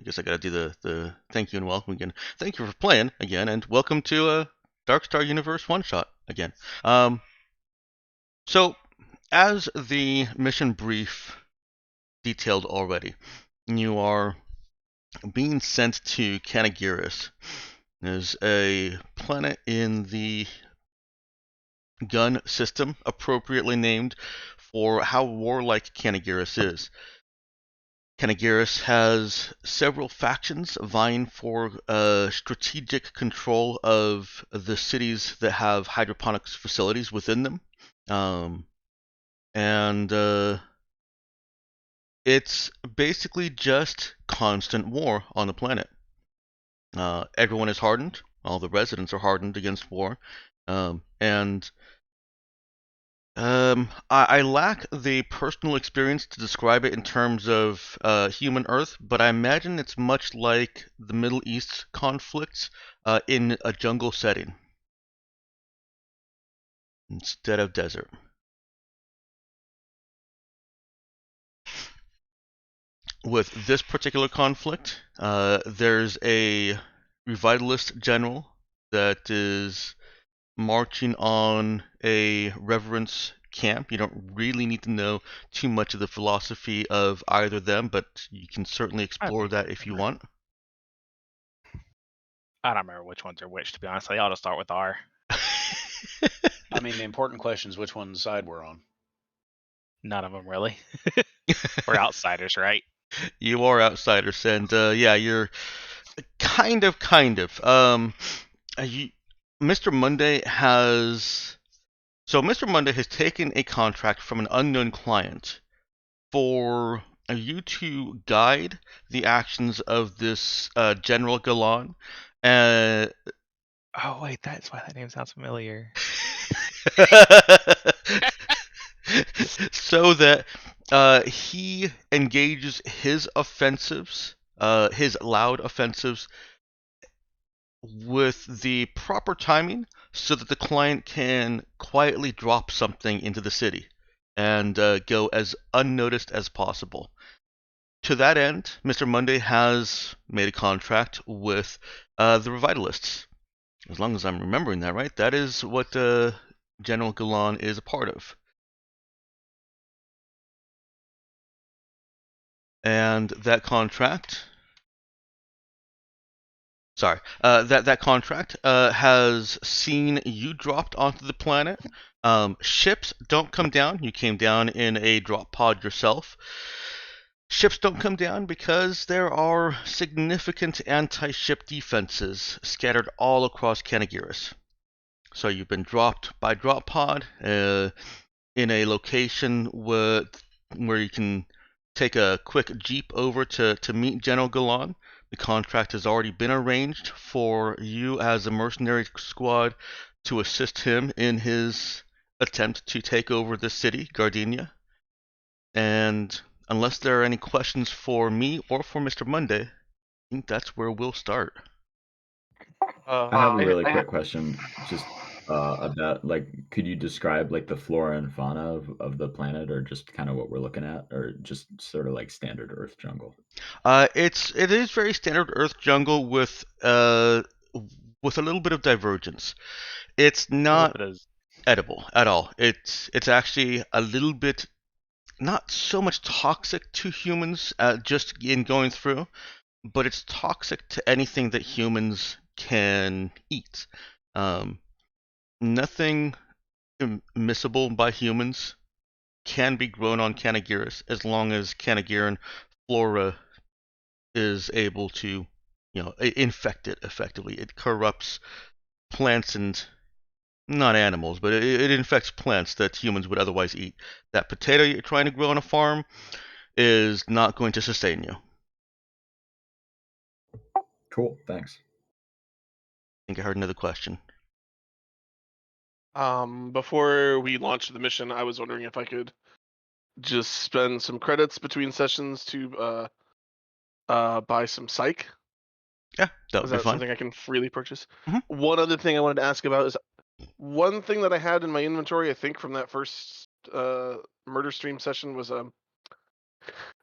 I guess I gotta do the thank you and welcome again. Thank you for playing again, and welcome to Darkstar Universe One Shot again. Um, so, as the mission brief detailed already, you are being sent to Canagiris. There's a planet in the gun system, appropriately named for how warlike Canagiris is. Canagiris has several factions vying for strategic control of the cities that have hydroponics facilities within them. Um, and it's basically just constant war on the planet. Everyone is hardened. All the residents are hardened against war. And I lack the personal experience to describe it in terms of human Earth, but I imagine it's much like the Middle East conflicts in a jungle setting instead of desert. With this particular conflict, there's a revitalist general that is marching on a reverence camp. You don't really need to know too much of the philosophy of either of them, but you can certainly explore that if you want. I don't remember which ones are which, to be honest. I'll just start with R. I mean, the important question is which one's side we're on. None of them really. We're outsiders, right? You are outsiders, and yeah, you're kind of. Mr. Monday has Mr. Monday has taken a contract from an unknown client for you to guide the actions of this General Galan. Uh, Oh wait, that's why that name sounds familiar. so that he engages his offensives, his loud offensives, with the proper timing so that the client can quietly drop something into the city and go as unnoticed as possible. To that end, Mr. Monday has made a contract with the Revitalists. As long as I'm remembering that right, that is what General Galan is a part of. And that contract, that contract has seen you dropped onto the planet. Ships don't come down. You came down in a drop pod yourself. Ships don't come down because there are significant anti-ship defenses scattered all across Canagiris. So you've been dropped by drop pod in a location where you can take a quick jeep over to meet General Galan. The contract has already been arranged for you as a mercenary squad to assist him in his attempt to take over the city, Gardenia. And unless there are any questions for me or for Mr. Monday, I think that's where we'll start. I have a really quick question, just about like, could you describe like the flora and fauna of the planet, or just kind of what we're looking at, or just sort of like standard Earth jungle? It is very standard Earth jungle with a little bit of divergence. It's A little not bit of edible at all. It's actually a little bit not so much toxic to humans just in going through, but it's toxic to anything that humans can eat. Um, Nothing miscible by humans can be grown on Canagiris as long as Canagiran flora is able to, infect it effectively. It corrupts plants and not animals, but it infects plants that humans would otherwise eat. That potato you're trying to grow on a farm is not going to sustain you. Cool, thanks. I think I heard another question. Before we launched the mission, I was wondering if I could just spend some credits between sessions to buy some psych. Yeah, that Is would be that fine. something I can freely purchase? Mhm. One other thing I wanted to ask about is one thing that I had in my inventory, I think from that first murder stream session was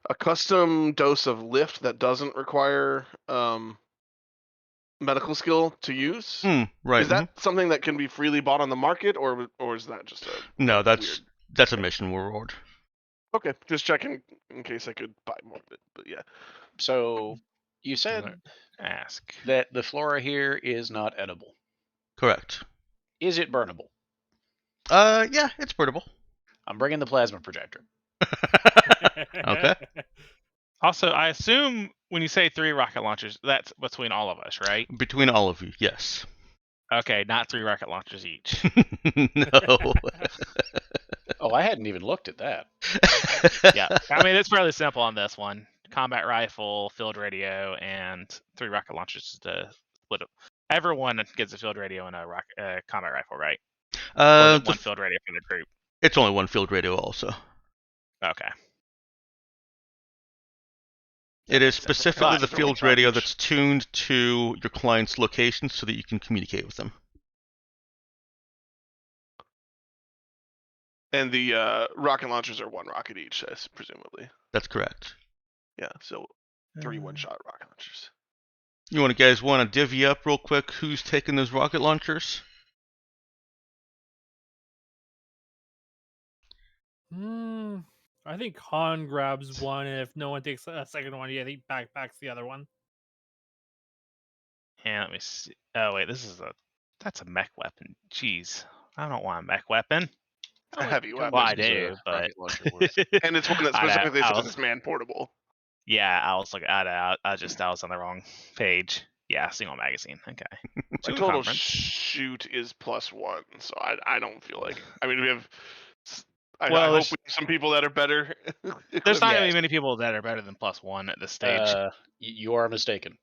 a custom dose of lift that doesn't require medical skill to use. Right. Is that something that can be freely bought on the market, or is that just a No, that's weird... that's a mission reward. Okay, just checking in case I could buy more of it. But yeah. So you said Ask. that the flora here is not edible. Correct. Is it burnable? Yeah, it's portable. I'm bringing the plasma projector. Okay. Also, I assume when you say 3 rocket launchers, that's between all of us, right? Between all of you, yes. Okay, not 3 rocket launchers each. No. Oh, I hadn't even looked at that. Yeah, I mean it's fairly simple on this one: combat rifle, field radio, and 3 rocket launchers to split up. Everyone gets a field radio and a combat rifle, right? Or is it one field radio for the group? It's only one field radio also. Okay. It is specifically But the field radio that's tuned to your client's location so that you can communicate with them. And the rocket launchers are 1 rocket each, presumably. That's correct. Yeah, so 3 one-shot rocket launchers. You guys want to divvy up real quick who's taking those rocket launchers? I think Han grabs one, and if no one takes a second one, yeah, he backpacks the other one. And let me see. Oh wait, that's a mech weapon. Jeez, I don't want a mech weapon. A heavy weapon. Well, I do, but and it's one that specifically says it's man portable. Yeah, I was looking at it. I was on the wrong page. Yeah, single magazine. Okay. My total shoot is +1, so I don't feel like. I mean, we have. I hope we have some people that are better. There's not really many people that are better than +1 at this stage. You are mistaken.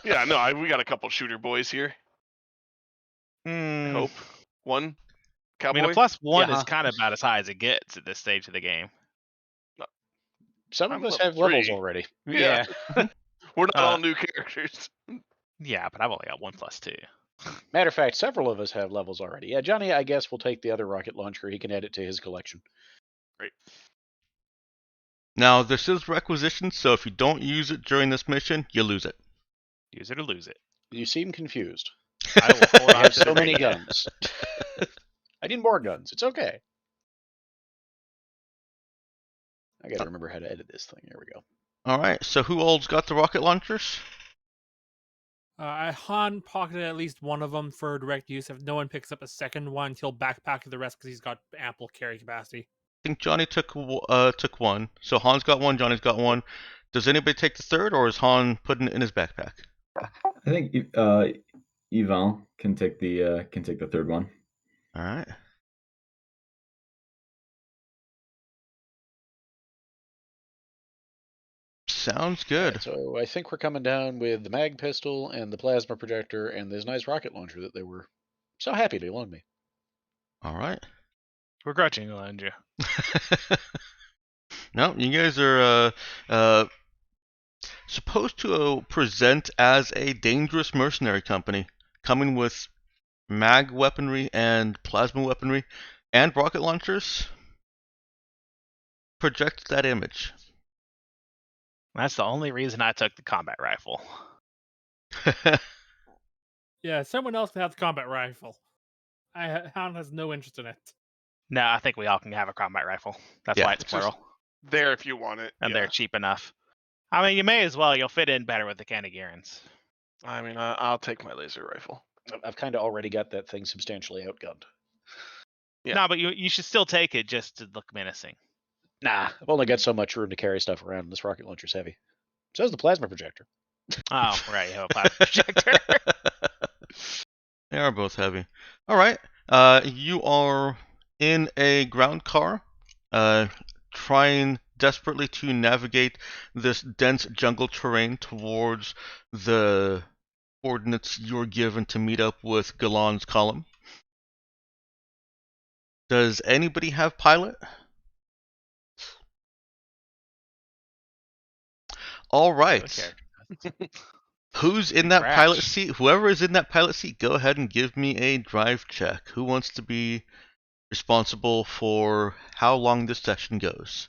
Yeah, no, we got a couple shooter boys here. I hope. 1 cowboy. I mean, a +1 is kind of about as high as it gets at this stage of the game. Some of us have levels already. Yeah. We're not all new characters. Yeah, but I've only got 1 + 2. Matter of fact, several of us have levels already. Yeah, Johnny, I guess, will take the other rocket launcher. He can add it to his collection. Great. Now, this is requisition, so if you don't use it during this mission, you lose it. Use it or lose it. You seem confused. I will hold I have so many guns. I need more guns. It's okay. I gotta remember how to edit this thing. There we go. All right, so who all's got the rocket launchers? Han pocketed at least one of them for direct use. If no one picks up a second one, he'll backpack the rest because he's got ample carry capacity. I think Johnny took one. So Han's got one, Johnny's got one. Does anybody take the third, or is Han putting it in his backpack? I think Yvan can take the third one. All right. Sounds good. Right, so I think we're coming down with the mag pistol and the plasma projector and this nice rocket launcher that they were so happy to loan me. All right. Begrudgingly loaned you. No, you guys are supposed to present as a dangerous mercenary company, coming with mag weaponry and plasma weaponry and rocket launchers. Project that image. That's the only reason I took the combat rifle. Yeah, someone else can have the combat rifle. Han has no interest in it. No, I think we all can have a combat rifle. That's why it's plural. There if you want it. And they're cheap enough. I mean, you may as well. You'll fit in better with the Canagirans. I mean, I'll take my laser rifle. I've kind of already got that thing substantially outgunned. Yeah. No, but you should still take it just to look menacing. Nah, I've only got so much room to carry stuff around, and this rocket launcher's heavy. So is the plasma projector. Oh, right, you have a plasma projector. They are both heavy. All right. You are in a ground car, trying desperately to navigate this dense jungle terrain towards the coordinates you're given to meet up with Galan's column. Does anybody have pilot? All right. Who's in that pilot seat? Whoever is in that pilot seat, go ahead and give me a drive check. Who wants to be responsible for how long this session goes?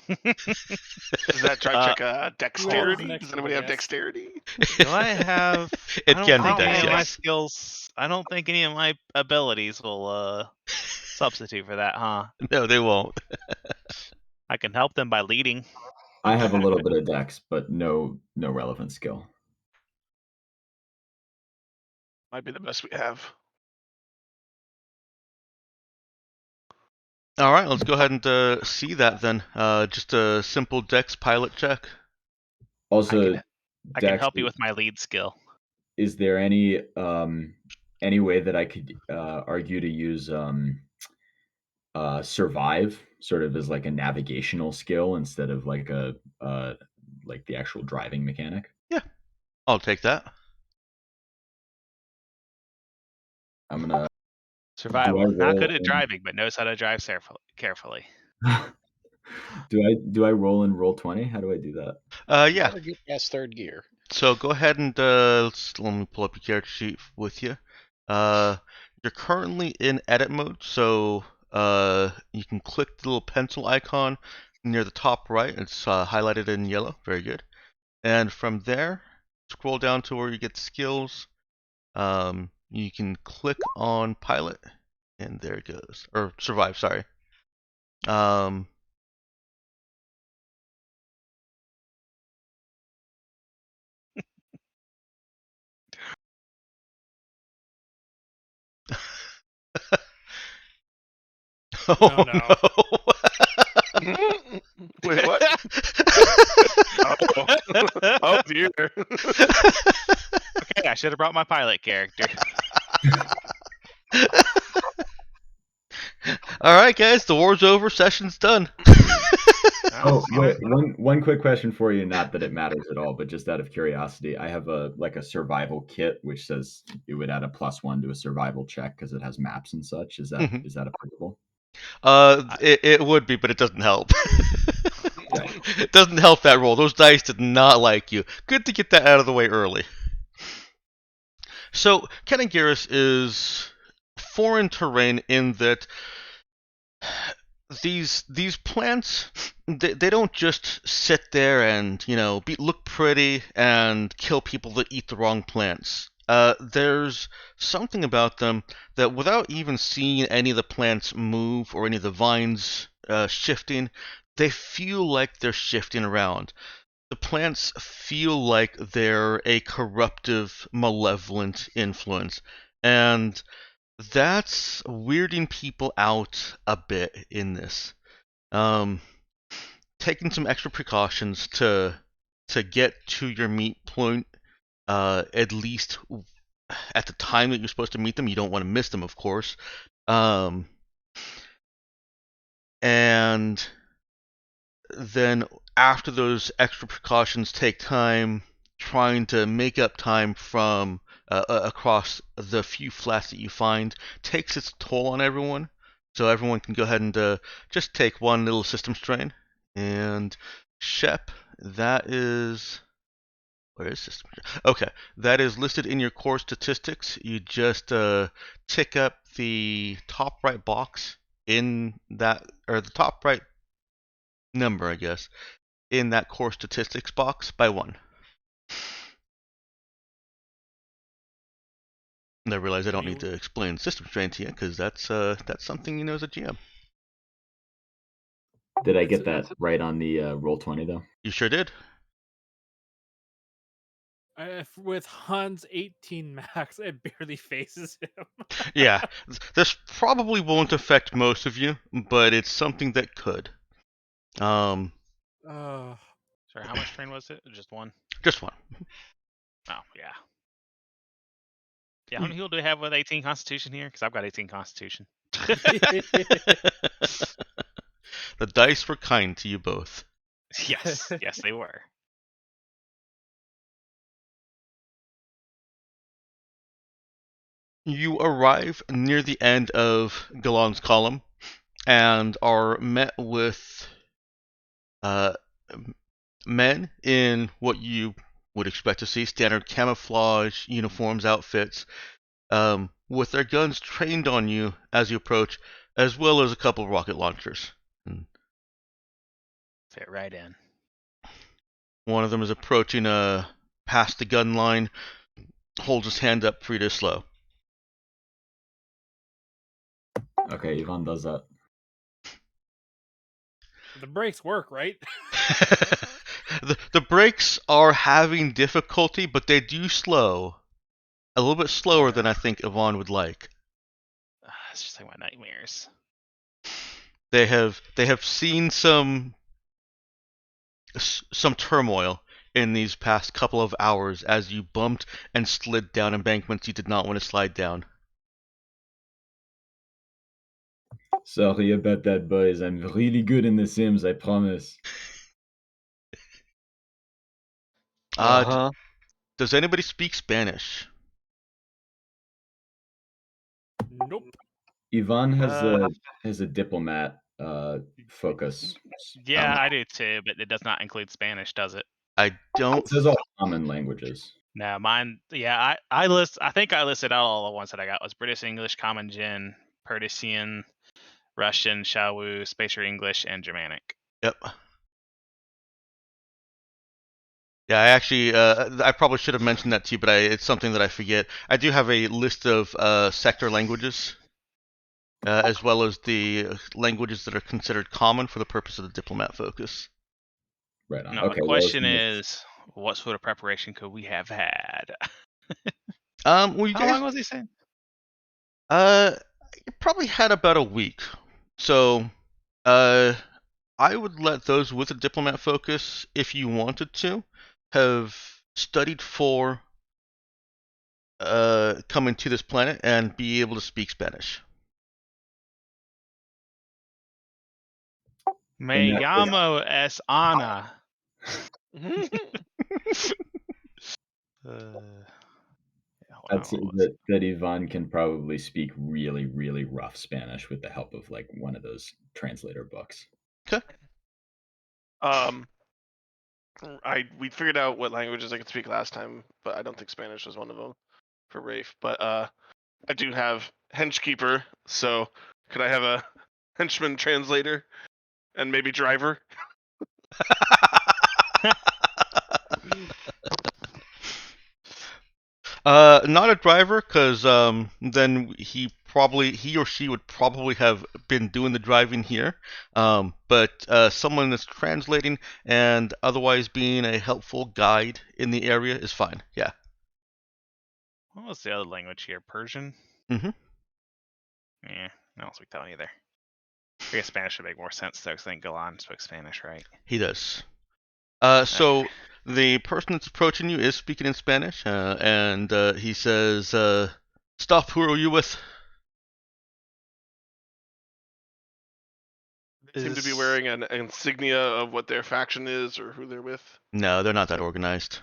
Does that try to check dexterity? next Does on the anybody have list? dexterity? Do I have? It I can don't be think dex, any of my yes. skills. I don't think any of my abilities will substitute for that, huh? No, they won't. I can help them by leading. I have a little bit of dex, but no relevant skill. Might be the best we have. All right, let's go ahead and see that then. Just a simple dex pilot check. Also, I can dex, help you with my lead skill. is there any way that I could argue to use survive sort of as like a navigational skill instead of like a like the actual driving mechanic? Yeah, I'll take that. I'm gonna Survival. I Not roll good at in- driving, but knows how to drive carefully. do I roll in roll 20? How do I do that? Yeah. Gotta get past third gear. So go ahead and let me pull up your character sheet with you. You're currently in edit mode, so you can click the little pencil icon near the top right. It's highlighted in yellow. Very good. And from there, scroll down to where you get skills. You can click on pilot, and there it goes. Or survive, sorry. Oh no. Wait, what? Oh dear. Okay, I should have brought my pilot character. All right, guys, the war's over. Session's done. Oh, wait, one quick question for you, not that it matters at all, but just out of curiosity. I have a survival kit which says it would add a +1 to a survival check because it has maps and such. Is that Mhm. is that applicable? It would be, but it doesn't help. It doesn't help that roll. Those dice did not like you. Good to get that out of the way early. So, Kenangiris is foreign terrain in that these plants they don't just sit there and look pretty and kill people that eat the wrong plants. There's something about them that without even seeing any of the plants move or any of the vines shifting, they feel like they're shifting around. The plants feel like they're a corruptive, malevolent influence, and that's weirding people out a bit in this. Taking some extra precautions to get to your meet point, at least at the time that you're supposed to meet them. You don't want to miss them, of course. And then after those extra precautions, take time trying to make up time from across the few flats that you find takes its toll on everyone. So everyone can go ahead and just take one little system strain. And Shep, that is... Where is system strain? Okay, that is listed in your core statistics. You just tick up the top right box in that, or the top right number, I guess, in that core statistics box by 1. And I realize I don't need to explain system strain to you because that's something you know as a GM. Did I get that right on the roll 20 though? You sure did. With Han's 18 max, it barely faces him. Yeah, this probably won't affect most of you, but it's something that could. Oh. Sorry, how much train was it? Just 1? Just 1. Oh, yeah. Yeah, how many people do we have with 18 Constitution here? Because I've got 18 Constitution. The dice were kind to you both. Yes, yes, they were. You arrive near the end of Galan's column and are met with men in what you would expect to see standard camouflage uniforms, outfits, with their guns trained on you as you approach, as well as a couple of rocket launchers. Fit right in. One of them is approaching past the gun line, holds his hand up for you to slow. Okay, Ivan does that. The brakes work, right? The brakes are having difficulty, but they do slow. A little bit slower than I think Yvonne would like. It's just like my nightmares. They have seen some turmoil in these past couple of hours as you bumped and slid down embankments you did not want to slide down. Sorry about that, boys. I'm really good in The Sims, I promise. Does anybody speak Spanish? Nope. Ivan has a diplomat focus. Yeah, I do too, but it does not include Spanish, does it? I don't. It says all common languages. No, mine. Yeah, I think I listed out all the ones that I got was British English, Common Gen, Persian, Russian, Shawu, Spatial English, and Germanic. Yep. Yeah, I actually, I probably should have mentioned that to you, but it's something that I forget. I do have a list of sector languages, as well as the languages that are considered common for the purpose of the diplomat focus. Right on. No, Okay, the well, question is, what sort of preparation could we have had? Well, you How guys, long was he saying? you probably had about a week. So, I would let those with a diplomat focus, if you wanted to, have studied for coming to this planet and be able to speak Spanish. Me In that case- llamo es Ana. I'd say that Ivan can probably speak really, really rough Spanish with the help of like one of those translator books. Okay. We figured out what languages I could speak last time, but I don't think Spanish was one of them for Rafe. But I do have henchkeeper, so could I have a henchman translator and maybe driver? Not a driver, because then he or she would probably have been doing the driving here. But someone that's translating and otherwise being a helpful guide in the area is fine. Yeah. What was the other language here? Persian? Mm-hmm. Yeah, I don't speak that either. I guess Spanish would make more sense though, because I think Galan spoke Spanish, right? He does. So the person that's approaching you is speaking in Spanish, and he says, "Stop. Who are you with?" They seem to be wearing an insignia of what their faction is or who they're with. No, they're not that organized.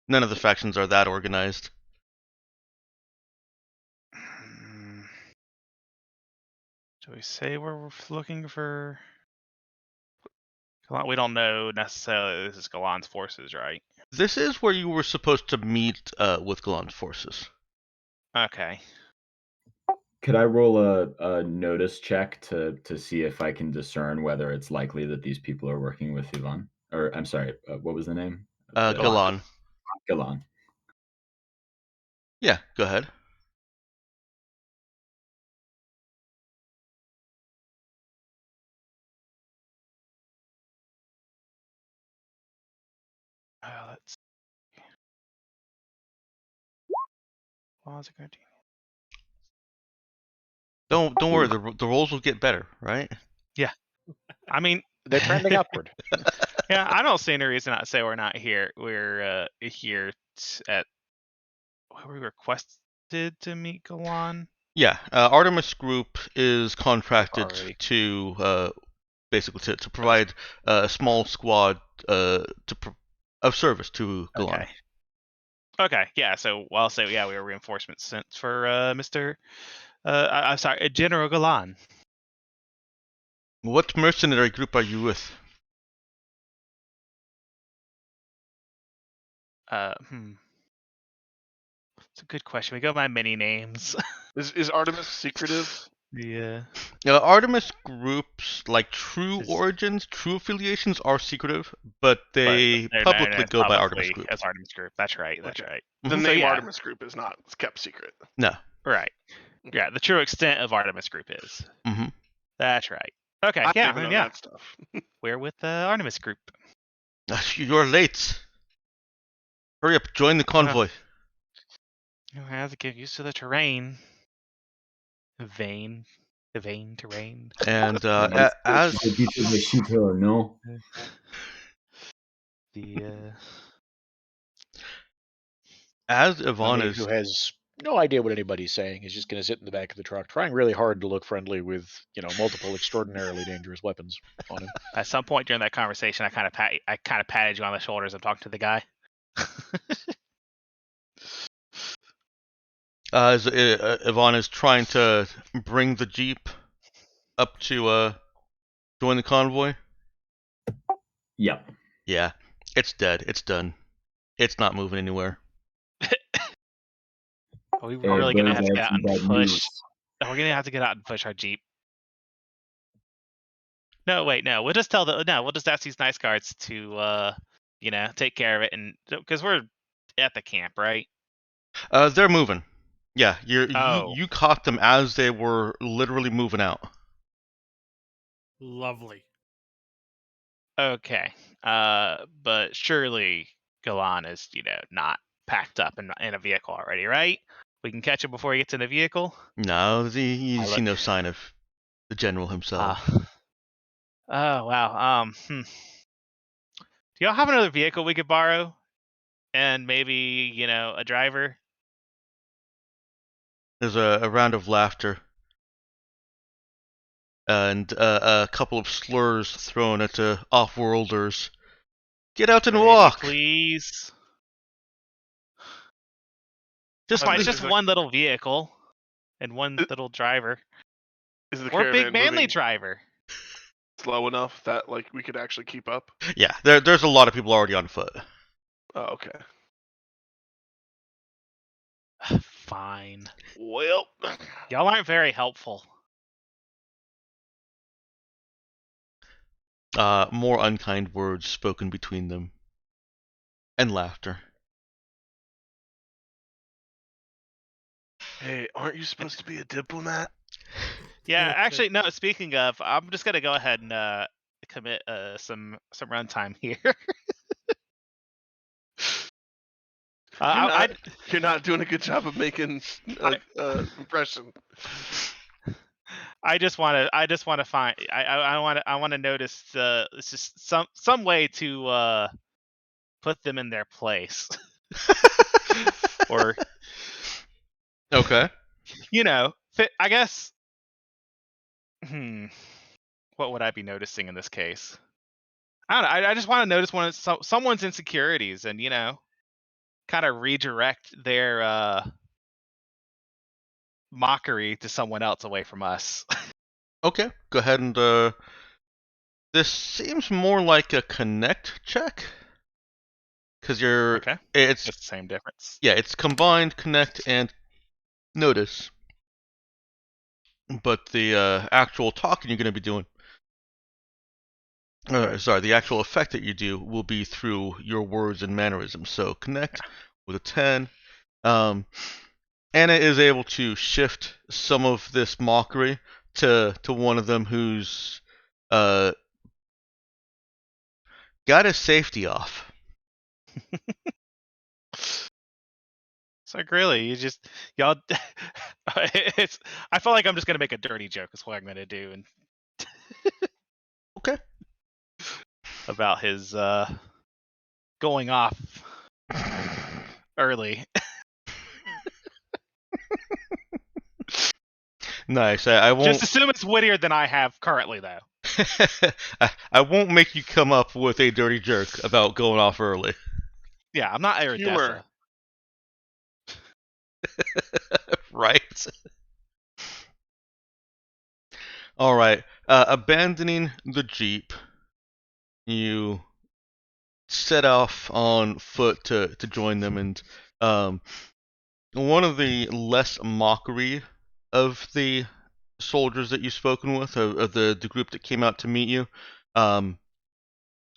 None of the factions are that organized. Do we say we're looking for? We don't know necessarily this is Galan's forces, right? This is where you were supposed to meet with Galan's forces. Okay. Could I roll a notice check to see if I can discern whether it's likely that these people are working with Ivan? Or I'm sorry, what was the name? Galan. Galan. Yeah, go ahead. Let's see. What was it going to do? Don't worry. The rolls will get better, right? Yeah. I mean, They're trending upward. Yeah, I don't see any reason not to say we're not here. We're here at where we requested to meet Galan. Yeah, Artemis Group is contracted Already. to basically to provide a small squad of service to Galan. Okay. Yeah. So I'll say we were reinforcements sent for Mr. I'm sorry, General Galan. What mercenary group are you with? It's a good question. We go by many names. Is Artemis secretive? Yeah. Artemis groups, like true Is- origins, true affiliations, are secretive, but But they they're publicly known as go by Artemis publicly Group. as Artemis Group. That's right. That's Okay. right. The So, name yeah. Artemis Group is not kept secret. No. Right. Yeah. The true extent of Artemis Group is. Mm-hmm. That's right. Okay. I Yeah. don't even know Yeah. that stuff. We're with the Artemis Group. You're late. Hurry up, join the convoy. You have to get used to the terrain. The vain terrain. And as you to the sheet or no? The as Yvonne Nani, is who has no idea what anybody's saying, is just going to sit in the back of the truck, trying really hard to look friendly with, multiple extraordinarily dangerous weapons on him. at some point during that conversation, I kind of patted you on the shoulders and talked to the guy. as Yvonne is trying to bring the jeep up to join the convoy. Yep. Yeah, it's dead. It's done. It's not moving anywhere. Are we really gonna have to get out and push? News. Are we gonna have to get out and push our jeep? No, wait, no. We'll just we'll just ask these nice guards to take care of it, and because we're at the camp, right? They're moving. Yeah, Oh. you caught them as they were literally moving out. Lovely. Okay. But surely Galan is, not packed up in a vehicle already, right? We can catch him before he gets in the vehicle. No, you I see look- no sign of the general himself. Oh wow. Do y'all have another vehicle we could borrow? And maybe, a driver? There's a round of laughter. And a couple of slurs thrown at the off-worlders. Get out and Maybe, walk! please. Just Fine, Is it's just it- one little vehicle and one little driver. Is the Or a caravan big manly moving driver. slow enough that we could actually keep up? Yeah, there's a lot of people already on foot. Oh, okay. Fine. Well, Y'all aren't very helpful. More unkind words spoken between them. And laughter. hey, aren't you supposed to be a diplomat? Yeah, actually, no. Speaking of, I'm just gonna go ahead and commit some runtime here. You're not doing a good job of making impression. I just want to find. I want to notice. It's just some way to put them in their place, or Okay. I guess. What would I be noticing in this case? I don't know. I just want to notice someone's insecurities and kind of redirect their mockery to someone else away from us. Okay, go ahead and this seems more like a connect check. Because Okay. it's the same difference. Yeah, it's combined connect and notice. But the actual talking you're going to be doing, the actual effect that you do will be through your words and mannerisms. So connect with a 10. Anna is able to shift some of this mockery to one of them who's got his safety off. It's like, really, y'all. I feel like I'm just gonna make a dirty joke. Is what I'm gonna do, and Okay. about his going off early. Nice. I won't. Just assume it's wittier than I have currently, though. I won't make you come up with a dirty jerk about going off early. Yeah, I'm not Humor. Right. All right. Abandoning the jeep, you set off on foot to join them, and one of the less mockery of the soldiers that you've spoken with, of the group that came out to meet you,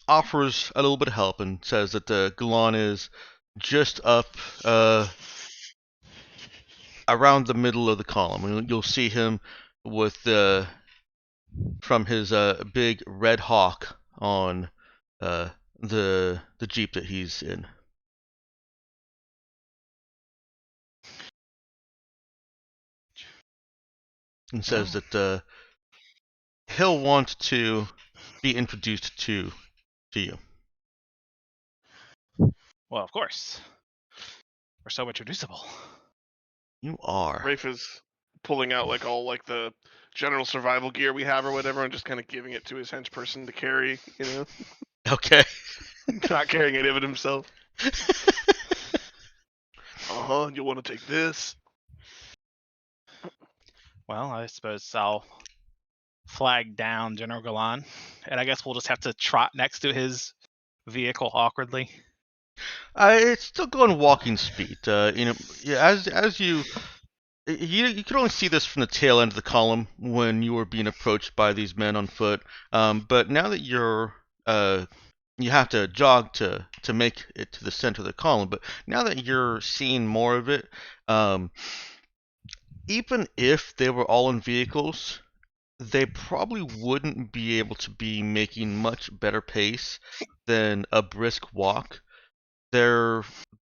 offers a little bit of help and says that the Galan is just up around the middle of the column. And you'll see him with from his big red hawk on the jeep that he's in. And says that he'll want to be introduced to you. Well, of course. We're so introducible. You are. Rafe is pulling out like all like the general survival gear we have or whatever, and just kind of giving it to his hench person to carry. You know, Okay. not carrying any of it himself. You want to take this? Well, I suppose I'll flag down General Galan, and I guess we'll just have to trot next to his vehicle awkwardly. It's still going walking speed. As you can only see this from the tail end of the column when you were being approached by these men on foot. But now that you have to jog to make it to the center of the column. But now that you're seeing more of it, even if they were all in vehicles, they probably wouldn't be able to be making much better pace than a brisk walk. They're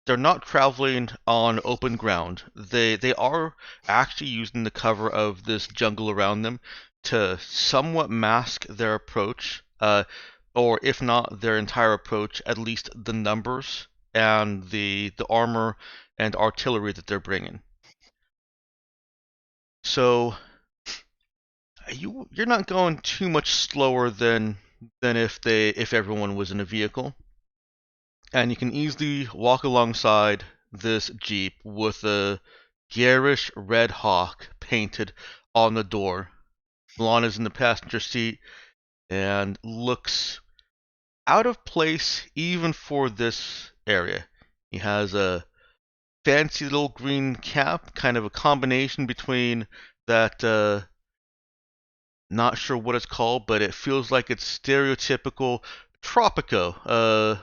not traveling on open ground. They are actually using the cover of this jungle around them to somewhat mask their approach, or if not their entire approach, at least the numbers and the armor and artillery that they're bringing. So you're not going too much slower than if everyone was in a vehicle. And you can easily walk alongside this Jeep with a garish red hawk painted on the door. Lon is in the passenger seat and looks out of place even for this area. He has a fancy little green cap, kind of a combination between that, not sure what it's called, but it feels like it's stereotypical Tropico.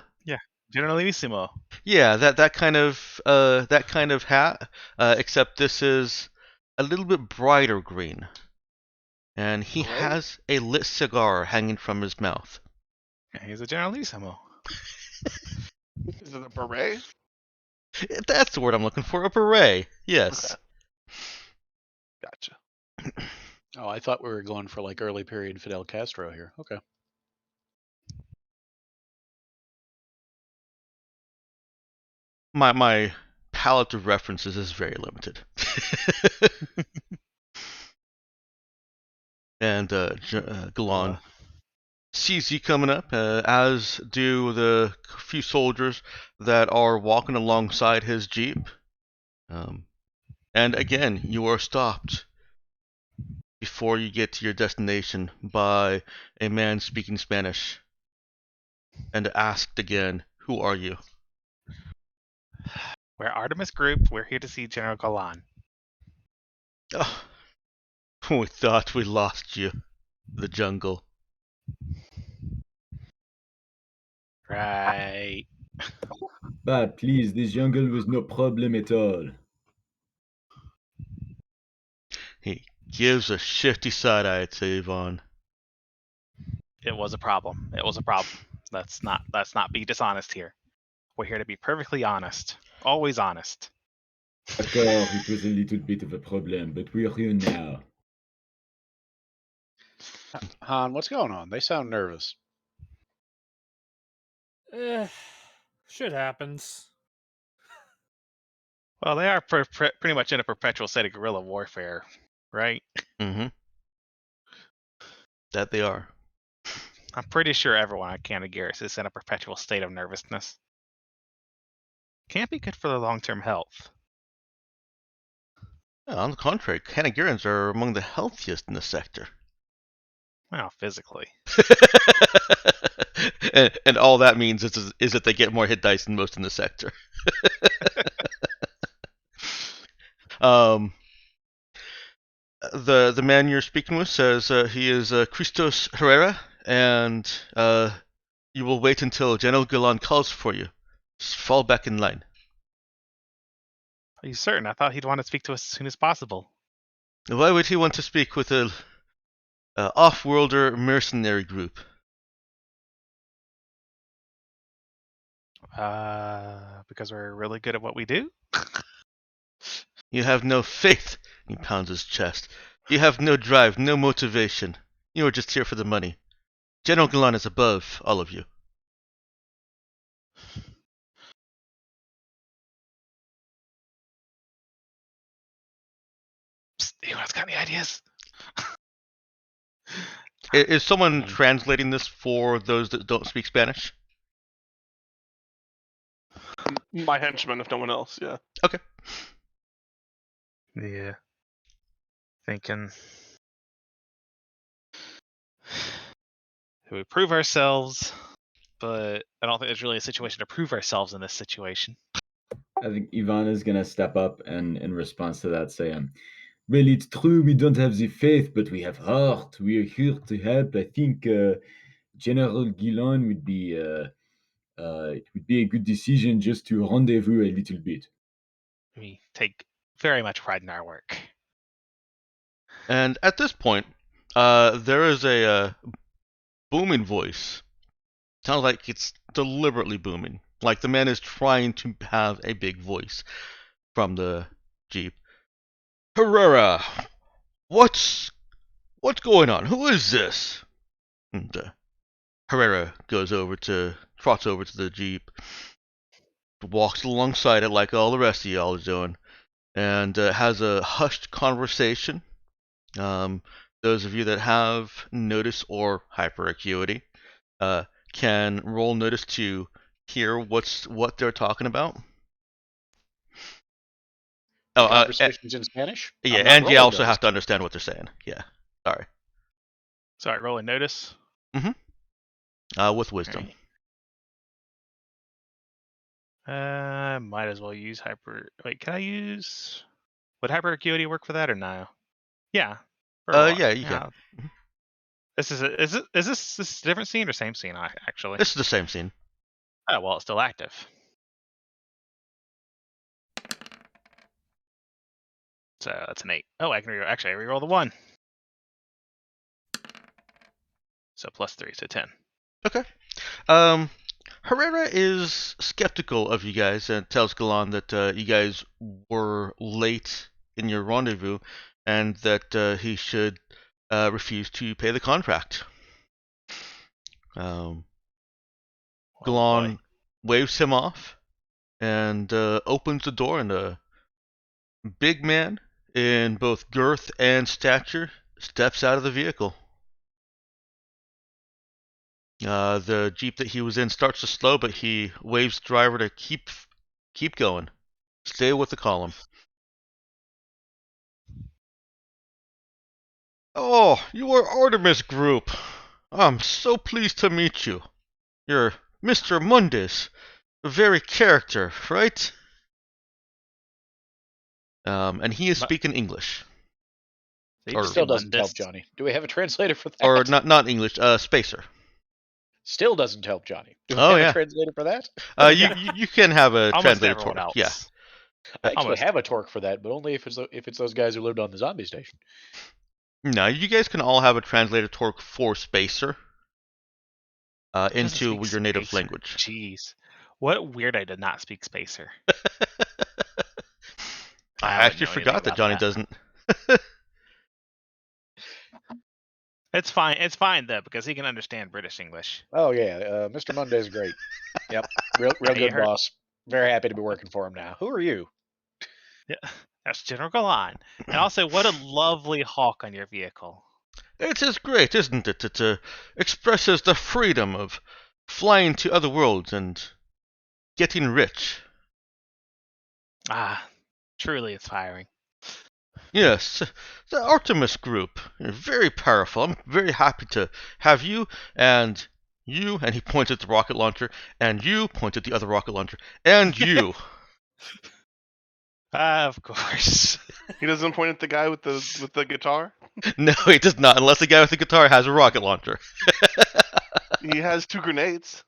Generalissimo. Yeah, that kind of hat, except this is a little bit brighter green, and he has a lit cigar hanging from his mouth. He's a Generalissimo. Is it a beret? That's the word I'm looking for. A beret. Yes. Okay. Gotcha. Oh, I thought we were going for like early period Fidel Castro here. Okay. My palette of references is very limited. And Galan sees you coming up, as do the few soldiers that are walking alongside his jeep. And again, you are stopped before you get to your destination by a man speaking Spanish, and asked again, "Who are you?" We're Artemis Group. We're here to see General Galan. Oh, we thought we lost you. The jungle. Right. But please, this jungle was no problem at all. He gives a shifty side eye to Yvonne. It was a problem. It was a problem. Let's not be dishonest here. We're here to be perfectly honest. Always honest. D'accord, it was a little bit of a problem, but we're here now. Han, what's going on? They sound nervous. Shit happens. Well, they are pretty much in a perpetual state of guerrilla warfare, right? Mm-hmm. That they are. I'm pretty sure everyone on Canada Garrus is in a perpetual state of nervousness. Can't be good for their long-term health. On the contrary, Kanagirans are among the healthiest in the sector. Well, physically. and all that means is that they get more hit dice than most in the sector. the man you're speaking with says he is Christos Herrera, and you will wait until General Galan calls for you. Just fall back in line. Are you certain? I thought he'd want to speak to us as soon as possible. Why would he want to speak with a off-worlder mercenary group? Because we're really good at what we do? You have no faith, he pounds his chest. You have no drive, no motivation. You are just here for the money. General Galan is above all of you. Psst, anyone's got any ideas? Is someone translating this for those that don't speak Spanish? My henchman, if no one else. Yeah. Okay. Yeah. Thinking. We prove ourselves, but I don't think there's really a situation to prove ourselves in this situation. I think Ivan is gonna step up and in response to that say, well, it's true we don't have the faith, but we have heart. We are here to help. I think General Gillon would be it would be a good decision just to rendezvous a little bit. We take very much pride in our work. And at this point, there is a booming voice. Sounds like it's deliberately booming. Like the man is trying to have a big voice from the Jeep. Herrera! What's going on? Who is this? And Herrera trots over to the Jeep, walks alongside it like all the rest of y'all are doing, and has a hushed conversation. Those of you that have notice or hyperacuity can roll notice to hear what they're talking about. The conversation's in Spanish? Yeah, and you also have to understand what they're saying. Yeah, sorry. Sorry, rolling notice. With wisdom. Might as well use hyper. Wait, can I use? Would hyper acuity work for that or no? Yeah. Yeah, you can. This is this a different scene or same scene? Actually, This is the same scene. Oh well, it's still active. So that's an 8. Oh, I can actually reroll the 1. So +3, so 10. Okay. Herrera is skeptical of you guys and tells Galan that you guys were late in your rendezvous and that he should refuse to pay the contract. Galan waves him off and opens the door, and a big man in both girth and stature steps out of the vehicle. The Jeep that he was in starts to slow, but he waves the driver to keep going. Stay with the column. Oh, you are Artemis Group. I'm so pleased to meet you. You're Mr. Mundus. A very character, right? And he is speaking English. Or still doesn't help, Johnny. Do we have a translator for that? Or not English, Spacer. Still doesn't help, Johnny. Do we have a translator for that? You can have a translator torque. Yeah. I actually have a torque for that, but only if it's those guys who lived on the zombie station. No, you guys can all have a translator torque for Spacer into your native language. Jeez. What weird I did not speak Spacer. I actually forgot that Johnny doesn't. It's fine though, because he can understand British English. Oh yeah, Mr. Monday's great. Yep, real good boss. Very happy to be working for him now. Who are you? Yeah, that's General Galan. And also, what a lovely hawk on your vehicle. It is great, isn't it? It expresses the freedom of flying to other worlds and getting rich. Ah, truly inspiring. Yes, the Artemis Group. You're very powerful. I'm very happy to have you, and he points at the rocket launcher, and you point at the other rocket launcher, and you. Of course. He doesn't point at the guy with the guitar. No, he does not, unless the guy with the guitar has a rocket launcher. He has 2 grenades.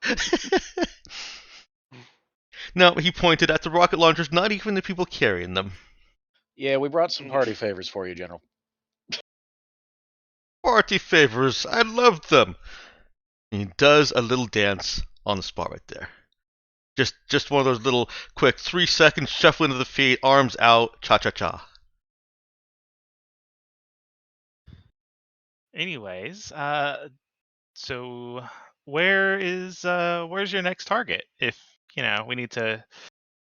No, he pointed at the rocket launchers, not even the people carrying them. Yeah, we brought some party favors for you, General. Party favors, I loved them. And he does a little dance on the spot right there. Just one of those little quick 3-second shuffling of the feet, arms out, cha-cha-cha. Anyways, so where's your next target? If we need to,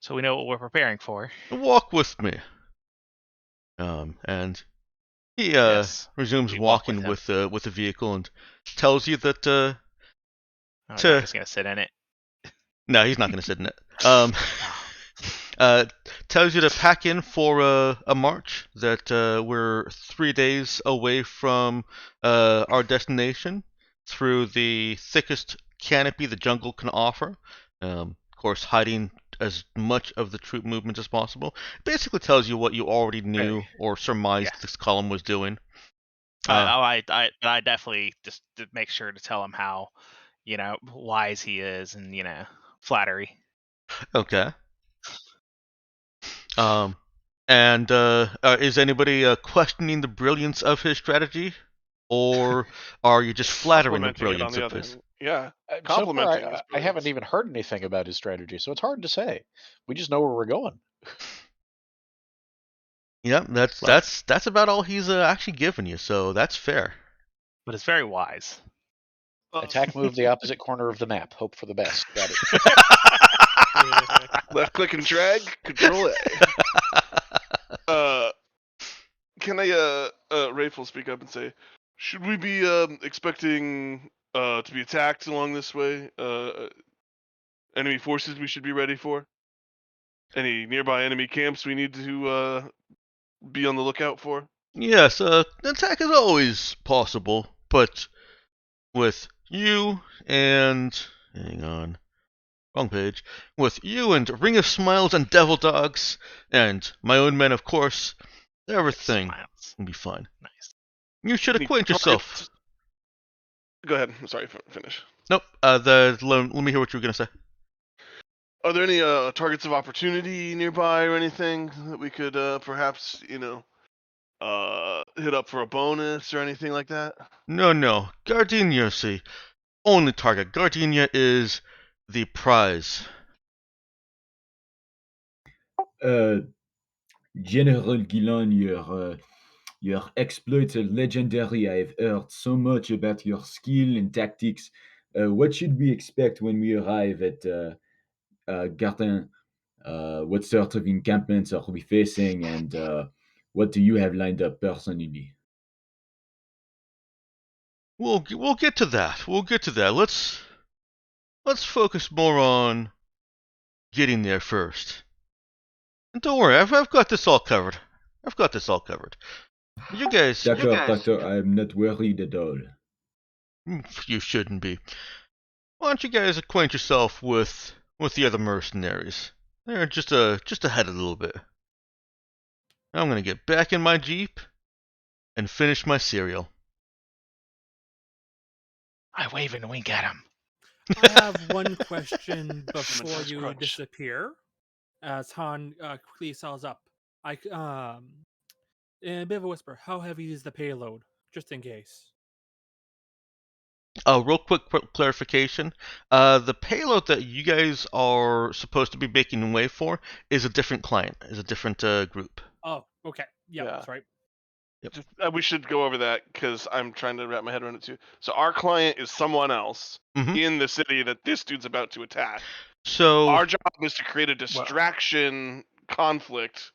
so we know what we're preparing for. Walk with me. And he Yes, resumes we walk with walking him. with the vehicle and tells you that Oh, he's to- not just gonna sit in it. no, he's not going to sit in it. Tells you to pack in for a march, that we're 3 days away from our destination, through the thickest canopy the jungle can offer. Of course, hiding as much of the troop movement as possible. Basically tells you what you already knew or surmised this column was doing. I definitely just to make sure to tell him how, wise he is, and flattery. Okay. And is anybody questioning the brilliance of his strategy, or are you just flattering the Complimenting it on brilliance the of other his? hand. Yeah. So far, Complimenting his I haven't brilliance. even heard anything about his strategy, so it's hard to say. We just know where we're going. Yeah, that's about all he's actually given you, so that's fair. But it's very wise. Attack move the opposite corner of the map. Hope for the best. Got it. Left click and drag, Control A. Can Rafe will speak up and say, should we be expecting to be attacked along this way? Enemy forces we should be ready for? Any nearby enemy camps we need to be on the lookout for? Yes, attack is always possible, but with you and hang on, wrong page. With you and Ring of Smiles and Devil Dogs and my own men, of course, everything Smiles. will be fine. Nice. You should Any acquaint yourself. targets? Go ahead. I'm sorry. Finish. Nope. Let me hear what you were gonna say. Are there any targets of opportunity nearby or anything that we could perhaps hit up for a bonus or anything like that? No. Gardenia's the only target. Gardenia is the prize. General Gillan, your exploits are legendary. I've heard so much about your skill and tactics. What should we expect when we arrive at Gardin? What sort of encampments are we facing, and what do you have lined up personally? We'll get to that. We'll get to that. Let's focus more on getting there first. And don't worry, I've got this all covered. You guys, Doctor, I'm not worried at all. you shouldn't be. Why don't you guys acquaint yourself with the other mercenaries? They're just ahead a little bit. I'm gonna get back in my Jeep and finish my cereal. I wave and wink at him. I have one question before you Crunch. disappear. As Han quickly sells up, in a bit of a whisper, how heavy is the payload, just in case? Real quick clarification. The payload that you guys are supposed to be making way for is a different client, is a different group. Oh, okay. Yeah, Yeah. that's right. Just, we should go over that because I'm trying to wrap my head around it too. So our client is someone else Mhm. in the city that this dude's about to attack. So Our job is to create a distraction conflict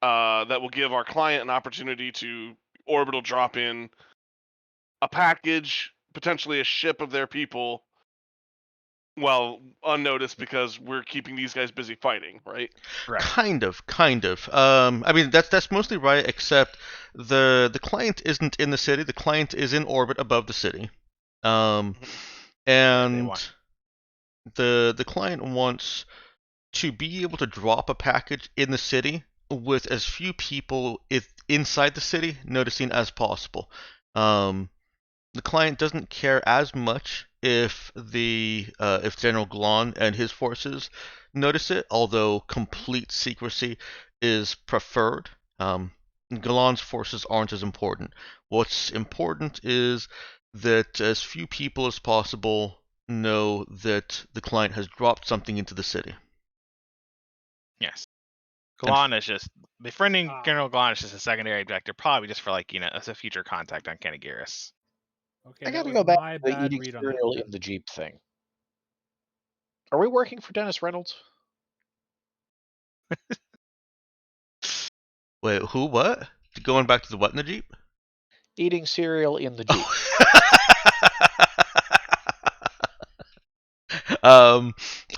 that will give our client an opportunity to orbital drop in a package, potentially a ship of their people, well, unnoticed because we're keeping these guys busy fighting, right? Right. kind of. I mean that's mostly right, except the client isn't in the city. The client is in orbit above the city, and want. the client wants to be able to drop a package in the city with as few people inside the city noticing as possible. The client doesn't care as much if General Glon and his forces notice it, although complete secrecy is preferred. Glon's forces aren't as important. What's important is that as few people as possible know that the client has dropped something into the city. Yes. Glon is just befriending General Glon is just a secondary objective, probably just for as a future contact on Kanagiris. Okay, I that gotta was go back my to the bad eating read on that. cereal in the Jeep thing. Are we working for Dennis Reynolds? Wait, who? What? Going back to the what in the Jeep? Eating cereal in the Jeep.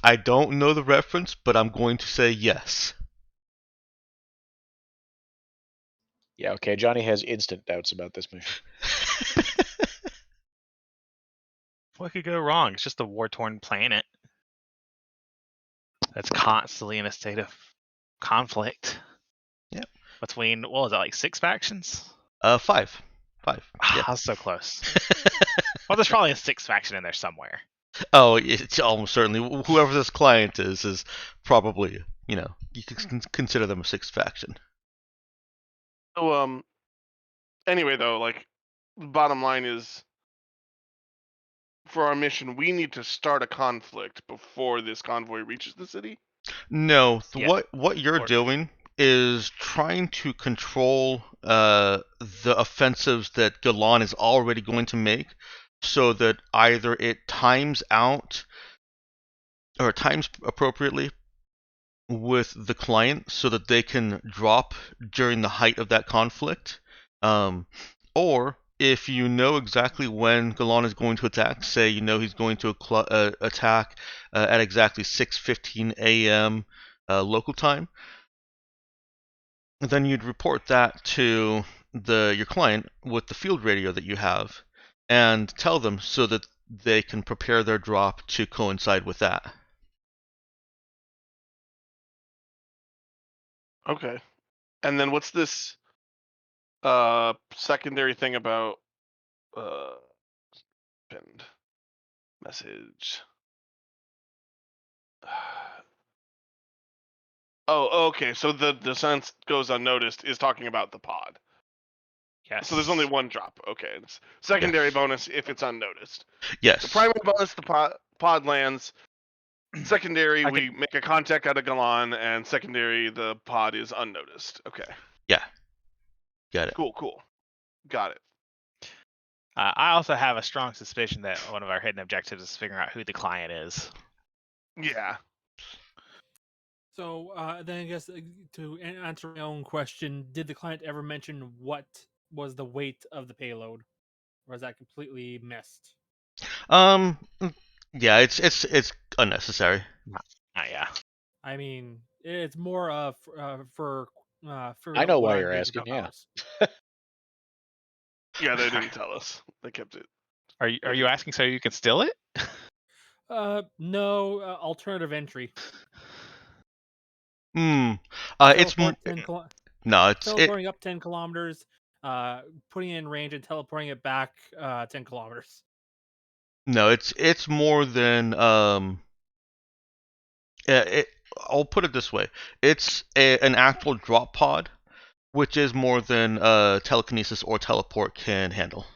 I don't know the reference, but I'm going to say yes. Yeah, okay. Johnny has instant doubts about this mission. What could go wrong? It's just a war-torn planet that's constantly in a state of conflict. Yep. Between, what was that, like 6 factions? 5. Yeah. I was so close. Well, there's probably a 6th faction in there somewhere. Oh, it's almost certainly. Whoever this client is probably, you can consider them a 6th faction. So, anyway, though, bottom line is, for our mission, we need to start a conflict before this convoy reaches the city? No, Yeah. what you're doing is trying to control the offensives that Galan is already going to make, so that either it times out or times appropriately with the client so that they can drop during the height of that conflict, or if you know exactly when Galan is going to attack, say you know he's going to attack at exactly 6:15 a.m. Local time, then you'd report that to your client with the field radio that you have, and tell them so that they can prepare their drop to coincide with that. Okay. And then what's this secondary thing about pinned message? Oh, okay. So the sentence goes unnoticed is talking about the pod. Yes. So there's only one drop. Okay. It's secondary bonus if it's unnoticed. Yes. The primary bonus, the pod lands. Secondary, we make a contact out of Galan, and secondary, the pod is unnoticed. Okay. Yeah. Got it. Cool. Got it. I also have a strong suspicion that one of our hidden objectives is figuring out who the client is. Yeah. So then I guess to answer my own question, did the client ever mention what was the weight of the payload, or is that completely missed? Yeah, it's unnecessary. Yeah. I mean, it's more for. I know why you're asking. Yeah. Yeah, they didn't tell us. They kept it. Are you asking so you can steal it? No. Alternative entry. It's teleporting up 10 kilometers, putting it in range and teleporting it back 10 kilometers. No, it's more than I'll put it this way: it's an actual drop pod, which is more than telekinesis or teleport can handle.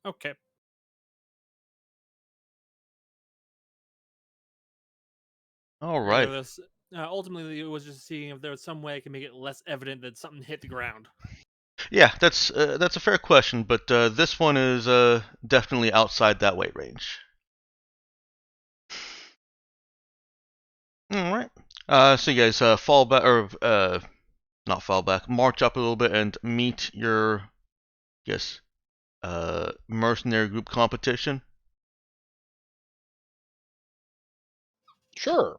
Okay. All right. Ultimately, it was just seeing if there was some way I can make it less evident that something hit the ground. Yeah, that's a fair question, but this one is definitely outside that weight range. All right. So you guys fall back, or not fall back, march up a little bit and meet your, mercenary group competition. Sure.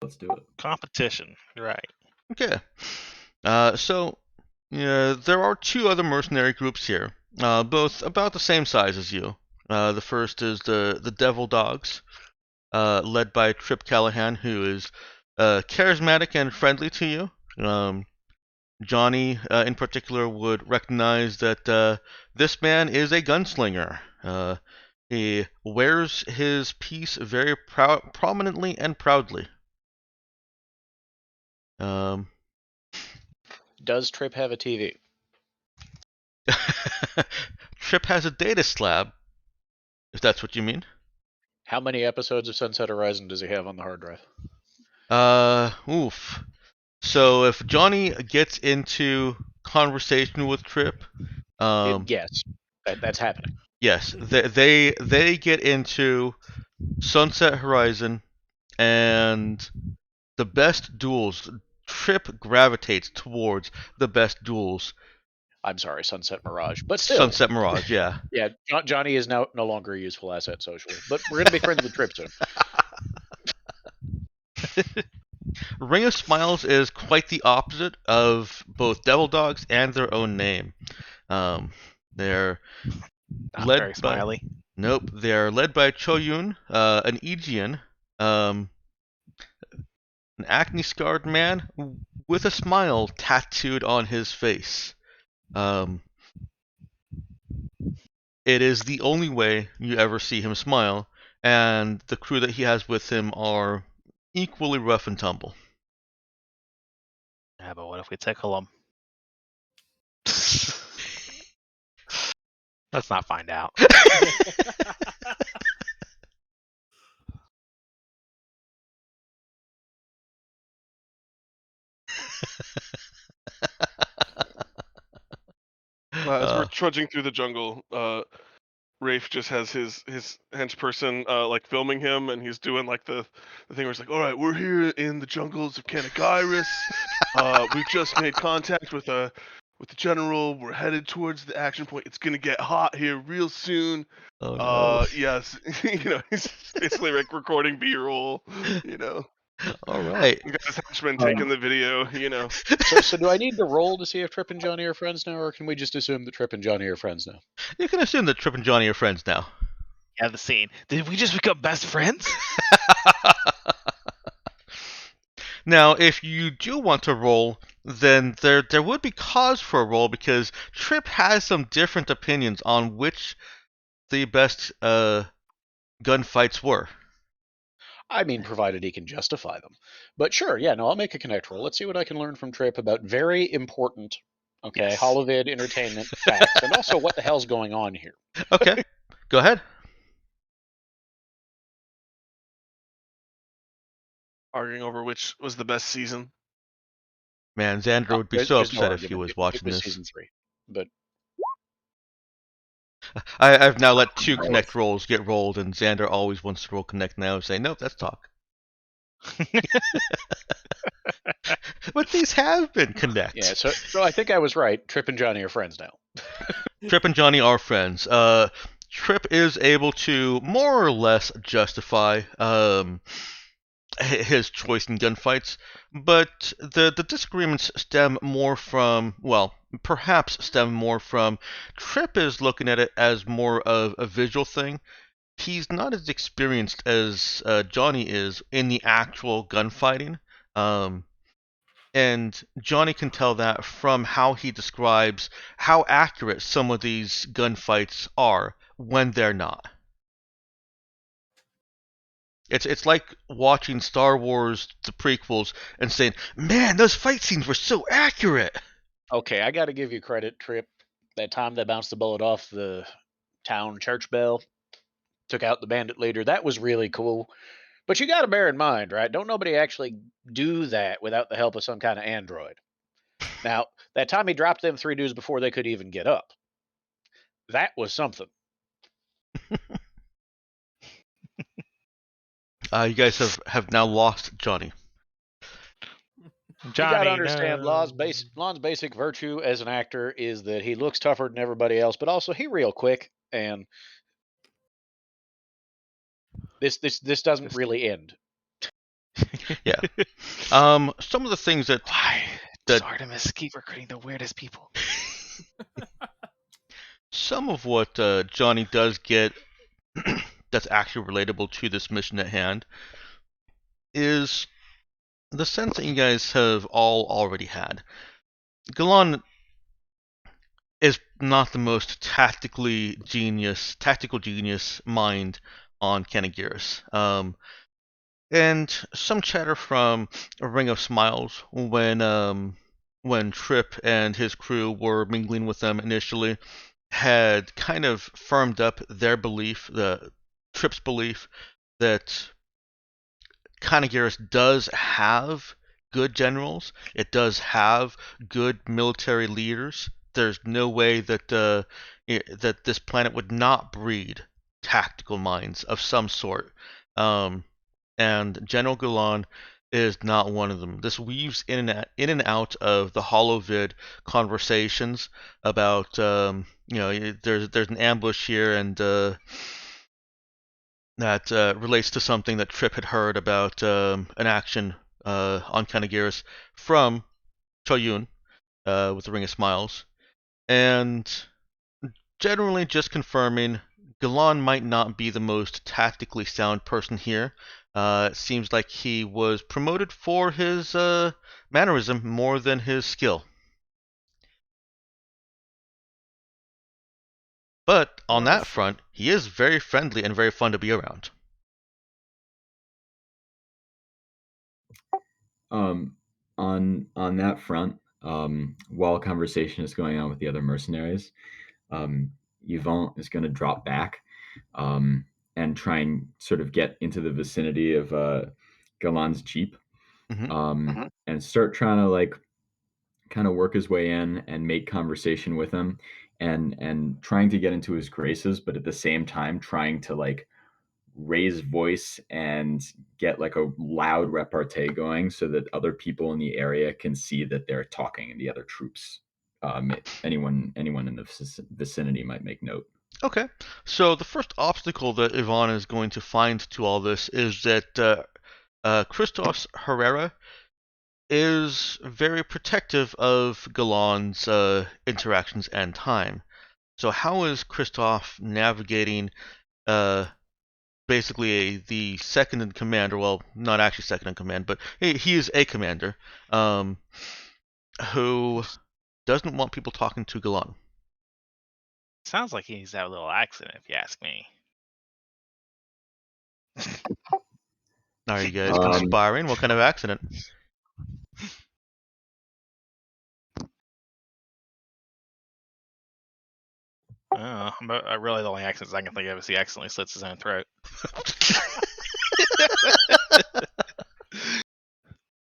Let's do it. Competition, right? Okay. So there are 2 other mercenary groups here, both about the same size as you. The first is the Devil Dogs, led by Trip Callahan, who is charismatic and friendly to you, Johnny, in particular, would recognize that this man is a gunslinger. He wears his piece very prominently and proudly. Does Trip have a TV? Trip has a data slab, if that's what you mean. How many episodes of Sunset Horizon does he have on the hard drive? Oof. So if Johnny gets into conversation with Trip, Yes, that's happening. yes, they get into Sunset Horizon and the best duels. Trip gravitates towards the best duels. I'm sorry, Sunset Mirage, but still. Sunset Mirage, yeah. Yeah, Johnny is now no longer a useful asset socially, but we're gonna be friends with Trip soon. Ring of Smiles is quite the opposite of both Devil Dogs and their own name. They're Not led very by smiley. Nope, they're led by Choyun, an Aegean, an acne-scarred man with a smile tattooed on his face. It is the only way you ever see him smile, and the crew that he has with him are equally rough and tumble. Yeah, but what if we tickle him? Let's not find out. As we're trudging through the jungle, Rafe just has his henchperson like filming him, and he's doing like the thing where it's like, all right, we're here in the jungles of Kanagairis. We've just made contact with the general. We're headed towards the action point. It's gonna get hot here real soon. Oh no. Yes, he's basically like recording B-roll. All right. You got his henchman taking the video. So do I need to roll to see if Trip and Johnny are friends now, or can we just assume that Trip and Johnny are friends now? You can assume that Trip and Johnny are friends now. Yeah, the scene. Did we just become best friends? Now, if you do want to roll, then there would be cause for a roll because Trip has some different opinions on which the best gunfights were. I mean, provided he can justify them. But sure, yeah, no, I'll make a connect roll. Let's see what I can learn from Trip about very important, Yes. Holovid entertainment facts, and also what the hell's going on here. Okay, go ahead. Arguing over which was the best season. Man, Xander would be so There's no upset if he argument. was It watching was this. season 3, but I've now let 2 connect rolls get rolled, and Xander always wants to roll connect now and say, nope, that's talk. But these have been connect. yeah. So I think I was right. Trip and Johnny are friends now. Trip and Johnny are friends. Trip is able to more or less justify his choice in gunfights, but the disagreements stem more from, well, perhaps stem more from Trip is looking at it as more of a visual thing. He's not as experienced as Johnny is in the actual gunfighting. And Johnny can tell that from how he describes how accurate some of these gunfights are when they're not. It's like watching Star Wars, the prequels, and saying, man, those fight scenes were so accurate! Okay, I got to give you credit, Trip. That time they bounced the bullet off the town church bell, took out the bandit leader, that was really cool. But you got to bear in mind, right? Don't nobody actually do that without the help of some kind of android. Now, that time he dropped them 3 dudes before they could even get up, that was something. You guys have now lost Johnny. You got to understand, Law's basic virtue as an actor is that he looks tougher than everybody else, but also he real quick, and this doesn't really end. Yeah. Some of the things that Why does Artemis keep recruiting the weirdest people? some of what Johnny does get that's actually relatable to this mission at hand is the sense that you guys have all already had. Galan is not the most tactical genius mind on Kanagiris. And some chatter from a Ring of Smiles when Trip and his crew were mingling with them initially had kind of firmed up their belief, the Trip's belief, that Kanagiris does have good generals. It does have good military leaders. There's no way that that this planet would not breed tactical minds of some sort. And General Gulan is not one of them. This weaves in and out of the HoloVid conversations about there's an ambush here and that relates to something that Trip had heard about an action on Kanagiris from Choyun with the Ring of Smiles, and generally just confirming Galan might not be the most tactically sound person here. It seems like he was promoted for his mannerism more than his skill. But on that front, he is very friendly and very fun to be around. On that front, while conversation is going on with the other mercenaries, Yvonne is going to drop back and try and sort of get into the vicinity of Galan's jeep, and start trying to like kind of work his way in and make conversation with him, and trying to get into his graces, but at the same time trying to like raise voice and get like a loud repartee going so that other people in the area can see that they're talking and the other troops, anyone in the vicinity might make note. Okay, so the first obstacle that Ivan is going to find to all this is that Christos Herrera is very protective of Galan's interactions and time. So how is Christoph navigating basically the second in command, or well, not actually second in command, but he is a commander who doesn't want people talking to Galan? Sounds like he's had a little accident, if you ask me. Are you guys conspiring? What kind of accident? Really, the only accidents I can think of is he accidentally slits his own throat.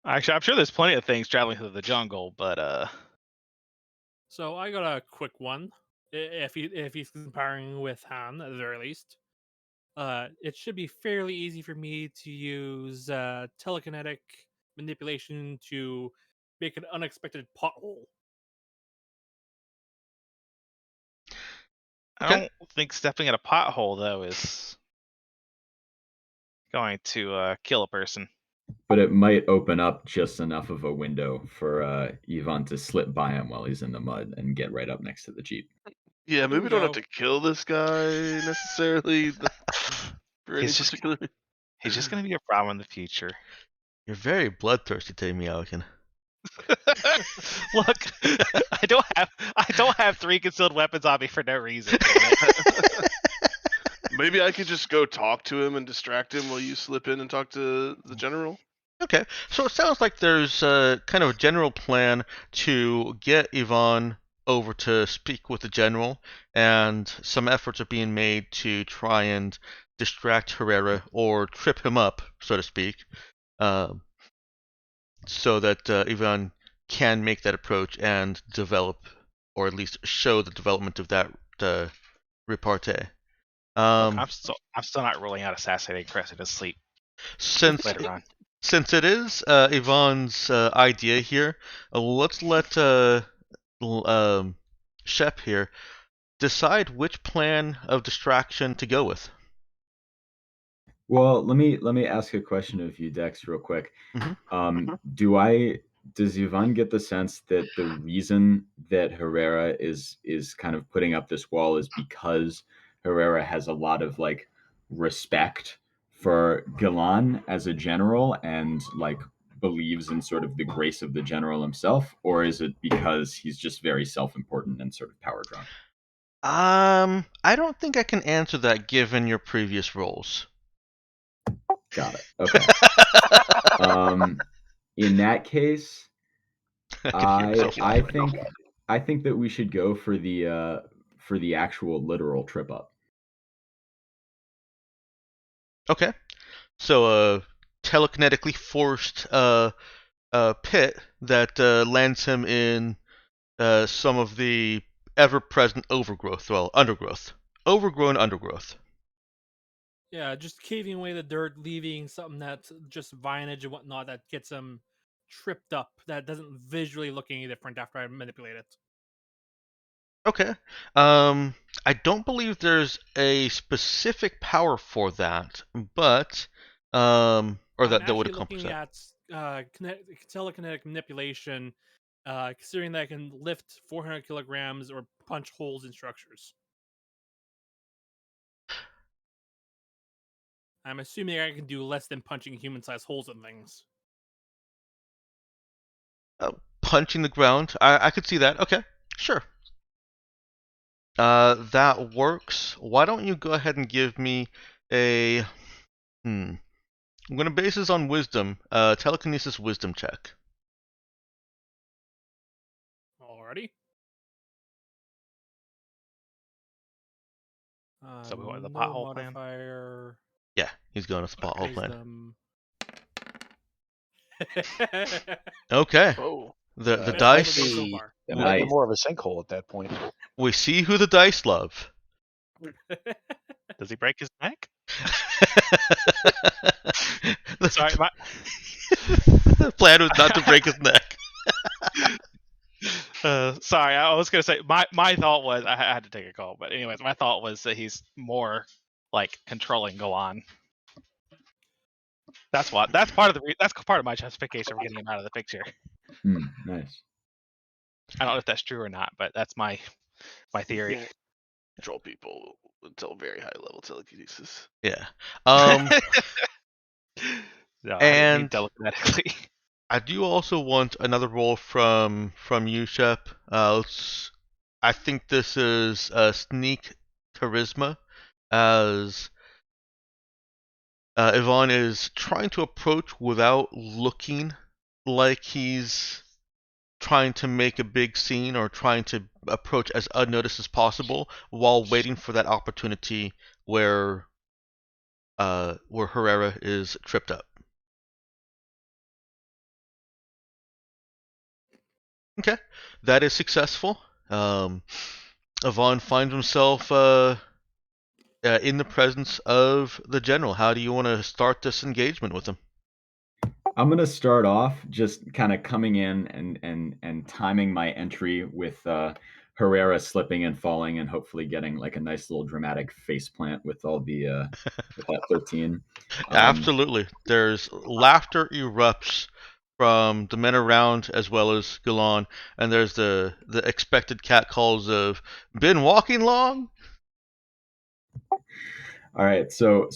Actually, I'm sure there's plenty of things traveling through the jungle, but So I got a quick one. If he's comparing with Han at the very least, it should be fairly easy for me to use telekinetic manipulation to make an unexpected pothole. I don't think stepping in a pothole though is going to kill a person. But it might open up just enough of a window for Yvonne to slip by him while he's in the mud and get right up next to the jeep. Yeah, maybe we don't have to kill this guy necessarily. For any particular. He's just going to be a problem in the future. You're very bloodthirsty, Meowkin. Look, I don't have 3 concealed weapons on me for no reason. Maybe I could just go talk to him and distract him while you slip in and talk to the general. Okay, so it sounds like there's kind of a general plan to get Yvonne over to speak with the general, and some efforts are being made to try and distract Herrera or trip him up, so to speak, so that Yvonne can make that approach and develop, or at least show the development of that repartee. I'm still not ruling out assassinating Cressida's sleep. Later on. Since it is Yvonne's idea here, let's let Shep here decide which plan of distraction to go with. Well, let me ask a question of you, Dex, real quick. Does Yvonne get the sense that the reason that Herrera is kind of putting up this wall is because Herrera has a lot of like respect for Galan as a general and like believes in sort of the grace of the general himself, or is it because he's just very self-important and sort of power drunk? I don't think I can answer that given your previous roles. Got it. Okay. In that case, I can hear myself I laughing. think that we should go for the actual literal trip up. Okay. So, telekinetically forced pit that lands him in some of the ever-present overgrowth, well, undergrowth, overgrown undergrowth. Yeah, just caving away the dirt, leaving something that's just vinage and whatnot that gets him tripped up. That doesn't visually look any different after I manipulate it. Okay. I don't believe there's a specific power for that, but or I'm that would actually accomplish looking that. at telekinetic manipulation, considering that I can lift 400 kilograms or punch holes in structures. I'm assuming I can do less than punching human-sized holes in things. Punching the ground, I could see that. Okay, sure. That works. Why don't you go ahead and give me a I'm gonna base this on wisdom. Telekinesis wisdom check. Alrighty. So we went with the No pothole plan? modifier. Yeah, he's going with the pothole plan. Wisdom. Okay. Oh, The Best roll dice. to go so far. That might be more of a sinkhole at that point. We see who the dice love. Does he break his neck? the, Sorry, my, the plan was not to break his neck. sorry, I was gonna say my thought was I had to take a call, but anyways, my thought was that he's more like controlling Golan. That's part of my justification for getting him out of the picture. Nice. I don't know if that's true or not, but that's my theory. you can't control people until very high level telekinesis. Yeah. No, I and mean telekinetically. I do also want another roll from you, Shep. I think this is sneak charisma, as Yvonne is trying to approach without looking like he's trying to make a big scene or trying to approach as unnoticed as possible while waiting for that opportunity where Herrera is tripped up. Okay, that is successful. Yvonne finds himself in the presence of the general. How do you want to start this engagement with him? I'm gonna start off just kind of coming in and timing my entry with Herrera slipping and falling and hopefully getting like a nice little dramatic face plant with all the with that 13. Absolutely. There's laughter erupts from the men around as well as Galan, and there's the expected catcalls of "Been walking long?" All right, so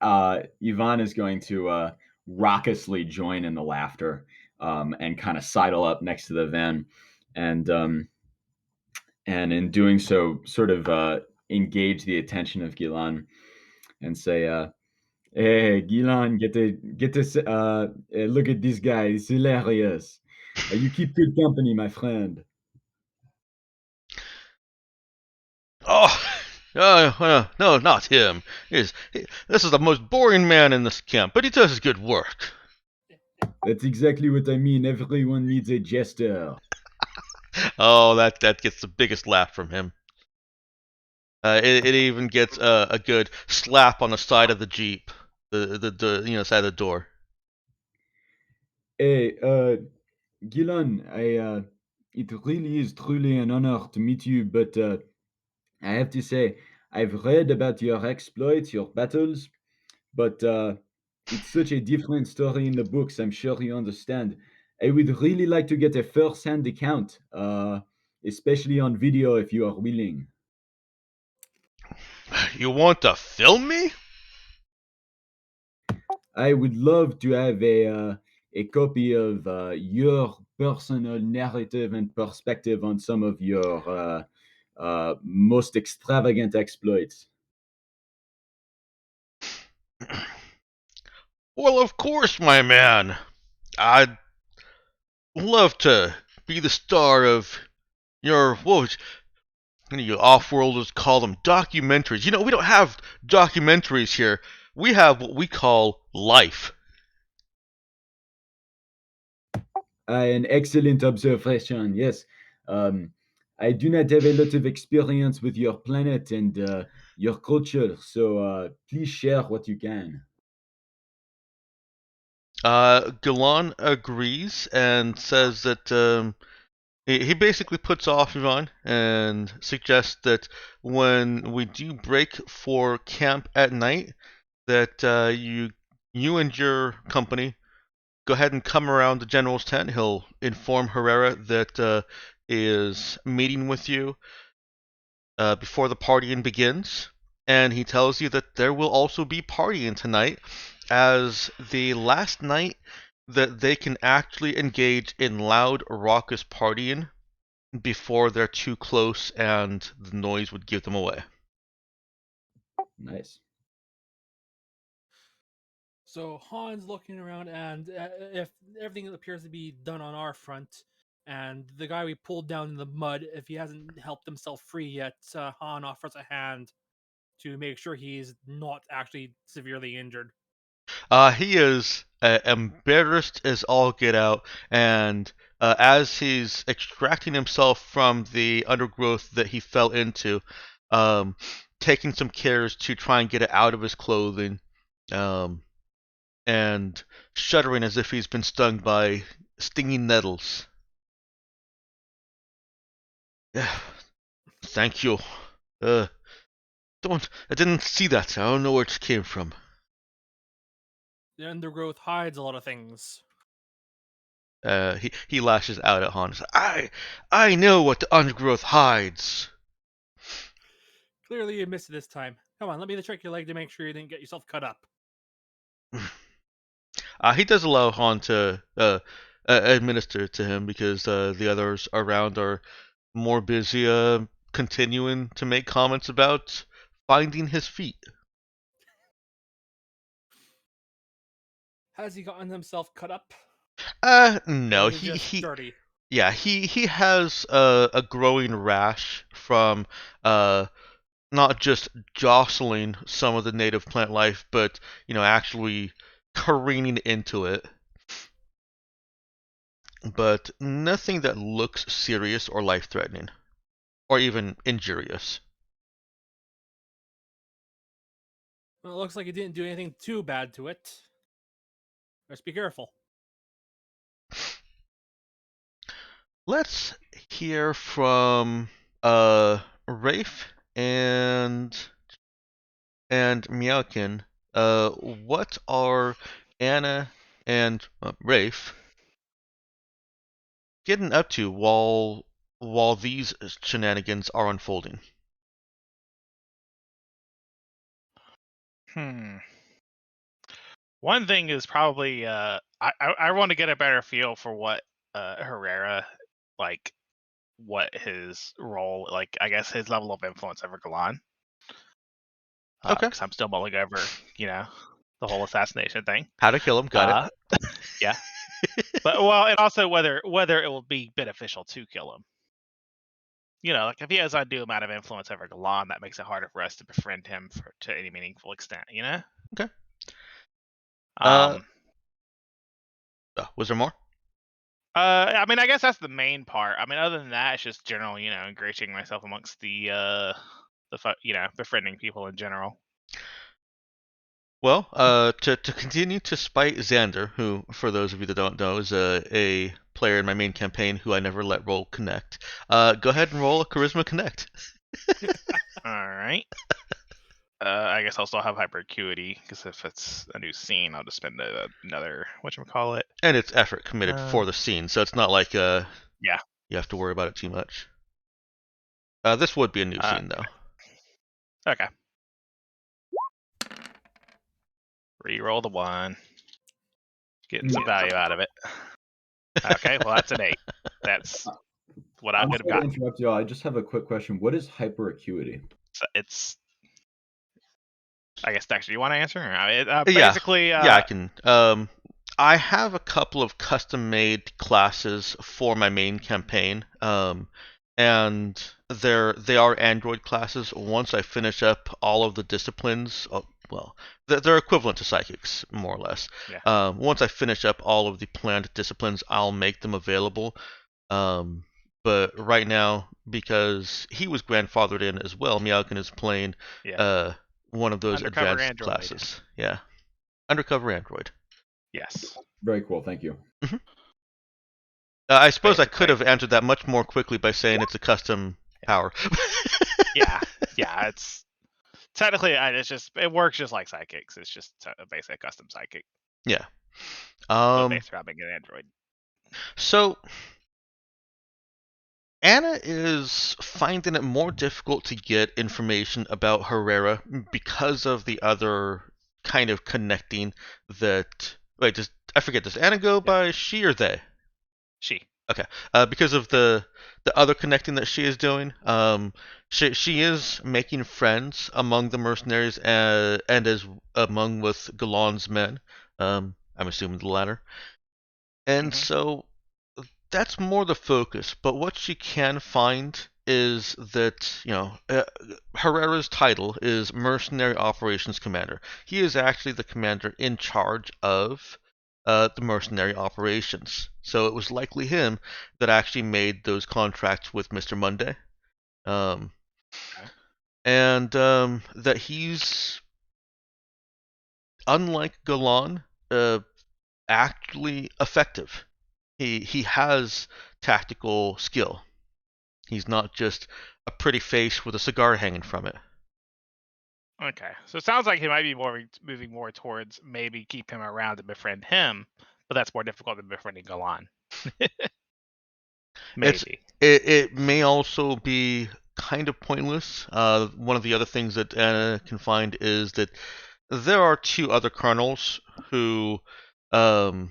Yvonne is going to raucously join in the laughter and kind of sidle up next to the van, and in doing so, sort of engage the attention of Gilan and say, "Hey, Gilan, get this. Look at this guy. It's hilarious. You keep good company, my friend." Oh, no, not him. This is the most boring man in this camp, but he does good work. That's exactly what I mean. Everyone needs a jester. Oh, that gets the biggest laugh from him. It even gets a good slap on the side of the Jeep, the side of the door. Hey, Gilan, it really is truly an honor to meet you, but I have to say, I've read about your exploits, your battles, but it's such a different story in the books. I'm sure you understand. I would really like to get a first-hand account, especially on video if you are willing. You want to film me? I would love to have a copy of your personal narrative and perspective on some of your most extravagant exploits. Well, of course, my man. I'd love to be the star of your, what would you off-worlders call them, documentaries. You know, we don't have documentaries here. We have what we call life. An excellent observation. Yes, I do not have a lot of experience with your planet and your culture, so please share what you can. Galan agrees and says that he basically puts off Ivan and suggests that when we do break for camp at night, that you and your company go ahead and come around the general's tent. He'll inform Herrera that is meeting with you before the partying begins, and he tells you that there will also be partying tonight as the last night that they can actually engage in loud, raucous partying before they're too close and the noise would give them away. Nice. So Han's looking around, and if everything appears to be done on our front, and the guy we pulled down in the mud, if he hasn't helped himself free yet, Han offers a hand to make sure he's not actually severely injured. He is embarrassed as all get out, and as he's extracting himself from the undergrowth that he fell into, um, taking some cares to try and get it out of his clothing, and shuddering as if he's been stung by stinging nettles. Thank you. I didn't see that. I don't know where it came from. The undergrowth hides a lot of things. He lashes out at Hans. I know what the undergrowth hides. Clearly you missed it this time. Come on, let me check your leg to make sure you didn't get yourself cut up. He does allow Han to administer to him because the others around are more busy continuing to make comments about finding his feet. Has he gotten himself cut up? No, Or is it just dirty? Yeah, he has a growing rash from not just jostling some of the native plant life, but actually careening into it. But nothing that looks serious or life-threatening, or even injurious. Well, it looks like he didn't do anything too bad to it. Just be careful. Let's hear from Rafe and Meowkin. What are Anna and Rafe getting up to while these shenanigans are unfolding? One thing is probably I want to get a better feel for what Herrera, like, what his role, like, I guess his level of influence over Galan. Okay. Because I'm still mulling over, the whole assassination thing. How to kill him? Got it. Yeah. But and also whether it will be beneficial to kill him. Like if he has undue amount of influence over Galan, that makes it harder for us to befriend him to any meaningful extent. Okay. Was there more? I mean, I guess that's the main part. I mean, other than that, it's just general, ingratiating myself amongst the befriending people in general. Well, to continue to spite Xander, who, for those of you that don't know, is a player in my main campaign who I never let roll connect. Go ahead and roll a Charisma Connect. All right. I guess I'll still have hyper acuity because if it's a new scene, I'll just spend another whatchamacallit. And it's effort committed for the scene, so it's not like yeah, you have to worry about it too much. This would be a new scene though. Okay. Reroll the 1. Getting some value out of it. Okay, well that's an 8. That's what I I'm could have sorry to gotten. interrupt you. I just have a quick question. What is hyperacuity? So it's. I guess Dexter, you want to answer? Yeah. Basically, Yeah, I can. I have a couple of custom-made classes for my main campaign, and they are Android classes. Once I finish up all of the disciplines, well, they're equivalent to psychics, more or less. Yeah. Once I finish up all of the planned disciplines, I'll make them available. But right now, because he was grandfathered in as well, Meowkin is playing Yeah. one of those Undercover advanced Android. classes. Yeah. Undercover Android. Yes. Very cool. Thank you. I suppose I Basically. could have answered that much more quickly by saying it's a custom power. Yeah. Yeah. It's technically it works just like psychics. It's just basically a custom psychic. Yeah. But based around being an android. So Anna is finding it more difficult to get information about Herrera because of the other kind of connecting that. Wait, I forget? Does Anna go by she or they? She. Okay. Because of the other connecting that she is doing, she is making friends among the mercenaries and as among with Galan's men. I'm assuming the latter. And so that's more the focus. But what she can find is that, Herrera's title is Mercenary Operations Commander. He is actually the commander in charge of the mercenary operations. So it was likely him that actually made those contracts with Mr. Monday. And that he's, unlike Galan, actually effective. He has tactical skill. He's not just a pretty face with a cigar hanging from it. Okay, so it sounds like he might be moving more towards maybe keep him around and befriend him, but that's more difficult than befriending Galan. Maybe. It may also be kind of pointless. One of the other things that Anna can find is that there are two other colonels who, there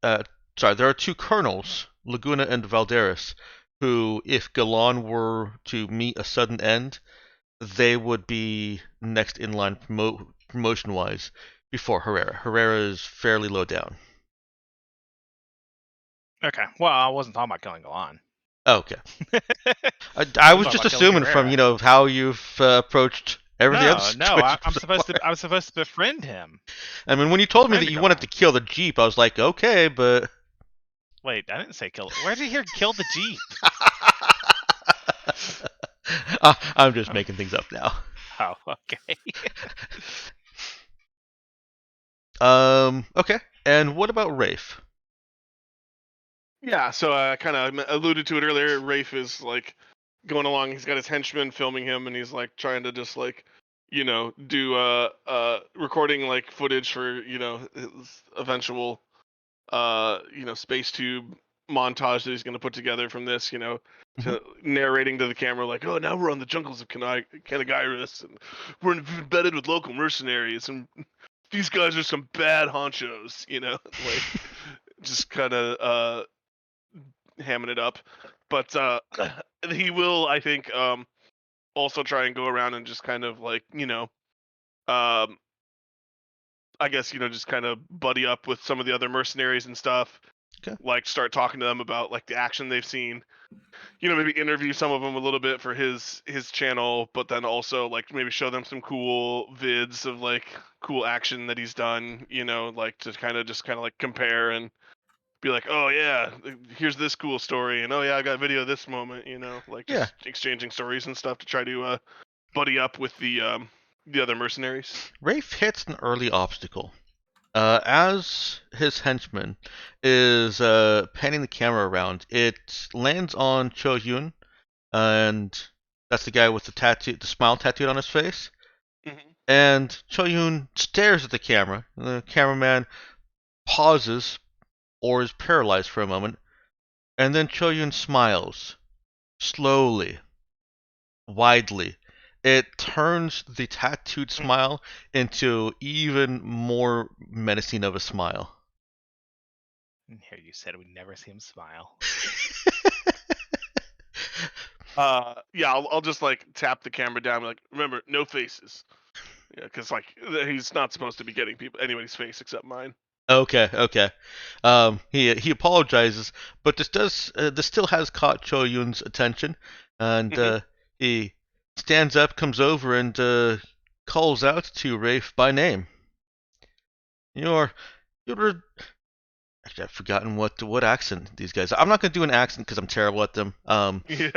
are two colonels, Laguna and Valderas, who, if Galan were to meet a sudden end, they would be next in line promotion-wise before Herrera. Herrera is fairly low down. Okay, well, I wasn't talking about killing Galan. Oh, okay. I was just assuming from how you've approached everything else. No, I'm supposed to befriend him. I mean, when you told me that you wanted to kill the Jeep, I was like, okay, but wait, I didn't say kill. Where did you hear kill the Jeep? I'm just making things up now. Oh, okay. Okay. And what about Rafe? Yeah, so I kind of alluded to it earlier. Rafe is like going along. He's got his henchmen filming him, and he's like trying to just like, do recording like footage for his eventual space tube montage that he's going to put together from this. To narrating to the camera like, oh, now we're on the jungles of Kanagairis, and we're embedded with local mercenaries, and these guys are some bad honchos. Like just kind of hamming it up, but he will, I think, also try and go around and just kind of like, I guess just kind of buddy up with some of the other mercenaries and stuff. Okay. Like start talking to them about like the action they've seen. Maybe interview some of them a little bit for his channel, but then also like maybe show them some cool vids of like cool action that he's done. Like to kind of like compare and be like, oh yeah, here's this cool story, and oh yeah, I got video of this moment, like just exchanging stories and stuff to try to buddy up with the other mercenaries. Rafe hits an early obstacle. As his henchman is panning the camera around, it lands on Cho Yun, and that's the guy with the smile tattooed on his face. Mm-hmm. And Cho Yun stares at the camera. And the cameraman pauses, or is paralyzed for a moment, and then Cho Yun smiles, slowly, widely, it turns the tattooed smile into even more menacing of a smile. Here, you said we'd never see him smile. Yeah, I'll just like tap the camera down, and be like, remember, no faces. Yeah, because like he's not supposed to be getting anybody's face except mine. Okay. He apologizes, but this still has caught Cho Yun's attention, and he stands up, comes over, and calls out to Rafe by name. You're Actually, I've forgotten what accent these guys. I'm not gonna do an accent because I'm terrible at them. Yeah.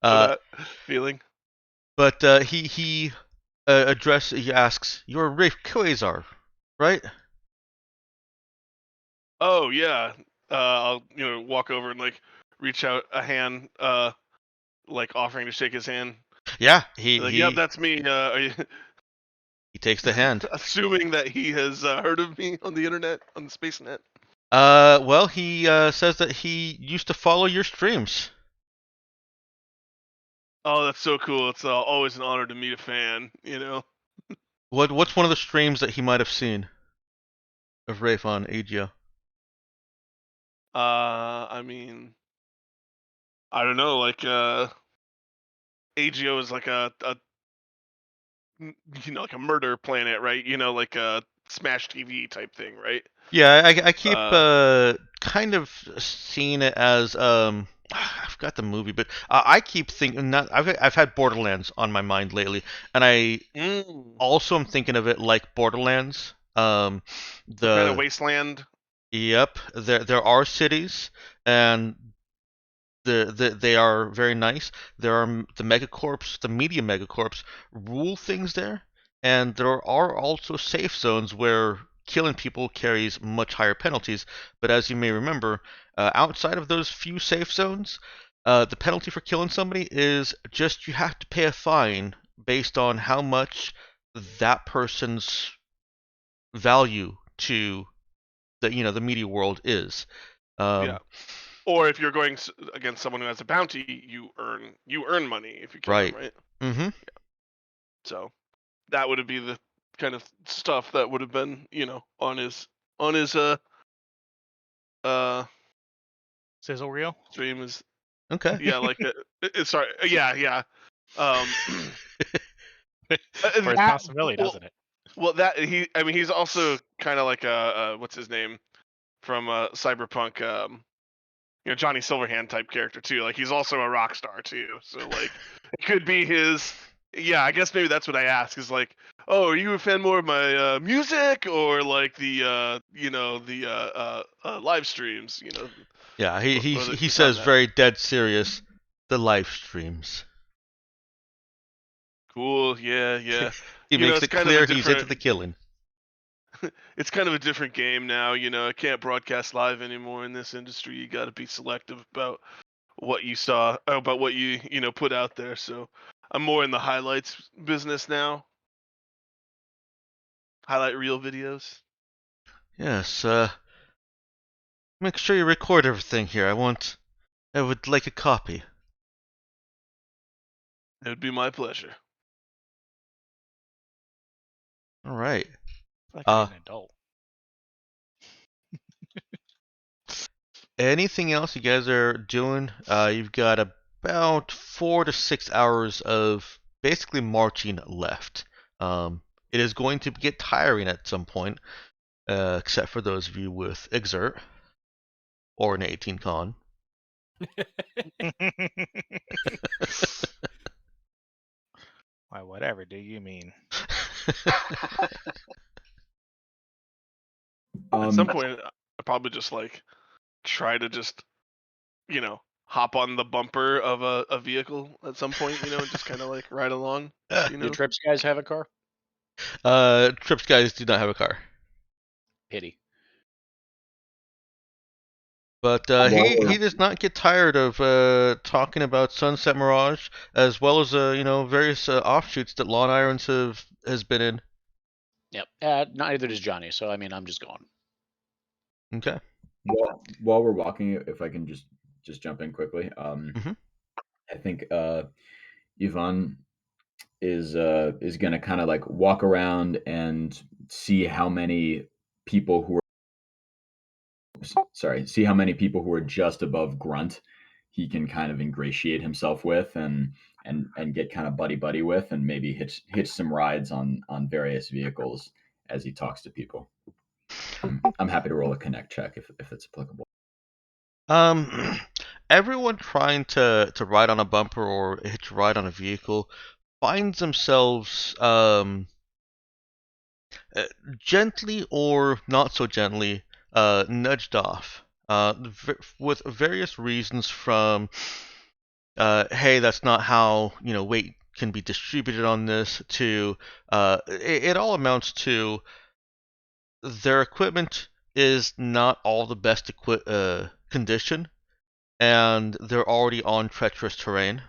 uh, That feeling. but he asks, "You're Rafe Quasar, right?" Oh yeah. I'll walk over and like reach out a hand, like offering to shake his hand. Yeah, Like, yep, that's me. Are you he takes the hand. assuming that he has heard of me on the internet, on the space net? Well, he says that he used to follow your streams. Oh, that's so cool. It's always an honor to meet a fan, What's one of the streams that he might have seen of Rafe on AGO? I mean, I don't know, like AGO is like a like a murder planet, right? Like a Smash TV type thing, right? Yeah, I keep Uh, kind of seeing it as I forgot the movie, but I keep thinking not. I've had Borderlands on my mind lately, and I also am thinking of it like Borderlands. Some kind of wasteland. Yep, there are cities, and they are very nice. There are the megacorps, the media megacorps rule things there, and there are also safe zones where killing people carries much higher penalties. But as you may remember, outside of those few safe zones, the penalty for killing somebody is just you have to pay a fine based on how much that person's value to the media world is. Yeah. Or if you're going against someone who has a bounty, you earn money if you kill Right. them, right? Mm-hmm. Yeah. So that would be the kind of stuff that would have been, on his uh Sizzle reel. stream is Okay. yeah, like sorry, yeah. Um, For his possibility, doesn't it? Well, he's also kind of like what's his name from Cyberpunk, Johnny Silverhand type character too. Like he's also a rock star too. So like it could be his. Yeah, I guess maybe that's what I ask is like, oh, are you a fan more of my music or like the live streams? Yeah, he or he the says content. very dead serious, the live streams. Cool. Yeah. He makes it's it kind clear of a he's into the killing. It's kind of a different game now. I can't broadcast live anymore in this industry. You got to be selective about what you saw, about what you put out there. So I'm more in the highlights business now. Highlight reel videos. Yes, make sure you record everything here. I would like a copy. It would be my pleasure. All right. Like an adult. Anything else you guys are doing? You've got about 4 to 6 hours of basically marching left. It is going to get tiring at some point, except for those of you with Exert or an 18 con. Why, whatever do you mean? At some point, I probably just like try to just hop on the bumper of a vehicle at some point, and just kind of like ride along. Do Trips guys have a car? Trips guys do not have a car. Pity. But he does not get tired of talking about Sunset Mirage as well as various offshoots that Lawn Irons has been in. Yep. Neither does Johnny. So I mean, I'm just going. Okay. While we're walking, if I can just jump in quickly, Mhm. I think Yvonne is going to kind of like walk around and see how many people who see how many people who are just above grunt he can kind of ingratiate himself with and get kind of buddy with, and maybe hitch some rides on various vehicles as he talks to people. I'm happy to roll a connect check if it's applicable. Everyone trying to ride on a bumper or hitch a ride on a vehicle finds themselves gently or not so gently nudged off with various reasons from hey, that's not how weight can be distributed on this to it all amounts to their equipment is not all the best condition, and they're already on treacherous terrain.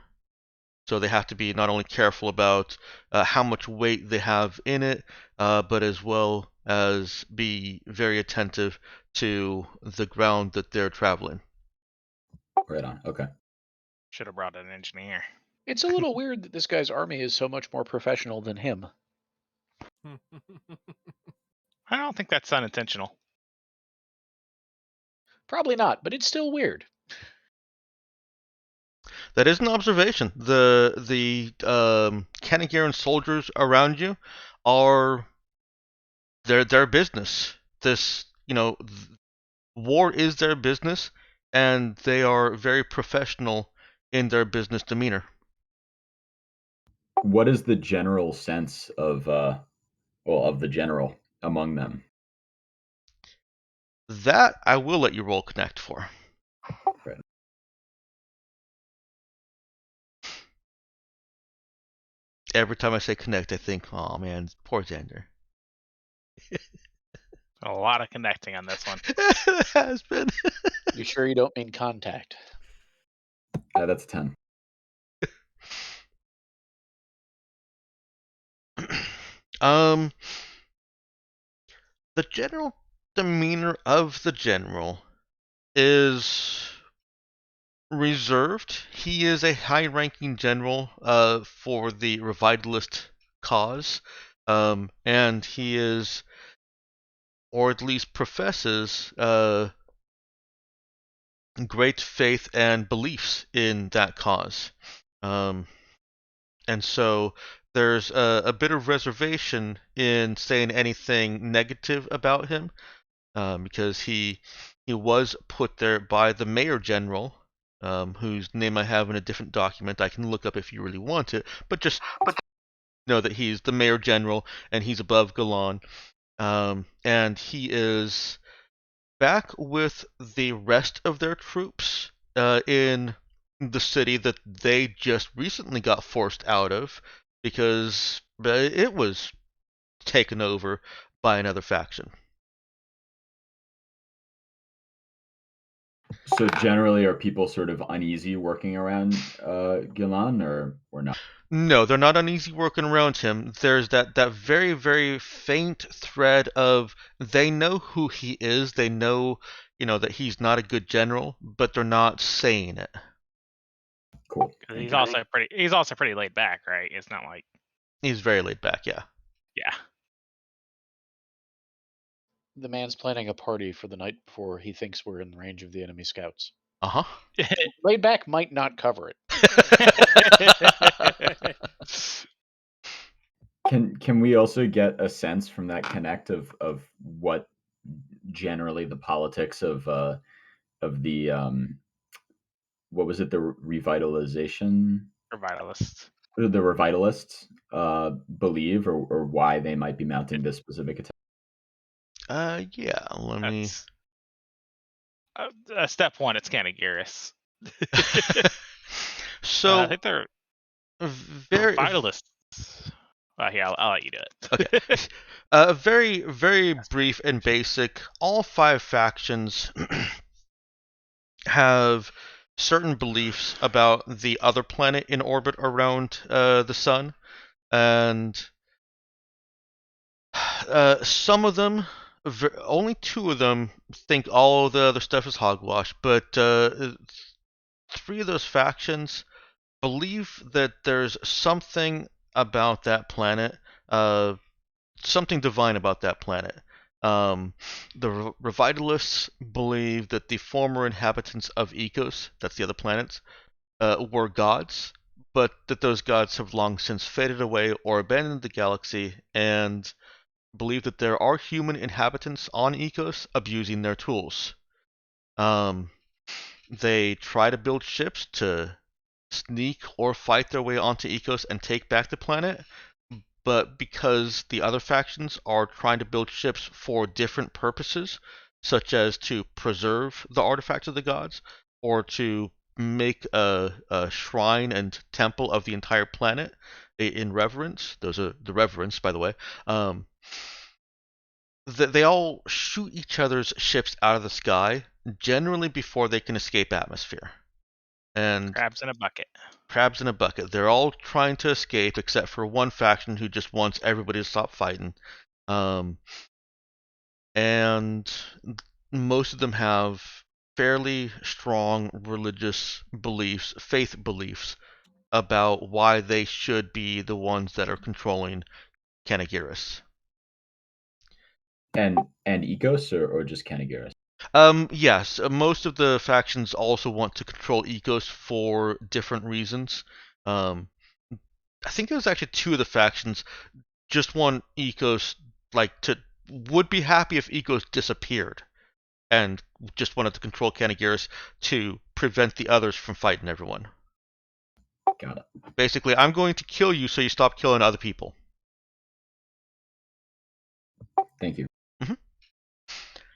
So they have to be not only careful about how much weight they have in it, but as well as be very attentive to the ground that they're traveling. Right on. Okay. Should have brought an engineer. It's a little weird that this guy's army is so much more professional than him. I don't think that's unintentional. Probably not, but it's still weird. That is an observation. The Kanagiran soldiers around you are their business. This war is their business, and they are very professional in their business demeanor. What is the general sense of the general among them? That I will let you roll connect for. Right. Every time I say connect, I think, oh man, poor Xander. A lot of connecting on this one. It has been. You sure you don't mean contact? That's 10. The general demeanor of the general is reserved. He is a high-ranking general for the revitalist cause, and he is, or at least professes, great faith and beliefs in that cause. And so there's a bit of reservation in saying anything negative about him, because he was put there by the mayor general, whose name I have in a different document I can look up if you really want it, but just know that he's the mayor general and he's above Galan, and he is back with the rest of their troops in the city that they just recently got forced out of because it was taken over by another faction. So generally, are people sort of uneasy working around Gilan, or not? No, they're not uneasy working around him. There's that very, very faint thread of they know who he is. They know, that he's not a good general, but they're not saying it. Cool. He's also pretty laid back, right? It's not like he's very laid back. Yeah. Yeah. The man's planning a party for the night before he thinks we're in range of the enemy scouts. Uh-huh. Laid back might not cover it. Can we also get a sense from that connect of what generally the politics of the what was it, the revitalization? Revitalists. The revitalists believe, or why they might be mounting this specific attack? Yeah, let me... Step one, it's Kanagiris. So... I think they're very... Revitalists. Yeah, I'll let you do it. Okay. Very, very brief and basic. All 5 factions have certain beliefs about the other planet in orbit around the sun, and some of them, only 2 of them, think all the other stuff is hogwash, but 3 of those factions believe that there's something about that planet, something divine about that planet. The Revitalists believe that the former inhabitants of Ecos, that's the other planets, were gods, but that those gods have long since faded away or abandoned the galaxy, and believe that there are human inhabitants on Ecos abusing their tools. They try to build ships to sneak or fight their way onto Ecos and take back the planet, but because the other factions are trying to build ships for different purposes, such as to preserve the artifacts of the gods, or to make a shrine and temple of the entire planet in reverence. Those are the reverence, by the way. They all shoot each other's ships out of the sky, generally before they can escape atmosphere. And Crabs in a bucket. crabs in a bucket. They're all trying to escape except for one faction who just wants everybody to stop fighting. And most of them have fairly strong religious beliefs, faith beliefs, about why they should be the ones that are controlling Kanagiris. And Ecos or just Kanagiris? Yes, most of the factions also want to control Ecos for different reasons. I think it was actually two of the factions just want Ecos would be happy if Ecos disappeared and just wanted to control Kanagiris to prevent the others from fighting everyone. Got it. Basically, I'm going to kill you so you stop killing other people. Thank you.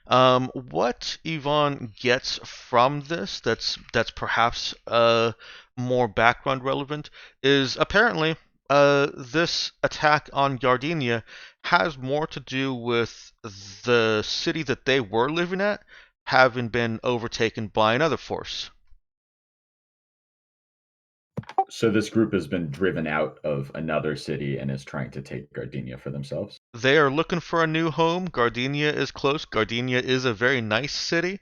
What Yvonne gets from this that's perhaps more background relevant is apparently this attack on Gardenia has more to do with the city that they were living at having been overtaken by another force. So this group has been driven out of another city and is trying to take Gardenia for themselves? They are looking for a new home. Gardenia is close. Gardenia is a very nice city.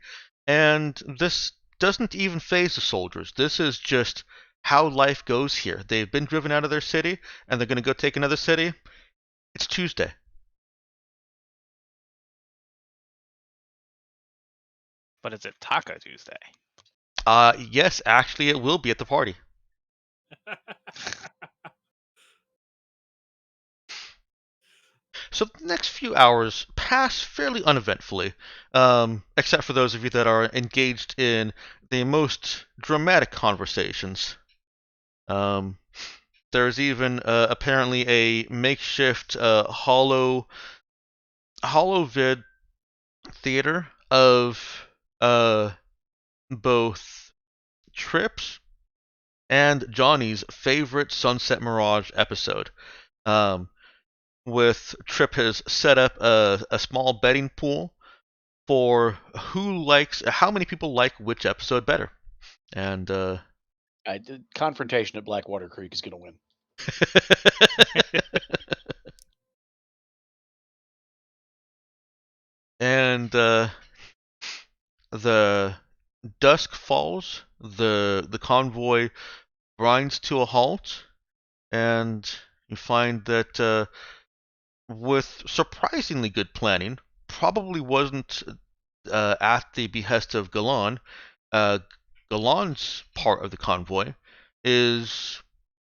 And this doesn't even faze the soldiers. This is just how life goes here. They've been driven out of their city, and they're going to go take another city. It's Tuesday. But is it Taco Tuesday? Yes, actually, it will be at the party. So the next few hours pass fairly uneventfully, except for those of you that are engaged in the most dramatic conversations. There's even apparently a makeshift hollow vid theater of both Tripp's and Johnny's favorite Sunset Mirage episode. With Tripp has set up a small betting pool for how many people like which episode better. And Confrontation at Blackwater Creek is going to win. and the dusk falls, the convoy grinds to a halt, and you find that with surprisingly good planning, probably wasn't at the behest of Galan. Galan's part of the convoy is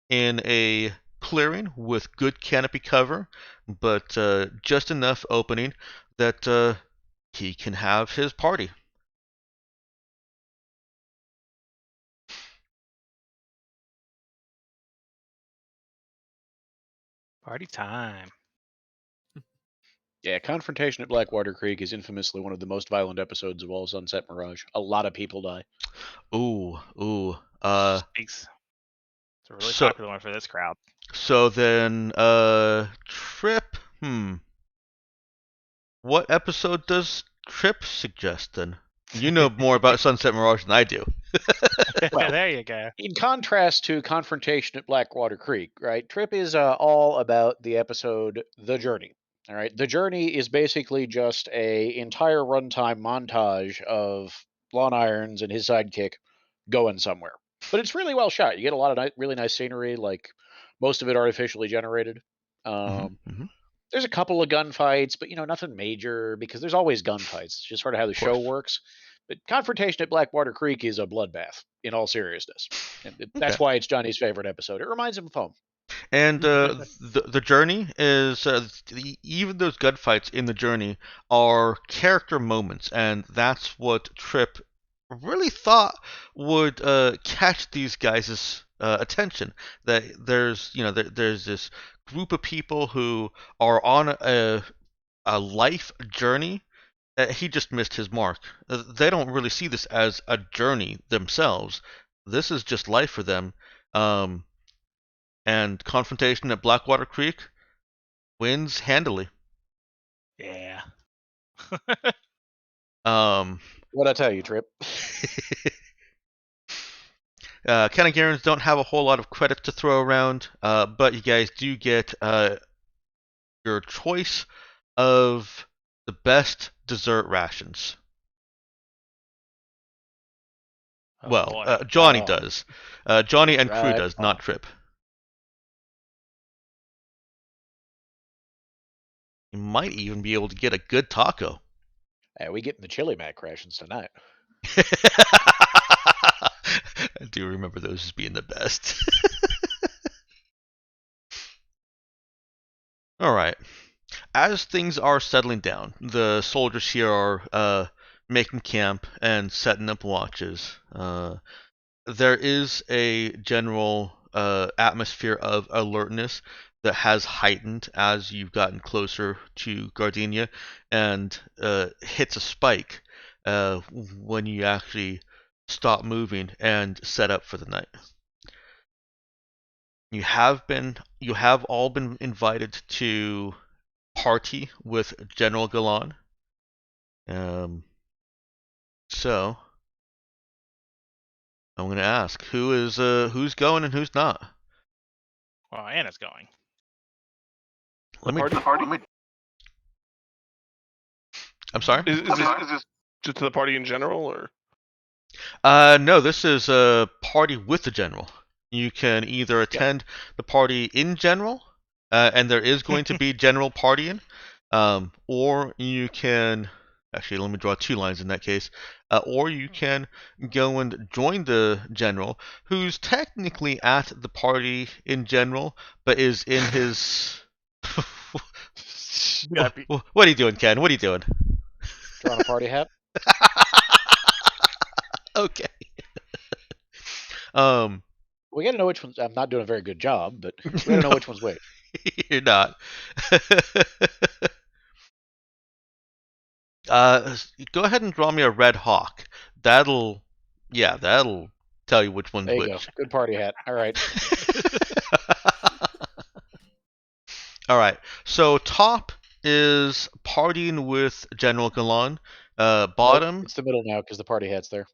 in a clearing with good canopy cover, but just enough opening that he can have his party. Party time. Yeah, Confrontation at Blackwater Creek is infamously one of the most violent episodes of all Sunset Mirage. A lot of people die. Ooh. It's a really popular one for this crowd. So then, Trip. What episode does Trip suggest then? You know more about Sunset Mirage than I do. Well, there you go. In contrast to Confrontation at Blackwater Creek, right? Trip is all about the episode The Journey. All right, The Journey is basically just a entire runtime montage of Lon Irons and his sidekick going somewhere. But it's really well shot. You get a lot of really nice scenery, like Most of it artificially generated. Mm-hmm. There's a couple of gunfights, but nothing major because there's always gunfights. It's just sort of how the show works. But confrontation at Blackwater Creek is a bloodbath, in all seriousness, and that's why it's Johnny's favorite episode. It reminds him of home. And the journey is even those gunfights in the journey are character moments, and that's what Trip really thought would catch these guys' attention. That there's this group of people who are on a life journey. He just missed his mark. They don't really see this as a journey themselves. This is just life for them. And confrontation at Blackwater Creek wins handily. Yeah. What'd I tell you, Trip? Ken and Garens don't have a whole lot of credit to throw around, but you guys do get your choice of the best dessert rations. Johnny does. Johnny and crew does, not Trip. You might even be able to get a good taco. Hey, we getting the Chili Mac rations tonight. I do remember those as being the best. All right. As things are settling down, the soldiers here are making camp and setting up watches. There is a general atmosphere of alertness that has heightened as you've gotten closer to Gardenia, and hits a spike when you actually stop moving and set up for the night. You have all been invited to party with General Galan. So I'm gonna ask who's going and who's not. Well, Anna's going. Let me. Party? I'm sorry. Is this just to the party in general, or? No, this is a party with the general. You can either attend the party in general, and there is going to be general partying, or you can. Actually, let me draw 2 lines in that case. Or you can go and join the general, who's technically at the party in general, but is in his. What are you doing, Ken? What are you doing? Drawing a party hat. Okay. We gotta know which one's. I'm not doing a very good job, but we gotta know which one's which. You're not. Go ahead and draw me a red hawk. That'll tell you which one's there you which. Go. Good party hat. All right. All right. So top is partying with General Galan. Bottom. Nope, it's the middle now because the party hat's there.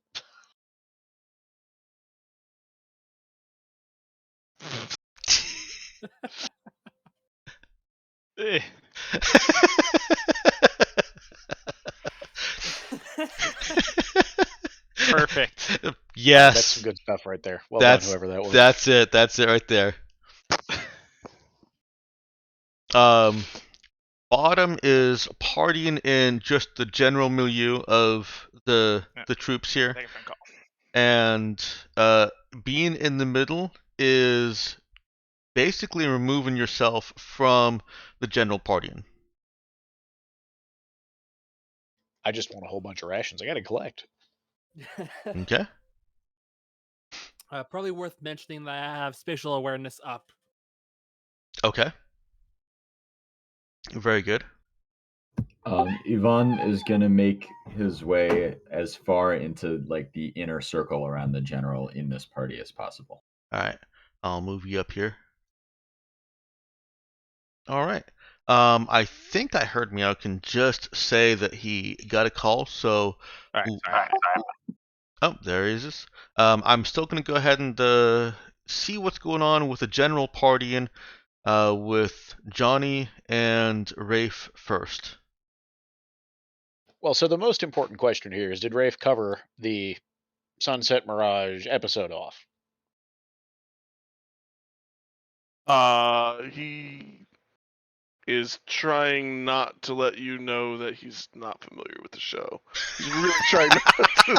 Perfect. Yes. That's some good stuff right there. Well done, whoever that was. That's it. That's it right there. Bottom is partying in just the general milieu of the troops here. Take a phone call. And being in the middle is basically removing yourself from the general partying. I just want a whole bunch of rations. I got to collect. Okay. Probably worth mentioning that I have spatial awareness up. Okay. Very good. Ivan is gonna make his way as far into like the inner circle around the general in this party as possible. All right. I'll move you up here. All right. I think I heard Meow can just say that he got a call, so. All right. Oh, there he is. I'm still going to go ahead and see what's going on with the general partying with Johnny and Rafe first. Well, so the most important question here is, did Rafe cover the Sunset Mirage episode off? He is trying not to let you know that he's not familiar with the show. He's really trying not to.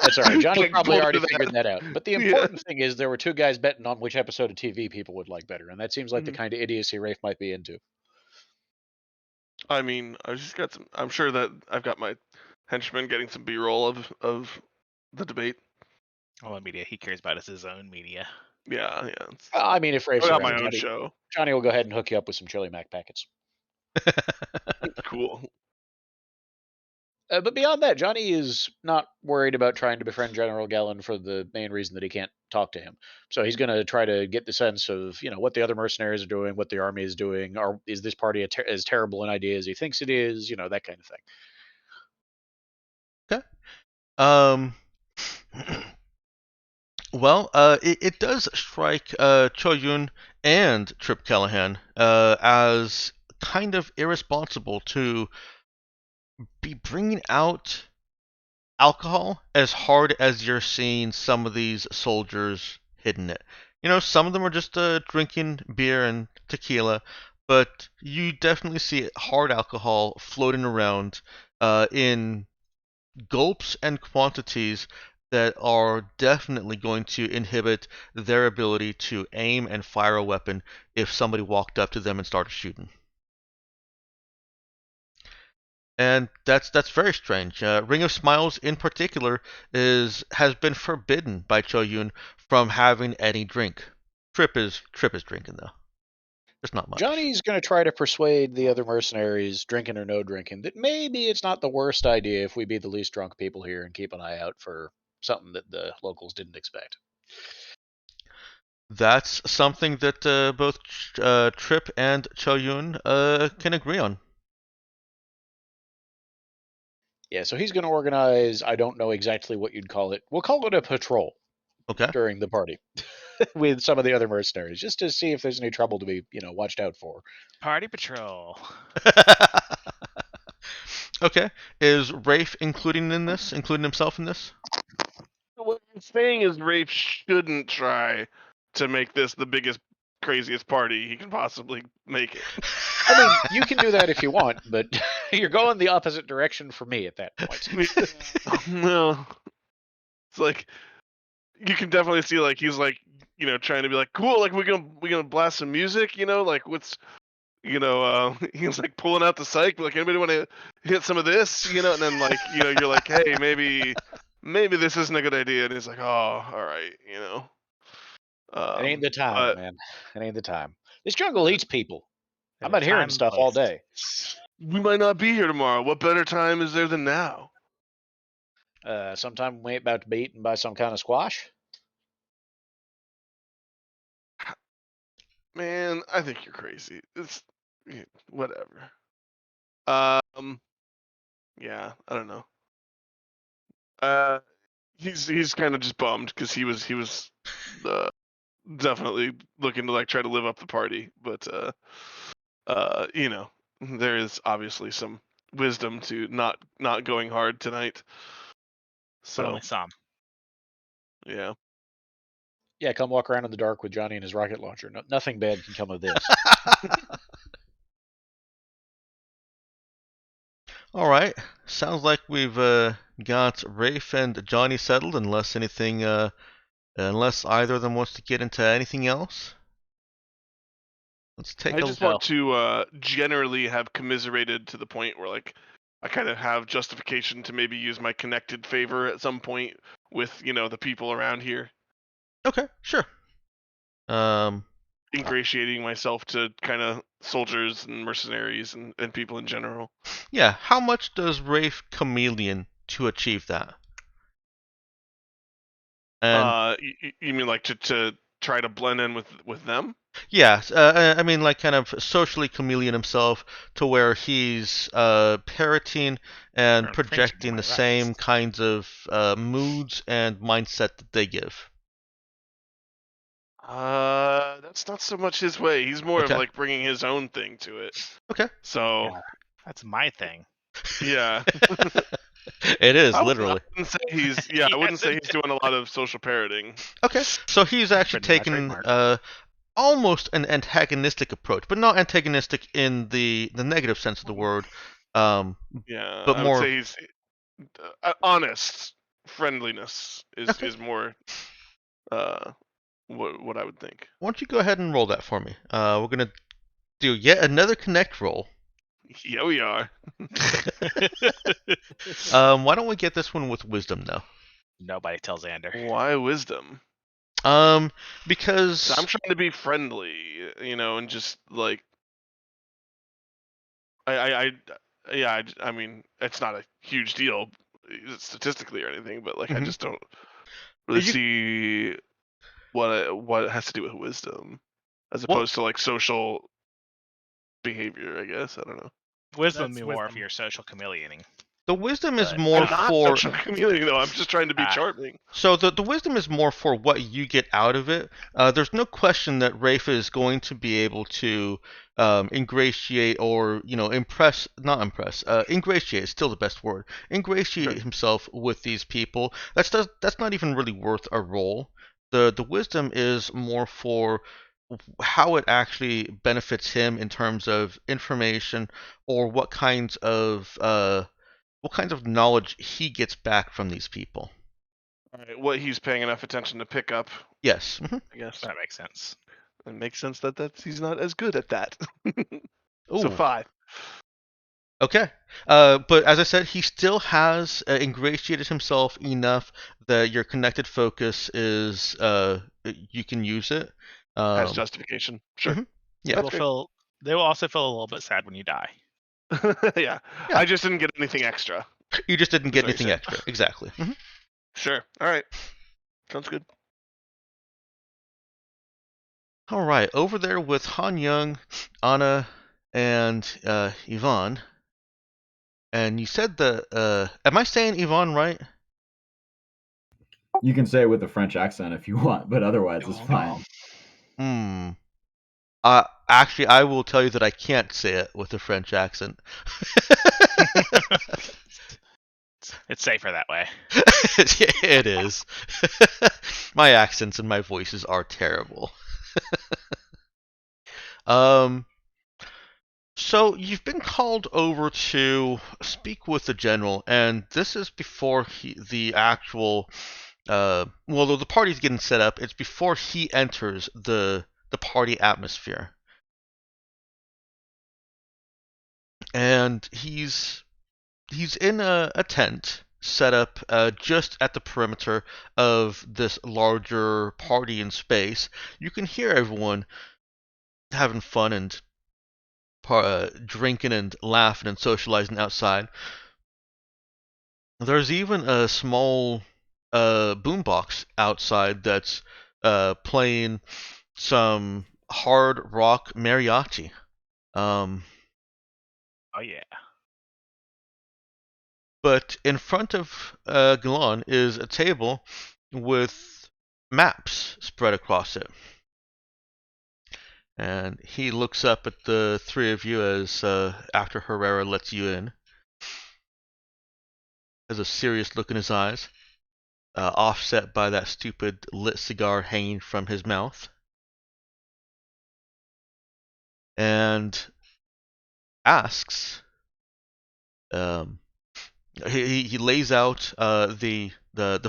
That's all right. Johnny like, probably pull already to that. figured that out. But the Yeah. important thing is there were two guys betting on which episode of TV people would like better, and that seems like the Mhm. kind of idiocy Rafe might be into. I mean, I just got some. I'm sure that I've got my henchmen getting some B-roll of the debate. All the media he cares about is his own media. Yeah. I mean, if I Rafe's got around, my own show. Johnny will go ahead and hook you up with some Chili Mac packets. Cool. But beyond that, Johnny is not worried about trying to befriend General Gellin for the main reason that he can't talk to him. So he's going to try to get the sense of, what the other mercenaries are doing, what the army is doing, or is this party as terrible an idea as he thinks it is, that kind of thing. Okay. Well, it does strike Cho Yun and Trip Callahan as kind of irresponsible to be bringing out alcohol as hard as you're seeing some of these soldiers hitting it. Some of them are just drinking beer and tequila, but you definitely see hard alcohol floating around in gulps and quantities that are definitely going to inhibit their ability to aim and fire a weapon if somebody walked up to them and started shooting. And that's very strange. Ring of Smiles, in particular, has been forbidden by Cho Yun from having any drink. Trip is drinking though. There's not much. Johnny's going to try to persuade the other mercenaries, drinking or no drinking, that maybe it's not the worst idea if we be the least drunk people here and keep an eye out for something that the locals didn't expect. That's something that both Trip and Cho Yun can agree on. Yeah, so he's going to organize, I don't know exactly what you'd call it. We'll call it a patrol. Okay. During the party with some of the other mercenaries, just to see if there's any trouble to be, watched out for. Party patrol. Okay. Is Rafe including himself in this? What I'm saying is Rafe shouldn't try to make this the biggest, craziest party he can possibly make it. I mean, you can do that if you want, but you're going the opposite direction for me at that point. No. It's like, you can definitely see, like, he's like, trying to be like, cool, like, we're gonna blast some music, like, what's, he's like pulling out the psych, like, anybody want to hit some of this, and then, like, you're like, hey, maybe this isn't a good idea, and he's like, oh, all right, It ain't the time, man. It ain't the time. This jungle eats people. I'm not hearing stuff all day. We might not be here tomorrow. What better time is there than now? Sometime we ain't about to be eaten by some kind of squash. Man, I think you're crazy. It's whatever. Yeah, I don't know. He's kind of just bummed because he was definitely looking to, like, try to live up the party, but there is obviously some wisdom to not going hard tonight. So But only some. Yeah. Yeah, come walk around in the dark with Johnny and his rocket launcher. Nothing bad can come of this. All right. Sounds like we've got Rafe and Johnny settled, unless either of them wants to get into anything else. Let's take I just want to generally have commiserated to the point where, like, I kind of have justification to maybe use my connected favor at some point with, the people around here. Okay, sure. Ingratiating myself to kind of soldiers and mercenaries and people in general. Yeah, how much does Rafe chameleon to achieve that? And you mean like to try to blend in with them? Yeah, I mean, like, kind of socially chameleon himself to where he's parroting and projecting the same kinds of moods and mindset that they give. That's not so much his way. He's more Okay. of, like, bringing his own thing to it. Okay. So Yeah, that's my thing. Yeah. It is, literally. I wouldn't say he's doing a lot of social parroting. Okay, so he's actually taken almost an antagonistic approach, but not antagonistic in the negative sense of the word. Yeah, but I more would say he's honest. Friendliness okay. is more what I would think. Why don't you go ahead and roll that for me? We're gonna do yet another connect roll. Yeah, we are. Why don't we get this one with wisdom though? Nobody tells Xander. Why wisdom? Because I'm trying to be friendly, and just like I mean, it's not a huge deal statistically or anything, but like I Mhm. just don't really You- see what it has to do with wisdom as Well- opposed to like social behavior. I guess I don't know. Wisdom That's be more if wisdom. you're social chameleoning. the wisdom is But more I'm not for social chameleon though. I'm just trying to be charming. So the wisdom is more for what you get out of it. There's no question that Rafe is going to be able to ingratiate or impress, not impress. Ingratiate is still the best word. Ingratiate Okay. himself with these people. That's not even really worth a roll. The wisdom is more for how it actually benefits him in terms of information or what kinds of knowledge he gets back from these people. All right, what he's paying enough attention to pick up, Yes. I guess. that makes sense. It makes sense that he's not as good at that. So Ooh. 5. Okay. But as I said, he still has ingratiated himself enough that your connected focus is you can use it. Has justification. Sure. Mhm. They Yeah. will also feel a little bit sad when you die. Yeah. Yeah. I just didn't get anything extra. You just didn't get That's what anything he said. extra. Exactly. Mhm. Sure. All right. Sounds good. All right. Over there with Han Young, Anna, and Yvonne. And you said am I saying Yvonne right? You can say it with a French accent if you want, but otherwise it's fine. Hmm. Actually, I will tell you that I can't say it with a French accent. It's safer that way. It is. My accents and my voices are terrible. So you've been called over to speak with the general, and this is before the actual, well, the party's getting set up. It's before he enters the party atmosphere, and he's in a tent set up just at the perimeter of this larger party in space. You can hear everyone having fun and drinking and laughing and socializing outside. There's even a small boombox outside that's playing some hard rock mariachi. Um, Oh yeah. but in front of Galan is a table with maps spread across it. And he looks up at the three of you as after Herrera lets you in. Has a serious look in his eyes, offset by that stupid lit cigar hanging from his mouth. And asks, um, he lays out the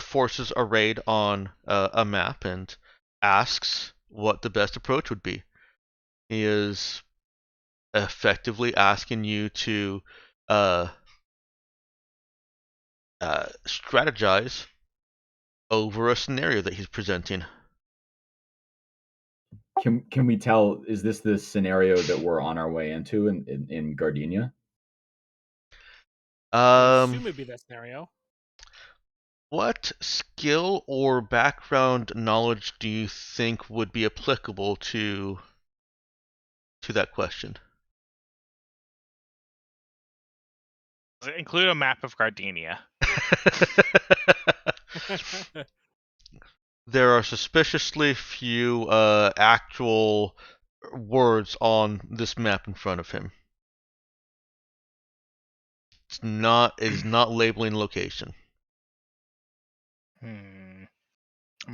forces arrayed on a map and asks what the best approach would be. He is effectively asking you to uh, strategize over a scenario that he's presenting. Can we tell, is this the scenario that we're on our way into in Gardenia? I assume it'd be that scenario. What skill or background knowledge do you think would be applicable to that question? Does it include a map of Gardenia? There are suspiciously few actual words on this map in front of him. It is not labeling location. I mean,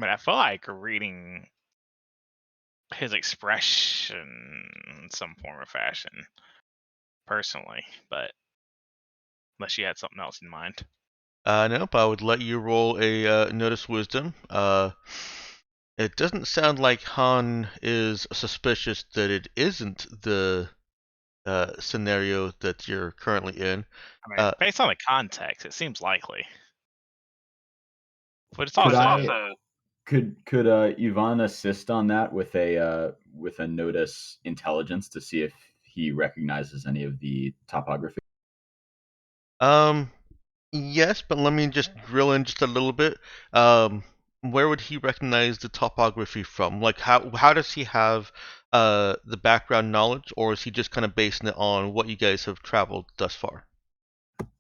I feel like reading his expression in some form or fashion, personally. But unless you had something else in mind. Nope. I would let you roll a notice wisdom. It doesn't sound like Han is suspicious that it isn't the scenario that you're currently in. I mean, based on the context, it seems likely. But it's Could also could Yvonne assist on that with a notice intelligence to see if he recognizes any of the topography? Yes, but let me just drill in just a little bit. Where would he recognize the topography from? Like, how does he have the background knowledge, or is he just kind of basing it on what you guys have traveled thus far?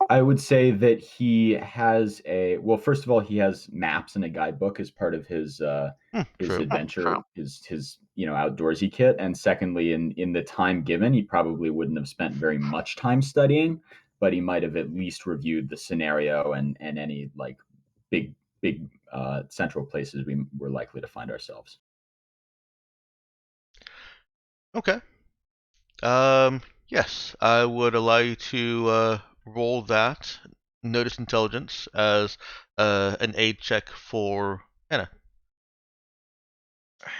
I would say that he has well, first of all, he has maps and a guidebook as part of his True. adventure, his outdoorsy kit. And secondly, in the time given, he probably wouldn't have spent very much time studying, but he might have at least reviewed the scenario and any like big central places we're likely to find ourselves. Okay. Yes, I would allow you to roll that notice intelligence as an aid check for Anna.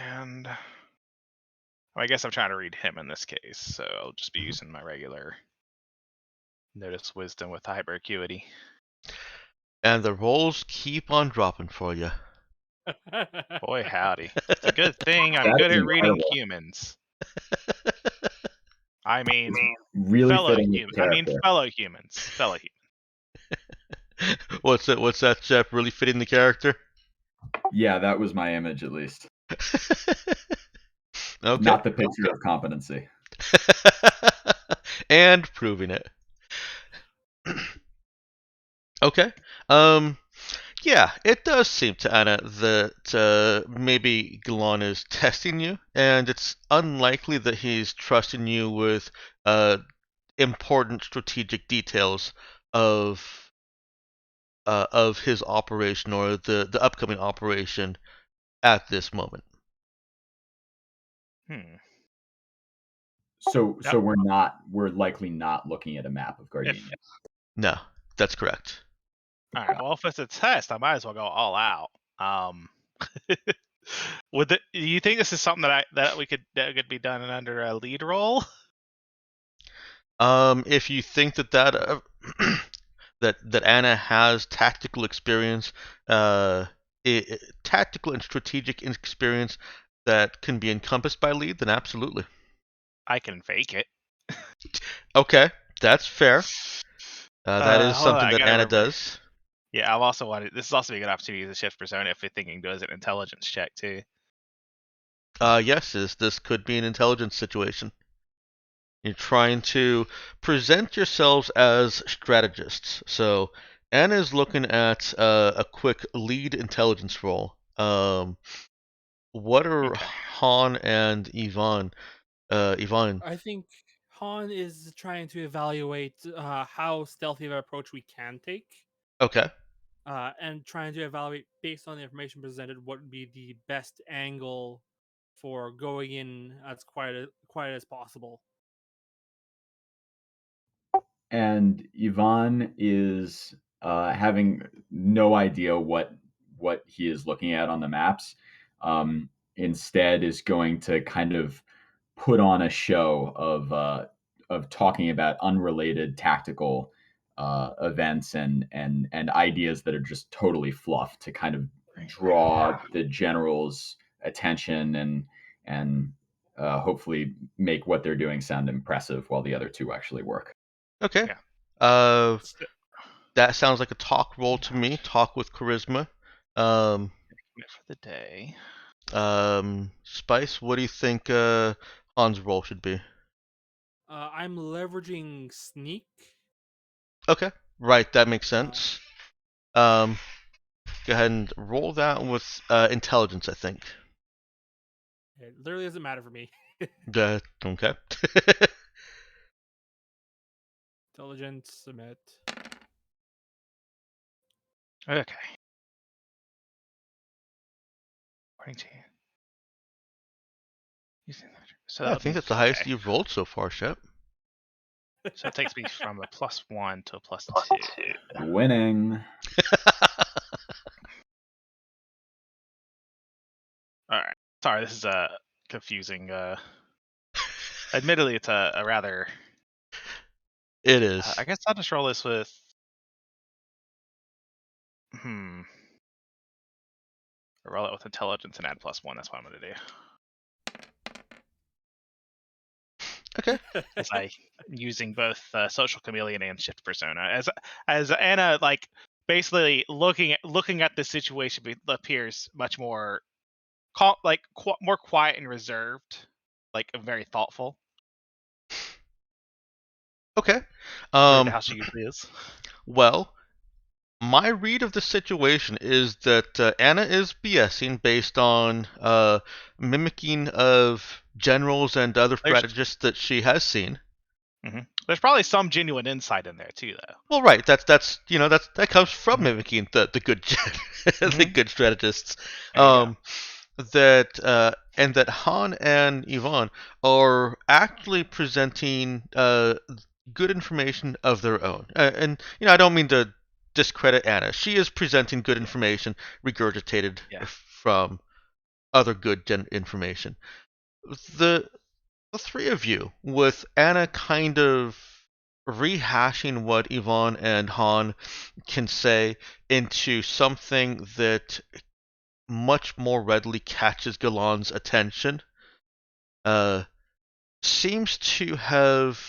And I guess I'm trying to read him in this case, so I'll just be using my regular notice wisdom with hyper acuity. And the rolls keep on dropping for you. Boy, howdy. It's a good thing I'm good at reading humans. I mean, really fellow fitting humans. I mean, fellow humans. Fellow humans. What's that, Jeff? Really fitting the character? Yeah, that was my image, at least. Okay. Not the picture of competency. And proving it. Okay. Yeah, it does seem to Anna that maybe Galan is testing you, and it's unlikely that he's trusting you with important strategic details of his operation or the upcoming operation at this moment. So we're likely not looking at a map of Gardenia. No, that's correct. All right. Well, if it's a test, I might as well go all out. Do you think this is something that could be done under a lead role? If you think that Anna has tactical experience, tactical and strategic experience that can be encompassed by lead, then absolutely. I can fake it. Okay, that's fair. That is something that Anna does. Yeah, this is also a good opportunity to shift persona if you're thinking does an intelligence check too. Yes, this could be an intelligence situation. You're trying to present yourselves as strategists. So Anna's looking at a quick lead intelligence roll. What are Han and Yvonne? Yvonne. I think Han is trying to evaluate how stealthy of an approach we can take. Okay. And trying to evaluate based on the information presented what would be the best angle for going in as quiet as possible. And Yvonne is having no idea what he is looking at on the maps. Instead, is going to kind of put on a show of talking about unrelated tactical events and ideas that are just totally fluff to kind of draw the general's attention and hopefully make what they're doing sound impressive while the other two actually work. Okay. Yeah. That sounds like a talk roll to me. Talk with charisma. For the day. Spice, what do you think Han's roll should be? I'm leveraging sneak. Okay. Right, that makes sense. Go ahead and roll that with intelligence, I think. It literally doesn't matter for me. Okay. Intelligence, submit. Okay. According to So Yeah, I that would think be that's the highest okay. you've rolled so far, Shep. So it takes me from a +1 to a +2. Winning. All right. Sorry, this is confusing. Admittedly, it's a rather. It is. I guess I'll just roll this with. Roll it with intelligence and add +1. That's what I'm going to do. Okay. As I using both social chameleon and shift persona as Anna basically looking at the situation appears much more more quiet and reserved, very thoughtful. Okay. Compared to how she usually is. Well, my read of the situation is that Anna is BSing based on mimicking of generals and other strategists that she has seen. There's probably some genuine insight in there too, though. Well, right. That comes from mimicking the good the good strategists. That Han and Yvonne are actually presenting good information of their own. And I don't mean to discredit Anna. She is presenting good information regurgitated from other good information. The three of you, with Anna kind of rehashing what Yvonne and Han can say into something that much more readily catches Galan's attention, seems to have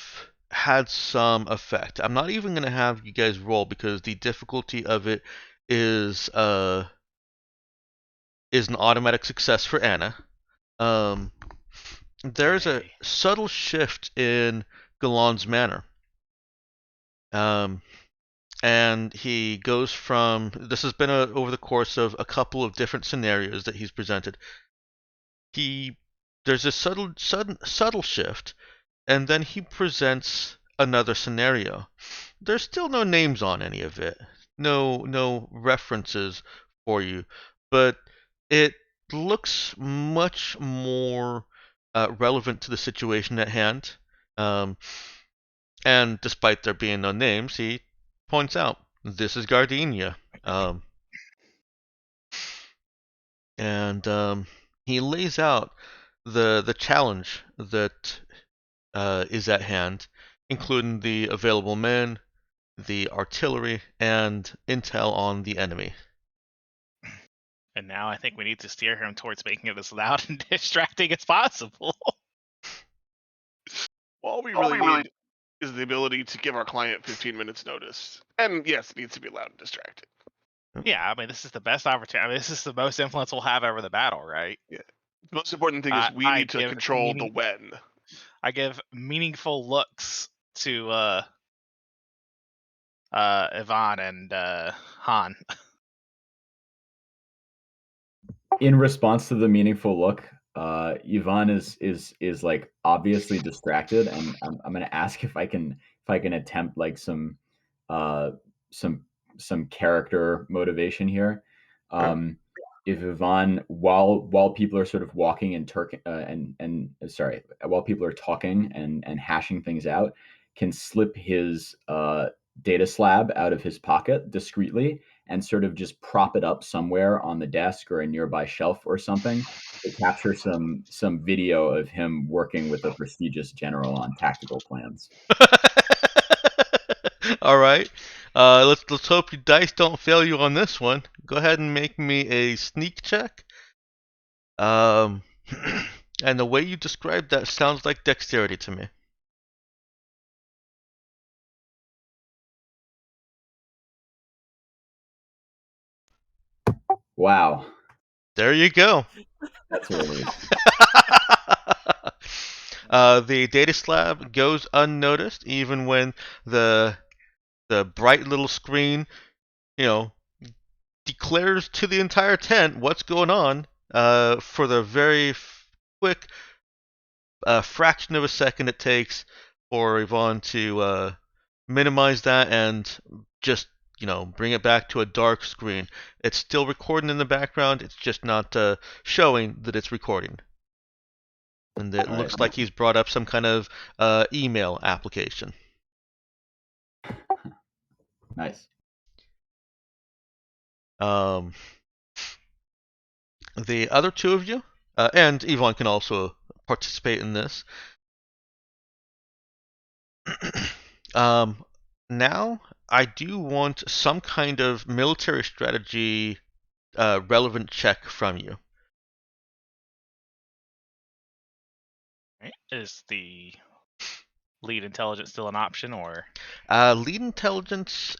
had some effect. I'm not even going to have you guys roll because the difficulty of it is an automatic success for Anna. There's a subtle shift in Galan's manner. And he goes from, this has been over the course of a couple of different scenarios that he's presented. There's a subtle shift, and then he presents another scenario. There's still no names on any of it, no references for you, but it looks much more relevant to the situation at hand. And despite there being no names, he points out, this is Gardenia. And he lays out the challenge that is at hand, including the available men, the artillery, and intel on the enemy. And now I think we need to steer him towards making it as loud and distracting as possible. All we really need is the ability to give our client 15 minutes notice. And yes, it needs to be loud and distracting. Yeah, I mean, this is the best opportunity. I mean, this is the most influence we'll have over the battle, right? Yeah. The most important thing is we need to control the when. I give meaningful looks to Yvonne and Han. In response to the meaningful look, Yvonne is like obviously distracted, and I'm gonna ask if I can attempt like some character motivation here. If Yvonne, while people are sort of walking and while people are talking and hashing things out, can slip his data slab out of his pocket discreetly and sort of just prop it up somewhere on the desk or a nearby shelf or something to capture some video of him working with a prestigious general on tactical plans. All right. Let's hope your dice don't fail you on this one. Go ahead and make me a sneak check. And the way you described that sounds like dexterity to me. Wow. There you go. That's a relief. The data slab goes unnoticed, even when the bright little screen, declares to the entire tent what's going on. For the very quick fraction of a second it takes for Yvonne to minimize that and just bring it back to a dark screen. It's still recording in the background. It's just not showing that it's recording. And it All looks right. like he's brought up some kind of email application. Nice. The other two of you, and Yvonne can also participate in this. Now, I do want some kind of military strategy relevant check from you. Right. Is the lead intelligence still an option, or Lead intelligence,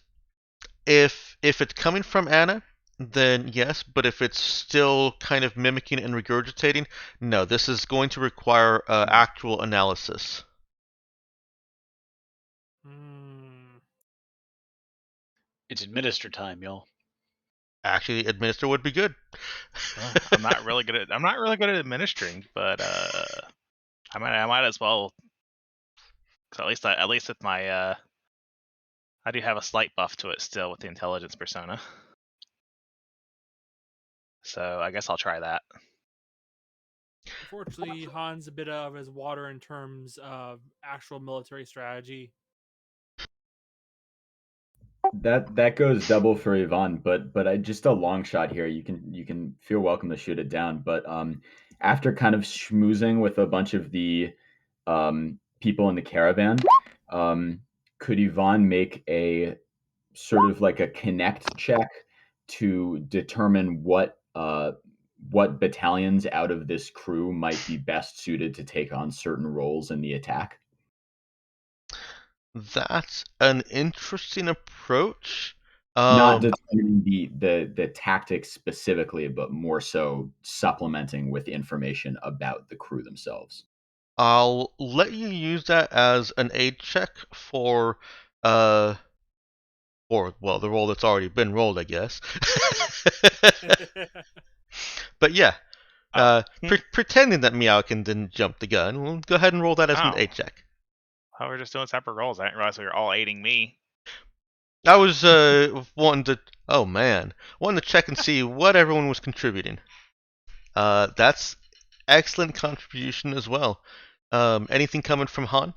if it's coming from Anna, then yes, but if it's still kind of mimicking and regurgitating, no, this is going to require actual analysis. It's administer time, y'all. Actually, administer would be good. I'm not really good at administering, but I might as well. Because at least with my I do have a slight buff to it still with the intelligence persona. So I guess I'll try that. Unfortunately, Han's a bit out of his water in terms of actual military strategy. That goes double for Yvonne, but I just a long shot here. You can feel welcome to shoot it down. But after kind of schmoozing with a bunch of the people in the caravan, could Yvonne make a sort of like a connect check to determine what battalions out of this crew might be best suited to take on certain roles in the attack? That's an interesting approach. Not determining the tactics specifically, but more so supplementing with information about the crew themselves. I'll let you use that as an aid check for well, the role that's already been rolled, I guess. But yeah, pretending that Meowkin didn't jump the gun, we'll go ahead and roll that as an aid check. Oh, we're just doing separate rolls. I didn't realize we were all aiding me. I was wanting to check and see what everyone was contributing. That's excellent contribution as well. Anything coming from Han?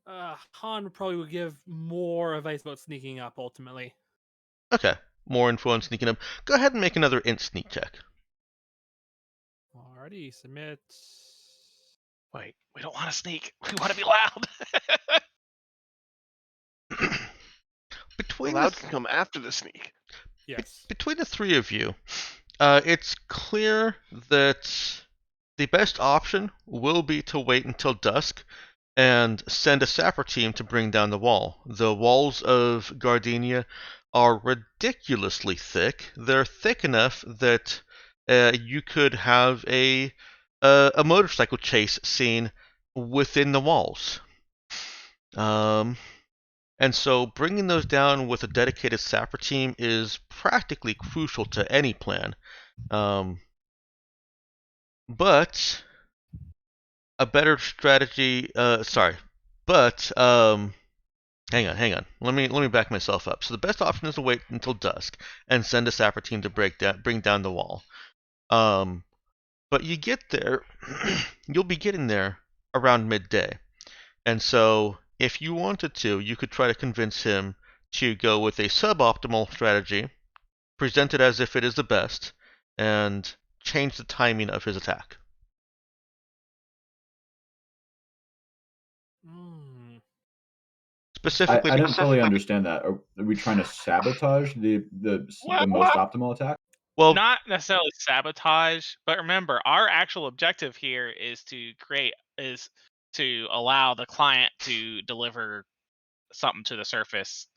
Han probably would give more advice about sneaking up ultimately. Okay, more info on sneaking up. Go ahead and make another int sneak check. Alrighty, submit. Wait, we don't want to sneak. We want to be loud. Between Loud can come after the sneak. Yes. Between the three of you, it's clear that the best option will be to wait until dusk and send a sapper team to bring down the wall. The walls of Gardenia are ridiculously thick. They're thick enough that you could have a motorcycle chase scene within the walls. And so bringing those down with a dedicated sapper team is practically crucial to any plan. But a better strategy. Hang on. Let me back myself up. So the best option is to wait until dusk and send a sapper team to bring down the wall. But you get there, you'll be getting there around midday, and so if you wanted to, you could try to convince him to go with a suboptimal strategy, present it as if it is the best, and change the timing of his attack. Specifically, I didn't fully understand that. Are we trying to sabotage the most optimal attack? well, Not necessarily sabotage, but remember, our actual objective here is to allow the client to deliver something to the surface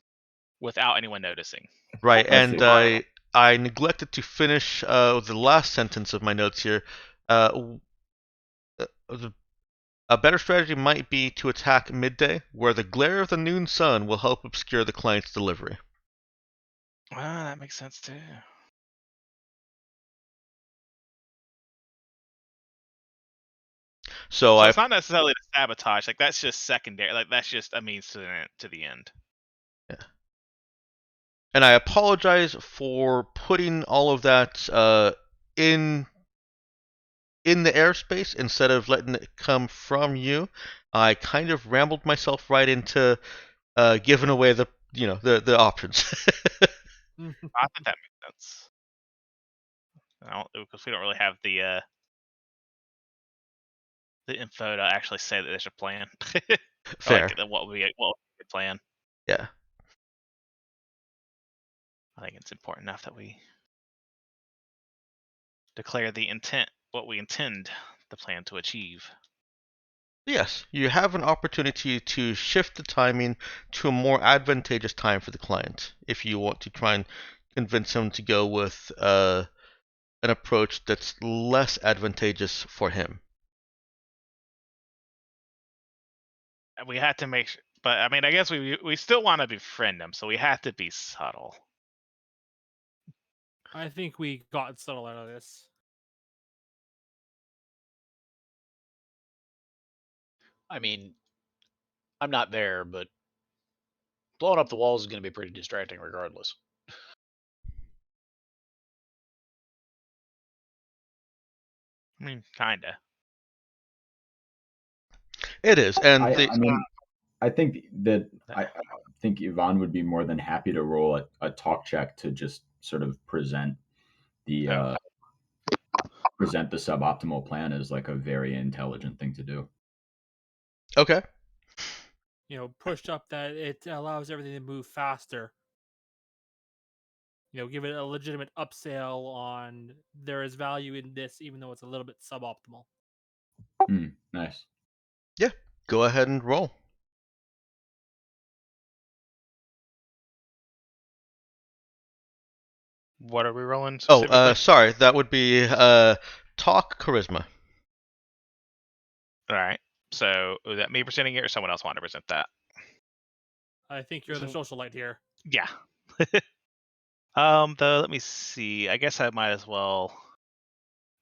without anyone noticing. right, I and see. I neglected to finish the last sentence of my notes here. A better strategy might be to attack midday, where the glare of the noon sun will help obscure the client's delivery. Ah, that makes sense too. So it's not necessarily to sabotage. Like that's just secondary. Like that's just a means to the end. Yeah. And I apologize for putting all of that in in the airspace instead of letting it come from you. I kind of rambled myself right into giving away the options. I think that makes sense. Because we don't really have the info to actually say that there's a plan. Fair. Like what would be a good plan. Yeah. I think it's important enough that we declare the intent, what we intend the plan to achieve. Yes, you have an opportunity to shift the timing to a more advantageous time for the client if you want to try and convince him to go with an approach that's less advantageous for him. And we had to make sure, but I mean, I guess we still want to befriend him, so we have to be subtle. I think we got subtle out of this. I mean, I'm not there, but blowing up the walls is going to be pretty distracting regardless. I mean, kinda. It is, and I think that I think Yvonne would be more than happy to roll a talk check to just sort of present the suboptimal plan as like a very intelligent thing to do. okay. Pushed up that it allows everything to move faster. Give it a legitimate upsell on there is value in this, even though it's a little bit suboptimal. Nice. Yeah, go ahead and roll. What are we rolling Oh, specifically? sorry, that would be talk charisma. All right. So was that me presenting it, or someone else want to present that? I think you're the socialite here. Yeah. Though, let me see. I guess I might as well.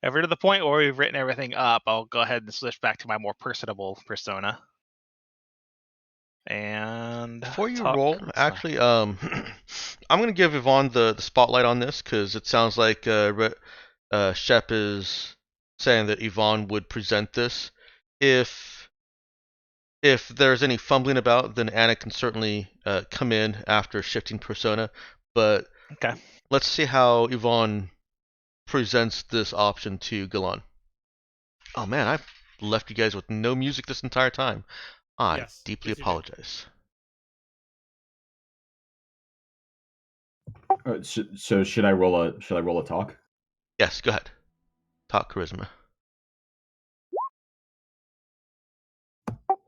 Ever to the point where we've written everything up, I'll go ahead and switch back to my more personable persona. And before you talk roll, charisma. actually, I'm gonna give Yvonne the spotlight on this because it sounds like Shep is saying that Yvonne would present this. If there's any fumbling about, then Anna can certainly come in after shifting persona. But Okay. let's see how Yvonne presents this option to Galan. Oh man, I've left you guys with no music this entire time. I Yes, deeply yes, you did. apologize. So should I roll a talk? Yes, go ahead. Talk charisma.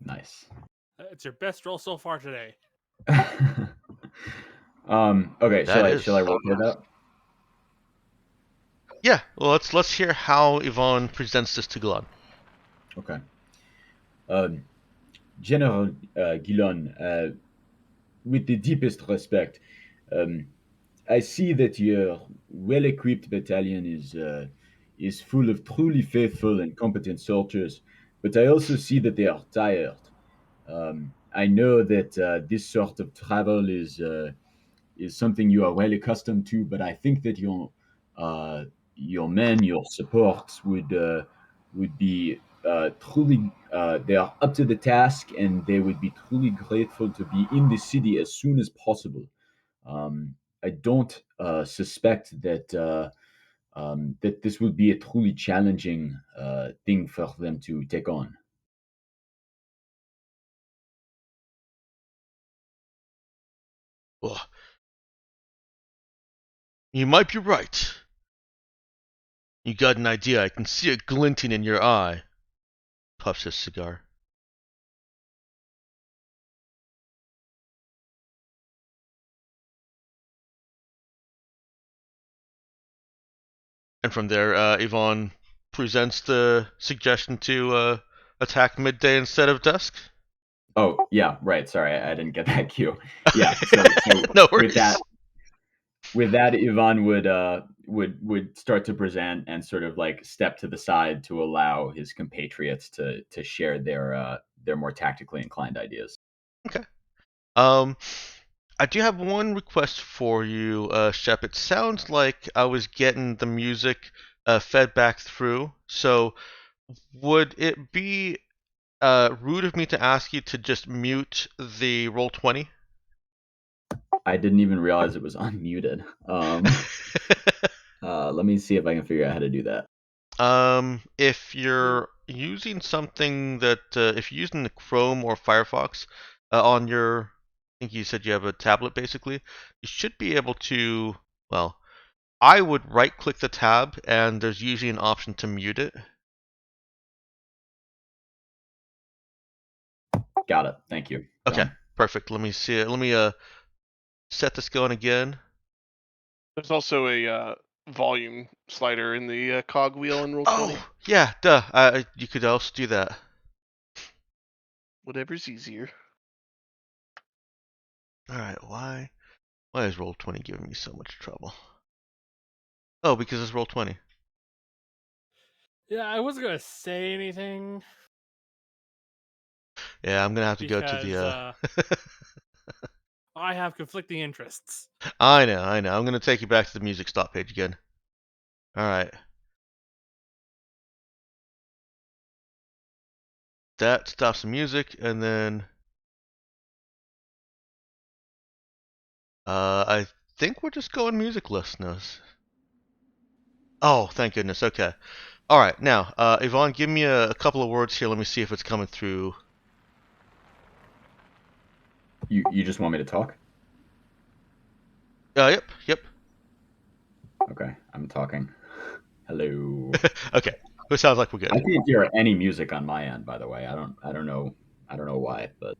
Nice. It's your best roll so far today. Okay, That shall I roll for that? Yeah, well, let's hear how Yvonne presents this to Galan. Okay. General Gilon, with the deepest respect, I see that your well-equipped battalion is full of truly faithful and competent soldiers, but I also see that they are tired. I know that this sort of travel is something you are well accustomed to, but I think that your men, your support would be truly they are up to the task, and they would be truly grateful to be in the city as soon as possible. I don't suspect that this would be a truly challenging thing for them to take on. Well, you might be right. You got an idea. I can see it glinting in your eye. Puffs his cigar. And from there, Yvonne presents the suggestion to attack midday instead of dusk. Oh yeah, right. Sorry, I didn't get that cue. Yeah. So no worries. With that, Yvonne would start to present and sort of like step to the side to allow his compatriots to share their more tactically inclined ideas. Okay. I do have one request for you, Shep. It sounds like I was getting the music fed back through. So would it be rude of me to ask you to just mute the Roll20? I didn't even realize it was unmuted. Let me see if I can figure out how to do that. If you're using something that, if you're using the Chrome or Firefox on your, I think you said you have a tablet basically, you should be able to, well, I would right-click the tab, and there's usually an option to mute it. Got it. Thank you. Okay, Done. perfect. Let me see it. Let me set this going again. There's also a volume slider in the cog wheel in Roll20. Oh, yeah, duh. You could also do that. Whatever's easier. All right, why is Roll20 giving me so much trouble? Oh, because it's Roll20. Yeah, I wasn't gonna say anything. Yeah, I'm gonna have to because, go to the. I have conflicting interests. I know. I'm gonna take you back to the music stop page again. All right. That stops the music, and then I think we're just going music listeners. Oh, thank goodness. Okay. All right. Now, Yvonne, give me a couple of words here. Let me see if it's coming through. You just want me to talk? Yep. Okay, I'm talking. Hello. Okay. It sounds like we're good. I can't hear any music on my end, by the way. I don't know why, but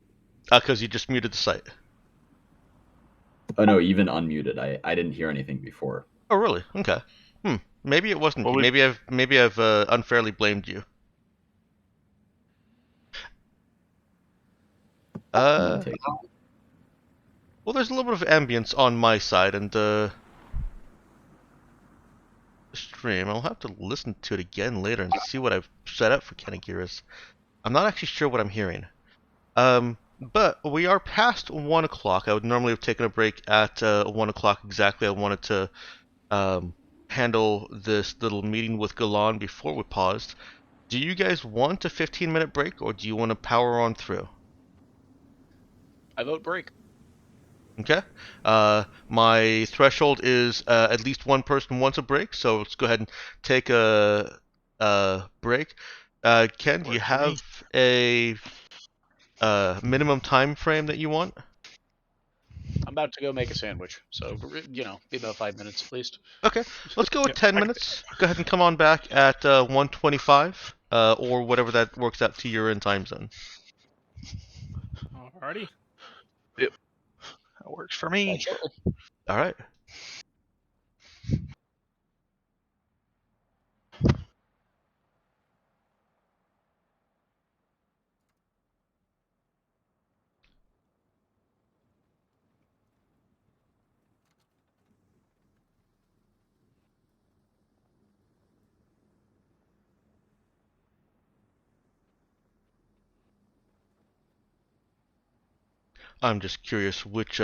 Because you just muted the site. oh no, even unmuted. I didn't hear anything before. Oh, really? Okay. Maybe it wasn't. Well, Maybe I've unfairly blamed you. Well, there's a little bit of ambience on my side, and the stream. I'll have to listen to it again later and see what I've set up for Kanagiris. I'm not actually sure what I'm hearing. But we are past 1 o'clock. I would normally have taken a break at 1 o'clock exactly. I wanted to handle this little meeting with Galan before we paused. Do you guys want a 15-minute break, or do you want to power on through? I vote break. Okay. My threshold is at least one person wants a break, so let's go ahead and take a break. Ken, do you have a minimum time frame that you want? I'm about to go make a sandwich, so be about 5 minutes at least. Okay, let's go with 10 minutes. Go ahead and come on back at 1:25, or whatever that works out to your in time zone. Alrighty. That works for me. Shortly. All right. I'm just curious which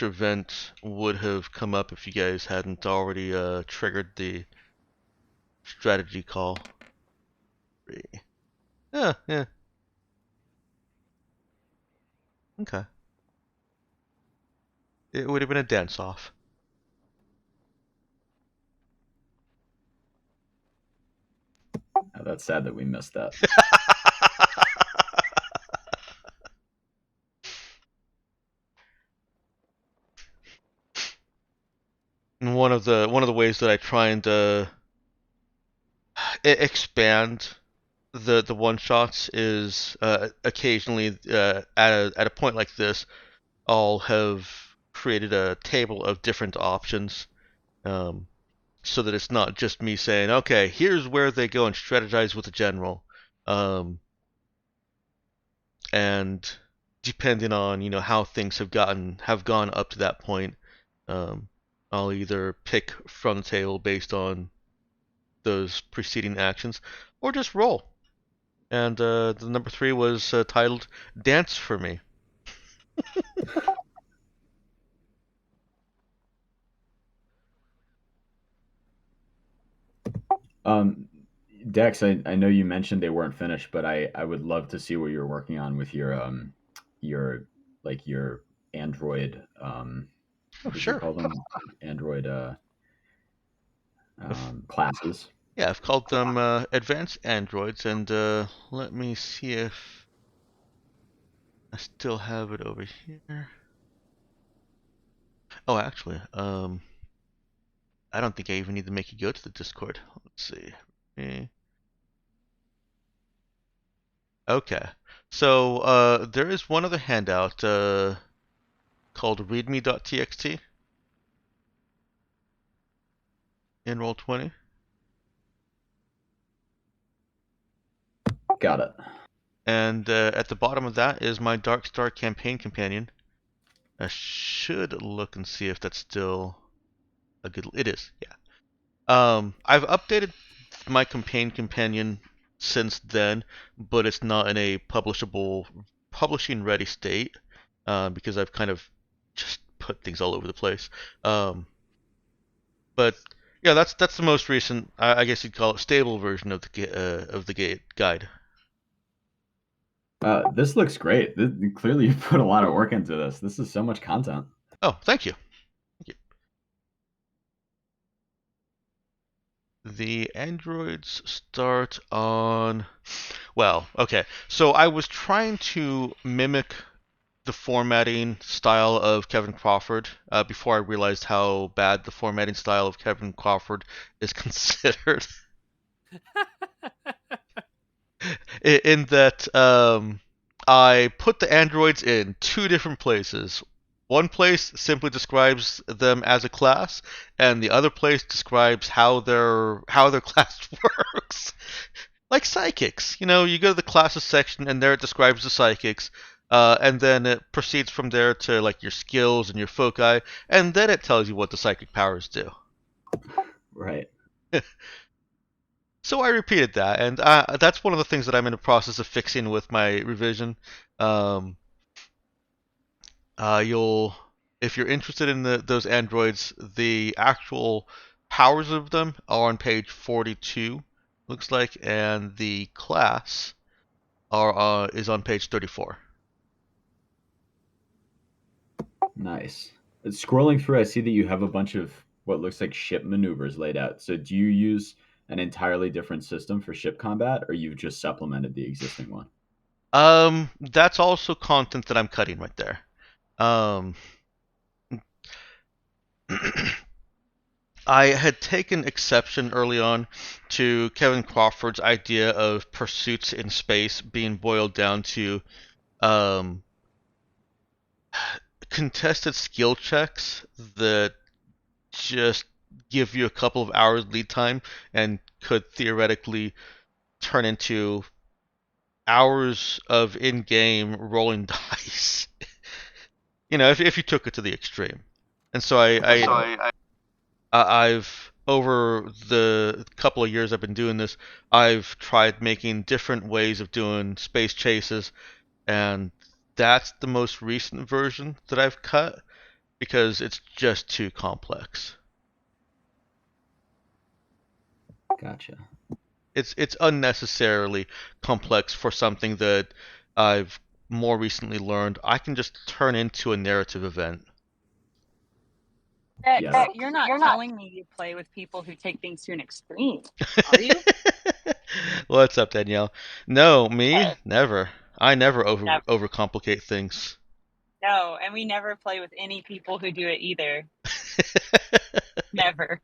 event would have come up if you guys hadn't already triggered the strategy call. Yeah. Okay. It would have been a dance off. Oh, that's sad that we missed that. And one of the ways that I try and expand the one shots is occasionally at a point like this, I'll have created a table of different options, so that it's not just me saying, okay, here's where they go and strategize with the general, and depending on how things have gone up to that point, I'll either pick from the table based on those preceding actions, or just roll. And the number 3 was titled "Dance for Me." Dex, I know you mentioned they weren't finished, but I would love to see what you're working on with your your Android Oh, what did you sure. call them? Android classes. Yeah, I've called them advanced androids, and let me see if I still have it over here. Oh, actually, I don't think I even need to make you go to the Discord. Let's see. Okay. So there is one other handout called readme.txt in Roll20. Got it. And at the bottom of that is my Darkstar campaign companion. I should look and see if that's still a good. It is, yeah. I've updated my campaign companion since then, but it's not in a publishing ready state because I've kind of just put things all over the place. But yeah, that's the most recent. I guess you'd call it stable version of the guide. This looks great. Clearly, you put a lot of work into this. This is so much content. Oh, thank you. Thank you. The androids start on. Well, okay. So I was trying to mimic the formatting style of Kevin Crawford before I realized how bad the formatting style of Kevin Crawford is considered. In that I put the androids in two different places. One place simply describes them as a class, and the other place describes how their class works. Like psychics, you go to the classes section, and there it describes the psychics, and then it proceeds from there to like your skills and your foci, and then it tells you what the psychic powers do. Right. So I repeated that, and that's one of the things that I'm in the process of fixing with my revision. You'll, if you're interested in those androids, the actual powers of them are on page 42, looks like, and the class is on page 34. Nice. Scrolling through, I see that you have a bunch of what looks like ship maneuvers laid out. So do you use an entirely different system for ship combat, or you've just supplemented the existing one? That's also content that I'm cutting right there. I had taken exception early on to Kevin Crawford's idea of pursuits in space being boiled down to um, contested skill checks that just give you a couple of hours lead time and could theoretically turn into hours of in-game rolling dice. If you took it to the extreme. And so I've over the couple of years I've been doing this, I've tried making different ways of doing space chases, and that's the most recent version that I've cut because it's just too complex. Gotcha. It's unnecessarily complex for something that I've more recently learned I can just turn into a narrative event. Dex, Yeah. you're not telling me you play with people who take things to an extreme, are you? What's up, Danielle? No, me? Yes. Never. I never Never. overcomplicate things. No, and we never play with any people who do it either. Never.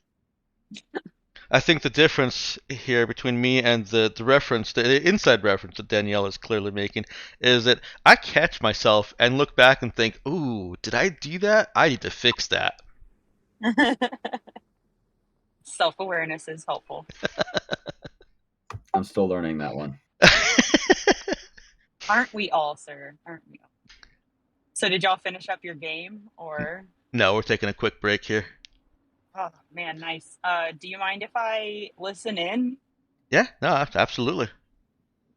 I think the difference here between me and the inside reference that Danielle is clearly making, is that I catch myself and look back and think, ooh, did I do that? I need to fix that. Self-awareness is helpful. I'm still learning that one. Aren't we all, sir? Aren't we all? So did y'all finish up your game, or? No, we're taking a quick break here. Oh, man, nice. Do you mind if I listen in? Yeah, no, absolutely.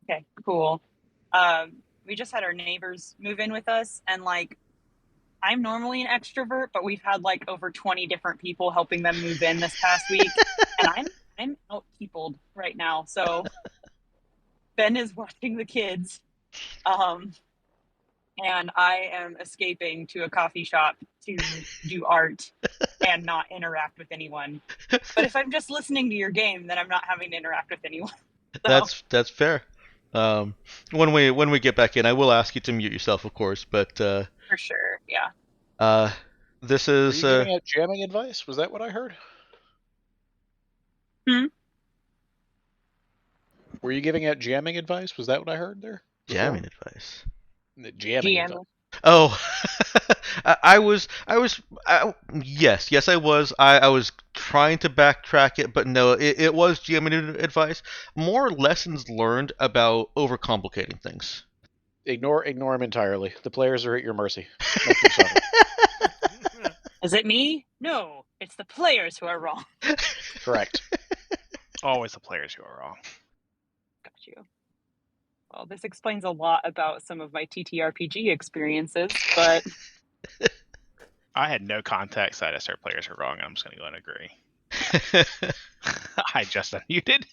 Okay, cool. We just had our neighbors move in with us, and I'm normally an extrovert, but we've had over 20 different people helping them move in this past week, and I'm out peopled right now. So Ben is watching the kids, and I am escaping to a coffee shop to do art and not interact with anyone. But if I'm just listening to your game, then I'm not having to interact with anyone. So. That's fair. When we get back in, I will ask you to mute yourself, of course. But For sure, yeah. This Were is you giving out jamming advice? Was that what I heard? Were you giving out jamming advice? Was that what I heard there? jamming advice. Jamming advice. Oh, yes, I was. I was trying to backtrack it, but no, it was jamming advice. More lessons learned about overcomplicating things. Ignore him entirely. The players are at your mercy. Is it me? No, it's the players who are wrong. Correct. Always the players who are wrong. Got you. Well, this explains a lot about some of my TTRPG experiences, but I had no context. I just heard players are wrong, and I'm just going to go and agree. I just unmuted.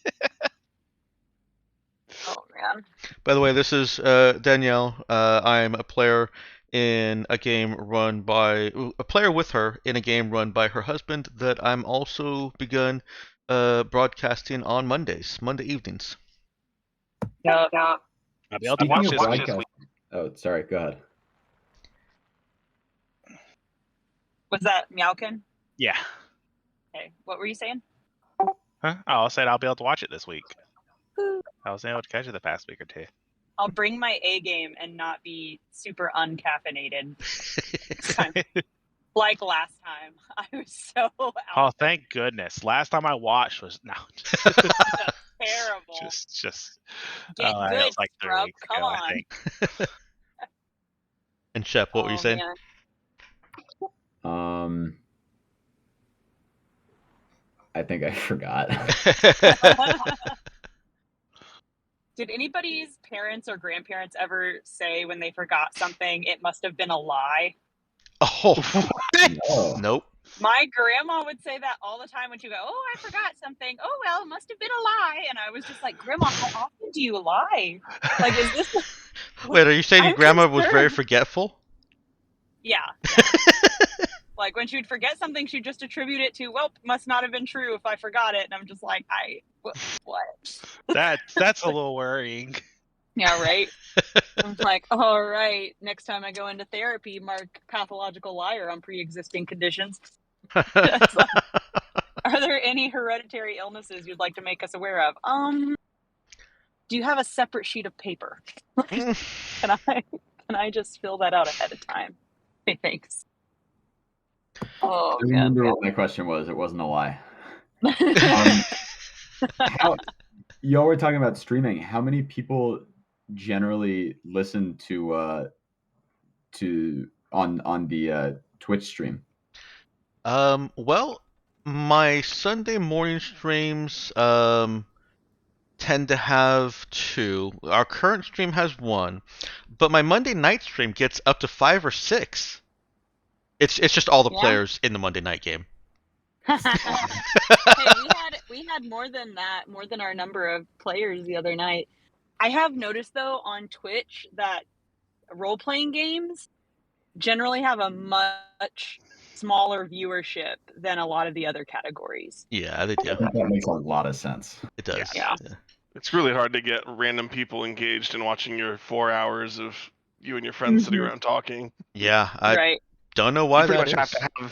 oh man. By the way, this is Danielle. I'm a player in a game run by a player with her in a game run by her husband that I'm also begun broadcasting on Monday evenings. Yeah. I'll be able to watch this week. Oh, sorry. Go ahead. Was that Meowkin? Yeah. Okay, what were you saying? Huh? Oh, I said I'll be able to watch it this week. I was able to catch it the past week or two. I'll bring my A game and not be super uncaffeinated. Like last time. I was so out. Oh, thank goodness. Last time I watched was terrible. Just Get that good, was like 3 scrub. weeks Come ago, on. I think. And Shep, what were you saying? Man. I think I forgot. Did anybody's parents or grandparents ever say when they forgot something, it must have been a lie? Oh, No. nope. My grandma would say that all the time when she'd go, oh, I forgot something. Oh, well, it must have been a lie. And I was just like, Grandma, how often do you lie? Like, is this... Wait, are you saying your I'm grandma was very concerned. forgetful? Yeah. Like, when she would forget something, she'd just attribute it to, well, must not have been true if I forgot it. And I'm just like, what? That's a little worrying. Yeah, right? I'm like, all right, next time I go into therapy, mark pathological liar on pre-existing conditions. It's like, are there any hereditary illnesses you'd like to make us aware of? Do you have a separate sheet of paper? Can I just fill that out ahead of time? Hey, thanks. Oh, I remember what my question was. It wasn't a lie. Y'all were talking about streaming. How many people generally listen to on the Twitch stream? Well, my Sunday morning streams tend to have 2. Our current stream has 1, but my Monday night stream gets up to 5 or 6. It's just all the players in the Monday night game. Hey, we had more than that, more than our number of players the other night. I have noticed though on Twitch that role-playing games generally have a much smaller viewership than a lot of the other categories. Yeah, they do. That makes a lot of sense. It does. Yeah. It's really hard to get random people engaged in watching your 4 hours of you and your friends sitting around talking. Yeah, I right. don't know why You pretty that much is.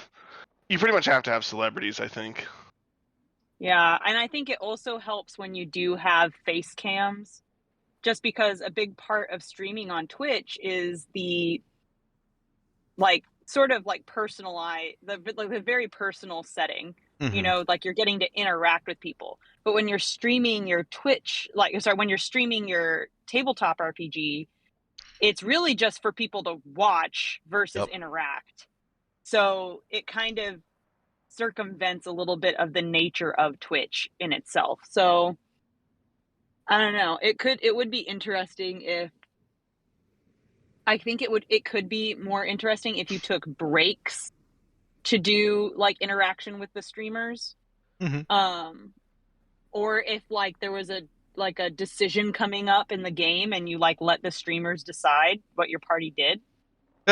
you pretty much have to have celebrities, I think. Yeah, and I think it also helps when you do have face cams, just because a big part of streaming on Twitch is the sort of personalized, the very personal setting. Mm-hmm. You know, like you're getting to interact with people. But when you're streaming your Twitch, when you're streaming your tabletop RPG, it's really just for people to watch versus interact. So it kind of circumvents a little bit of the nature of Twitch in itself. So I don't know. It would be interesting if I think it could be more interesting if you took breaks to do interaction with the streamers. Mm-hmm. or if like there was a decision coming up in the game and you like let the streamers decide what your party did,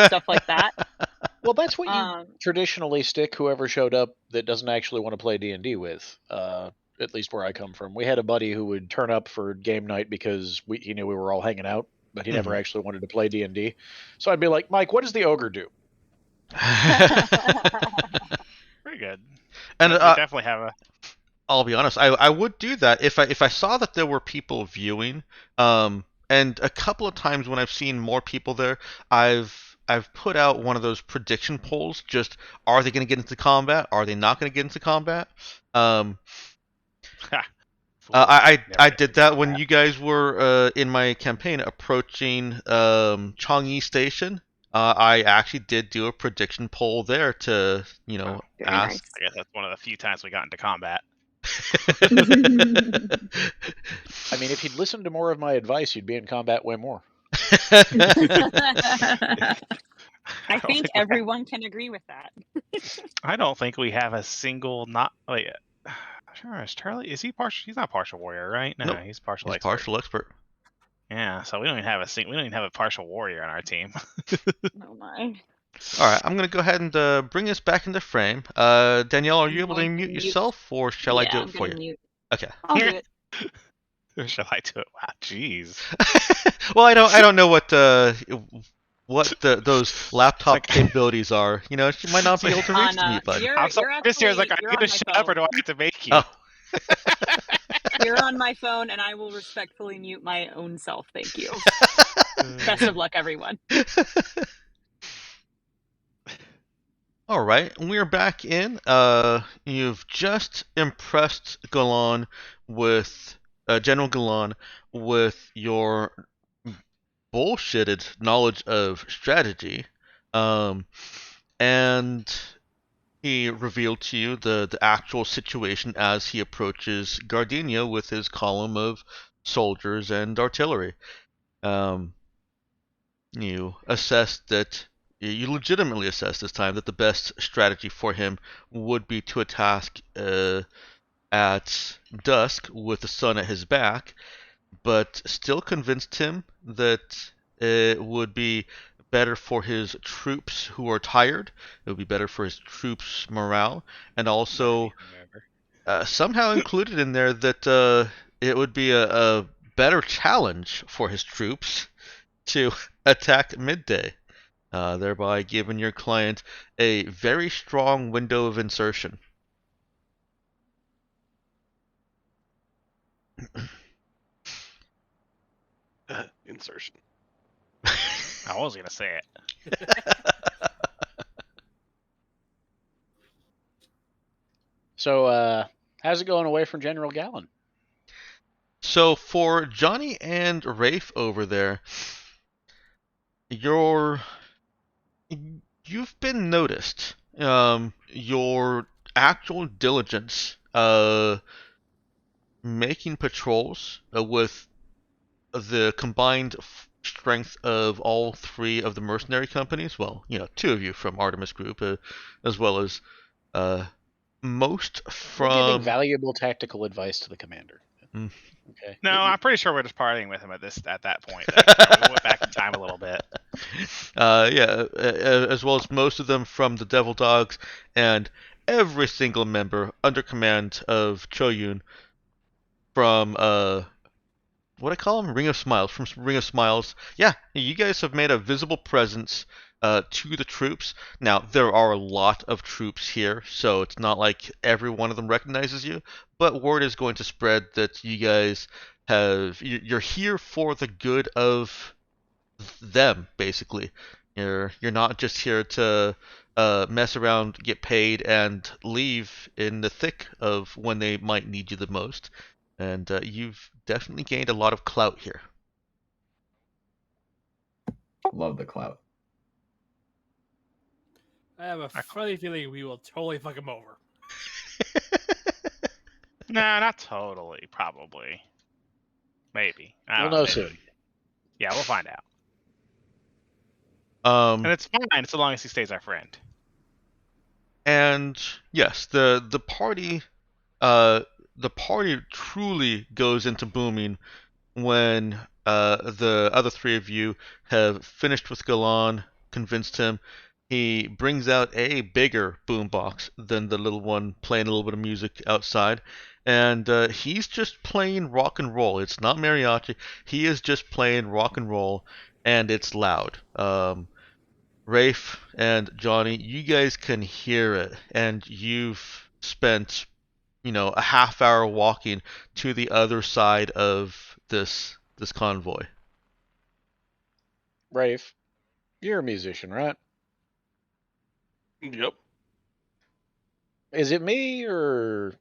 stuff like that. Well, that's what you traditionally stick whoever showed up that doesn't actually want to play D&D with. At least where I come from, we had a buddy who would turn up for game night because he knew we were all hanging out, but he never actually wanted to play D&D. So I'd be like, Mike, what does the ogre do? Very good. And we definitely have a. I'll be honest, I would do that if I saw that there were people viewing. And a couple of times when I've seen more people there, I've put out one of those prediction polls. Just, are they going to get into combat? Are they not going to get into combat? I did that when you guys were in my campaign approaching Changi Station. I actually did do a prediction poll there to, ask. Nice. I guess that's one of the few times we got into combat. I mean, if you'd listened to more of my advice, you'd be in combat way more. I think everyone can agree with that. I don't think we have a single Sure, is Charlie? Is he partial? He's not partial warrior, right? No, Nope. he's partial He's expert. partial expert. Yeah, so we don't even have a partial warrior on our team. Oh my. All right, I'm gonna go ahead and bring us back into frame. Danielle, are you able to mute yourself, or shall I do it for you? Mute. Okay. I'll do it. Shall I do it? Wow, jeez. Well, I don't know what those laptop capabilities are. She might not be able to reach the mute button. I'm sorry, Christy, I was like, I need to shut up, or do I have to make you? Oh. You're on my phone, and I will respectfully mute my own self. Thank you. Best of luck, everyone. All right, we're back in. You've just impressed Galan with General Galan with your bullshitted knowledge of strategy, and he revealed to you the actual situation as he approaches Gardenia with his column of soldiers and artillery. You legitimately assessed this time that the best strategy for him would be to attack at dusk with the sun at his back, but still convinced him that it would be better for his troops who are tired, it would be better for his troops' morale, and also somehow included in there that it would be a better challenge for his troops to attack midday, thereby giving your client a very strong window of insertion. Insertion. I was gonna say it. So, how's it going away from General Gallon? So for Johnny and Rafe over there, you've been noticed. Your actual diligence, making patrols with the combined strength of all three of the mercenary companies. Well, two of you from Artemis Group, as well as most from. We're giving valuable tactical advice to the commander. Okay. No, I'm pretty sure we're just partying with him at that point. We went back in time a little bit. As well as most of them from the Devil Dogs, and every single member under command of Choyun from what I call them? Ring of Smiles. From Ring of Smiles. Yeah, you guys have made a visible presence to the troops. Now, there are a lot of troops here, so it's not like every one of them recognizes you, but word is going to spread that you guys you're here for the good of them, basically. You're not just here to mess around, get paid, and leave in the thick of when they might need you the most. And you've definitely gained a lot of clout here. Love the clout. I have a funny feeling we will totally fuck him over. Nah, not totally. Probably. Maybe. We'll know soon. Yeah, we'll find out. And it's fine so long as he stays our friend. And yes, the party, the party truly goes into booming when the other three of you have finished with Galan, convinced him. He brings out a bigger boombox than the little one, playing a little bit of music outside, and he's just playing rock and roll. It's not mariachi. He is just playing rock and roll, and it's loud. Rafe and Johnny, you guys can hear it, and you've spent, a half hour walking to the other side of this convoy. Rafe, you're a musician, right? Yep. Is it me, or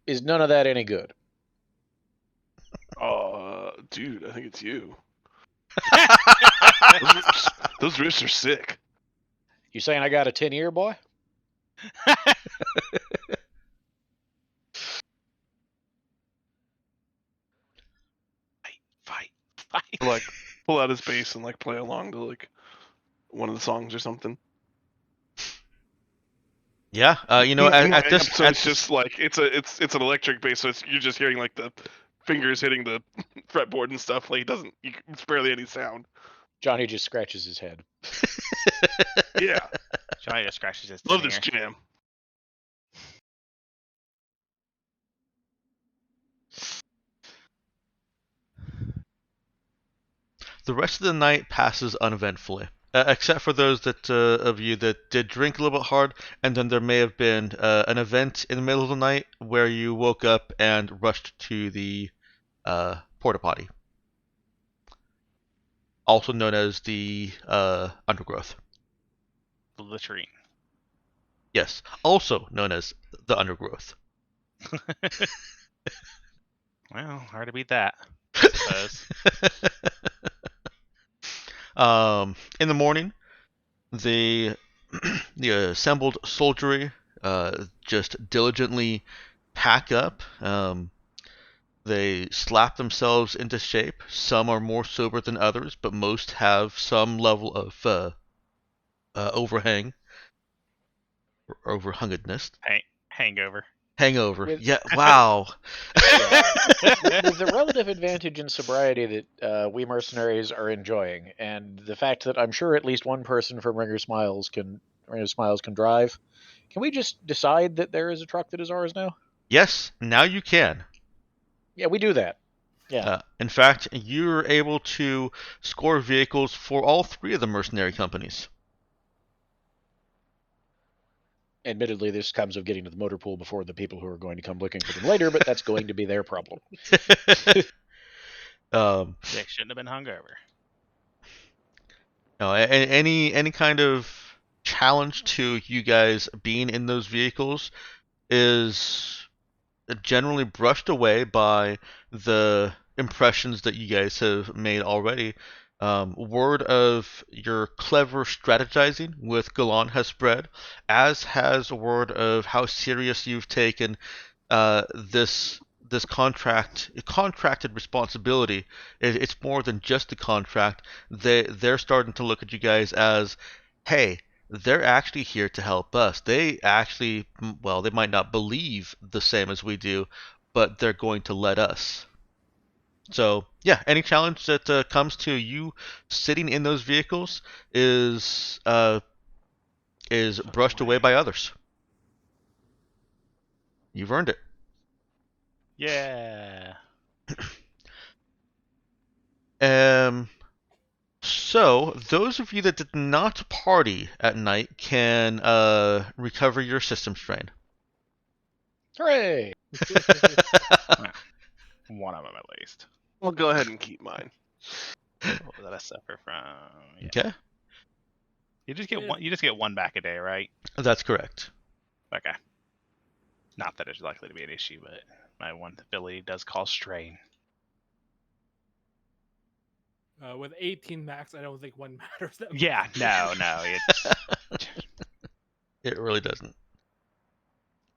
is none of that any good? Dude, I think it's you. Those riffs are sick. You saying I got a 10-year, boy? Fight. Like, pull out his bass and like play along to like one of the songs or something. Yeah, at this, so it's just like it's an electric bass, so you're just hearing like the fingers hitting the fretboard and stuff. Like it's barely any sound. Johnny just scratches his head. Yeah, Johnny just scratches his love tin this ear. jam. the rest of the night passes uneventfully, except for those of you that did drink a little bit hard, and then there may have been an event in the middle of the night where you woke up and rushed to the porta potty, also known as the undergrowth. The latrine. Yes, also known as the undergrowth. Well, hard to beat that, I suppose. In the morning, the assembled soldiery just diligently pack up. They slap themselves into shape. Some are more sober than others, but most have some level of overhangedness. Hangover. Hangover. Yeah, wow. With the relative advantage in sobriety that we mercenaries are enjoying, and the fact that I'm sure at least one person from Ringer Smiles can drive, can we just decide that there is a truck that is ours now? Yes, now you can. Yeah, we do that. Yeah. In fact, you're able to score vehicles for all three of the mercenary companies. Admittedly, this comes of getting to the motor pool before the people who are going to come looking for them later, but that's going to be their problem. They shouldn't have been hungover. No, any kind of challenge to you guys being in those vehicles is generally brushed away by the impressions that you guys have made already. Word of your clever strategizing with Galan has spread, as has word of how serious you've taken this contracted responsibility. It's more than just a contract. They're starting to look at you guys as, hey, they're actually here to help us. They actually, well, they might not believe the same as we do, but they're going to let us. So yeah, any challenge that comes to you sitting in those vehicles is brushed away by others. You've earned it. Yeah. So those of you that did not party at night can recover your system strain. Hooray! One of them at least. I'll go ahead and keep mine. What did I suffer from? Yeah. Okay, You just get one. You just get one back a day, right? that's correct. Okay. Not that it's likely to be an issue, but my one ability does cause strain. With 18 max, I don't think one matters that much. Yeah. No. It's It really doesn't.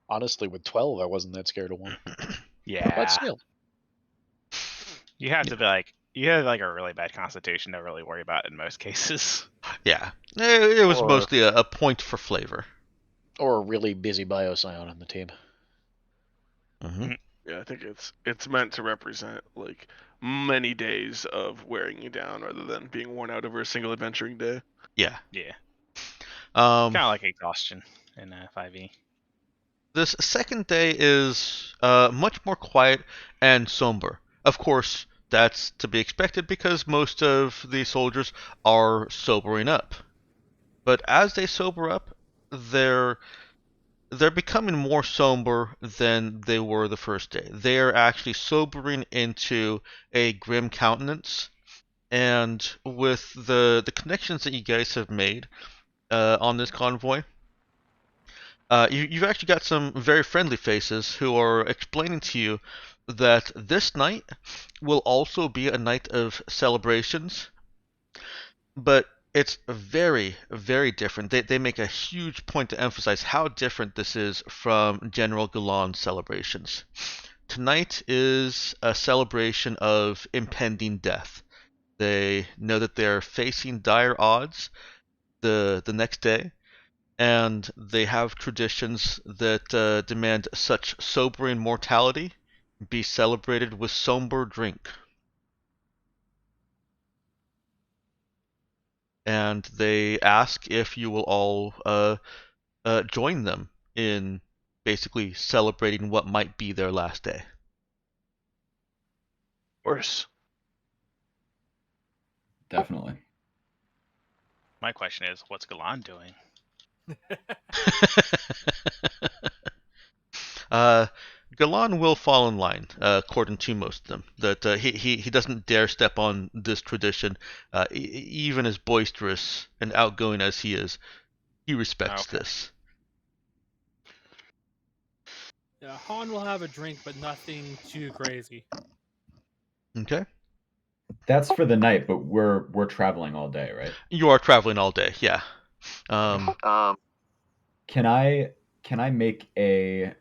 Honestly, with 12, I wasn't that scared of one. yeah. But still. You have to be like you have like a really bad constitution to really worry about in most cases. Yeah, it was Or- mostly a point for flavor. Or a really busy bioscion on the team. Mm-hmm. Yeah, I think it's meant to represent like many days of wearing you down rather than being worn out over a single adventuring day. Yeah. Yeah. Um, Kind of like exhaustion in 5e. this second day is much more quiet and somber. Of course, that's to be expected because most of the soldiers are sobering up. But as they sober up, they're becoming more somber than they were the first day. They're actually sobering into a grim countenance, and with the connections that you guys have made on this convoy, you've actually got some very friendly faces who are explaining to you that this night will also be a night of celebrations, but it's very, very different. They make a huge point to emphasize how different this is from General Galan's celebrations. Tonight is a celebration of impending death. They know that they're facing dire odds the next day, and they have traditions that demand such sobering mortality be celebrated with somber drink. And they ask if you will all join them in basically celebrating what might be their last day. Of course. Definitely. My question is, what's Galan doing? Galan will fall in line, according to most of them. That he doesn't dare step on this tradition, even as boisterous and outgoing as he is. He respects Okay. this. Yeah, Han will have a drink, but nothing too crazy. Okay. That's for the night, but we're traveling all day, right? You are traveling all day, yeah. Can I make a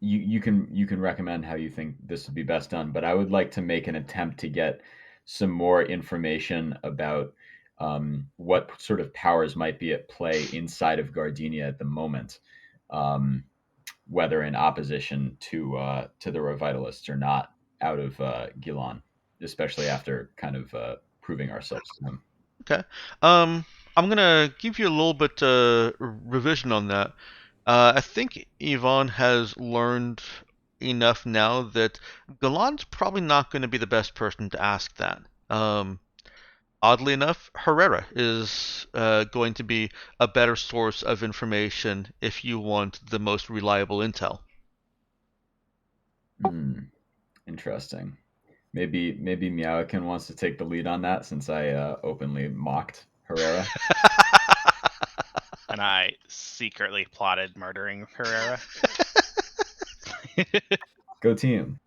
you can recommend how you think this would be best done, but I would like to make an attempt to get some more information about what sort of powers might be at play inside of Gardenia at the moment, whether in opposition to the Revitalists or not, out of Gilon, especially after kind of proving ourselves to them. Okay. I'm gonna give you a little bit revision on that. I think Yvonne has learned enough now that Galan's probably not going to be the best person to ask that. Oddly enough, Herrera is going to be a better source of information if you want the most reliable intel. Interesting. Maybe Meowican wants to take the lead on that since I openly mocked Herrera. And I secretly plotted murdering Herrera. Go team.